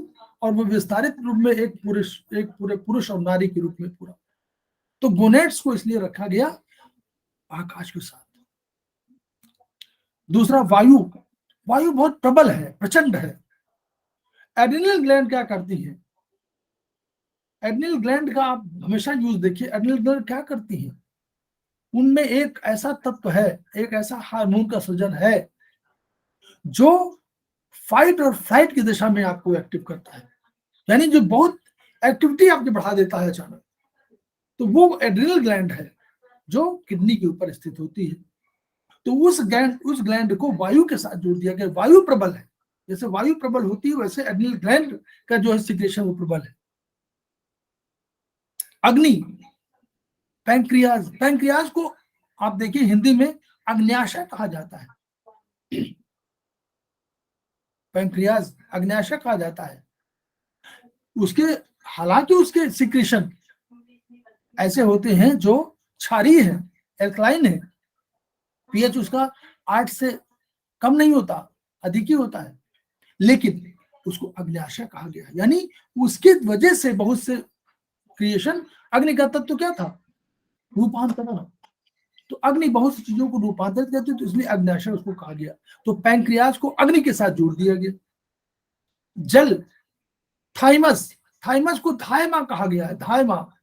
और वो विस्तारित रूप में एक पूरे पुरुष और नारी के रूप में पूरा, तो गोनेड्स को इसलिए रखा गया आकाश के साथ। दूसरा वायु, वायु बहुत प्रबल है, प्रचंड है। एड्रिनल ग्लैंड क्या करती है, एड्रिनल ग्लैंड का आप हमेशा यूज देखिए, एड्रिनल ग्लैंड क्या करती है, उनमें एक ऐसा तत्व है, एक ऐसा हार्मोन का सृजन है जो फाइट और फ्लाइट की दिशा में आपको एक्टिव करता है, यानी जो बहुत एक्टिविटी आपकी बढ़ा देता है अचानक, तो वो एड्रिनल ग्लैंड है जो किडनी के ऊपर स्थित होती है। तो उस ग्लैंड को वायु के साथ जोड़ दिया गया। वायु प्रबल है, जैसे वायु प्रबल होती है वैसे एड्रिनल ग्लैंड का जो है सिक्रेशन वो प्रबल है। अग्नि, पैंक्रियाज, पैंक्रियाज को आप देखिए हिंदी में अग्न्याशय कहा जाता है, पैंक्रियाज अग्न्याशय कहा जाता है। उसके हालांकि उसके सिक्रेशन ऐसे होते हैं जो क्षारीय है, एल्कलाइन है, पीएच उसका 8 से कम नहीं होता, अधिक ही होता है, लेकिन उसको अग्न्याशय कहा गया, यानी उसकी वजह से बहुत से क्रिएशन। अग्नि का तत्व क्या था, रूपांतरण, तो अग्नि बहुत सी चीजों को रूपांतरित करती है, तो इसलिए अग्न्याशय उसको कहा गया। तो पैंक्रियाज को अग्नि के साथ जोड़ दिया गया। जल, थाइमस, थाइमस को थाइमा कहा गया है, थाइमा,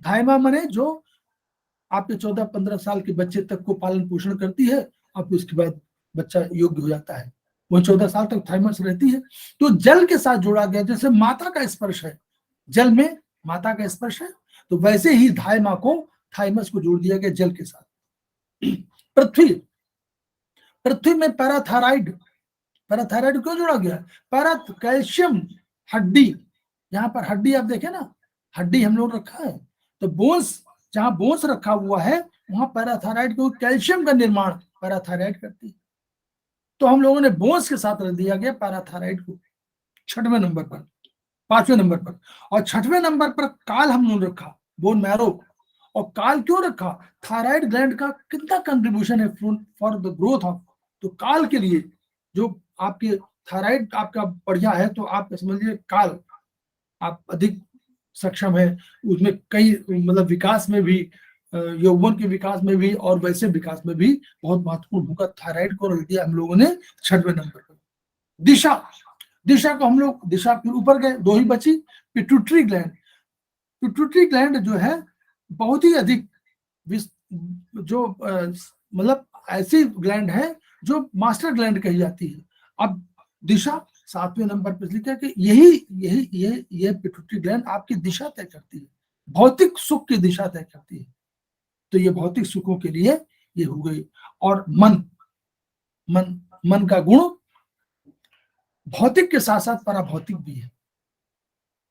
थाइमा माने जो आपके 14-15 साल के बच्चे तक को पालन पोषण करती है, अब उसके बाद बच्चा योग्य हो जाता है, वो 14 साल तक थाइमस रहती है। तो जल के साथ जोड़ा गया, जैसे माता का स्पर्श है, जल में माता का स्पर्श है, तो वैसे ही थाइमा को, थाइमस को जोड़ दिया गया जल के साथ। पृथ्वी, पृथ्वी में पैराथायराइड, पैराथायराइड क्यों जोड़ा गया, पैरा कैल्शियम, हड्डी, यहाँ पर हड्डी आप देखें ना, हड्डी हम लोग रखा है, तो बोन्स, जहां बोन्स रखा हुआ है वहां पैराथायराइड को, कैल्शियम का निर्माण पैराथायराइड करती है, तो हम लोगों ने बोन्स के साथ रख दिया गया पैराथायराइड को 6वें नंबर पर, 5वें नंबर पर। और 6वें नंबर पर काल हम लोगों ने रखा, बोन मैरो। और काल क्यों रखा, थायराइड ग्लैंड का कितना कंट्रीब्यूशन है फॉर द ग्रोथ ऑफ, तो काल के लिए जो आपके थायराइड आपका बढ़िया है, तो आप समझिए काल आप अधिक सक्षम है, उसमें कई मतलब विकास में भी, यौवन के विकास में भी और वैसे विकास में भी बहुत महत्वपूर्ण भूमिका थायराइड को रख दिया हम लोगों ने 6वें नंबर पर। दिशा, दिशा को हम लोग, दिशा के ऊपर गए, 2 ही बची, पिट्यूटरी ग्लैंड। पिट्यूटरी ग्लैंड जो है बहुत ही अधिक जो मतलब ऐसी ग्लैंड है जो मास्टर ग्लैंड कही जाती है। अब दिशा 7वें नंबर पर लिखा कि यही पिट्यूटरी ग्लैंड आपकी दिशा तय करती है, भौतिक सुख की दिशा तय करती है, तो ये भौतिक सुखों के लिए ये हो गई। और मन का गुण भौतिक के साथ साथ पराभौतिक भी है,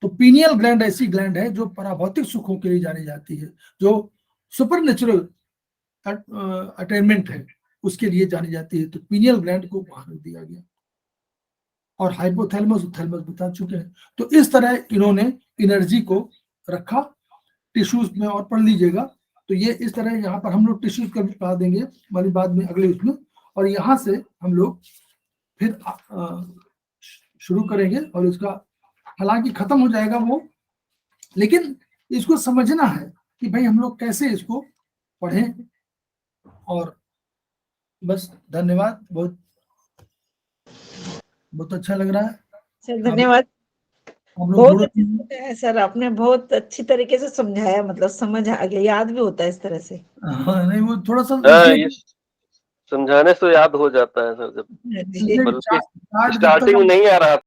तो पीनियल ग्लैंड ऐसी ग्लैंड है जो पराभौतिक सुखों के लिए जानी जाती है, जो सुपर नेचुरल अटेनमेंट है उसके लिए जानी जाती है, तो पीनियल ग्लैंड को बाहर दिया गया। और हाइपोथैलेमस, थैलेमस बता चुके हैं। तो इस तरह इन्होंने एनर्जी को रखा टिश्यूज में, और पढ़ लीजिएगा, तो ये इस तरह यहाँ पर हम लोग टिश्यूज का भी पढ़ा देंगे वाली बाद में अगले उसमें, और यहाँ से हम लोग फिर शुरू करेंगे, और इसका हालांकि खत्म हो जाएगा वो, लेकिन इसको समझना है कि भाई हम लोग कैसे इसको पढ़ें और बस धन्यवाद, बहुत बहुत अच्छा लग रहा है। सर धन्यवाद। हम लोग बहुत जरूरत अच्छे से समझाया सर आपने, बहुत अच्छी तरीके से समझाया, मतलब समझ आ गया, याद भी होता है इस तरह से। हाँ, नहीं वो थोड़ा सा हाँ, इसलिए ये समझाने से याद हो जाता है सर, जब जी बल्कि चार्ट जब तक स्टार्टिंग में नहीं आ रहा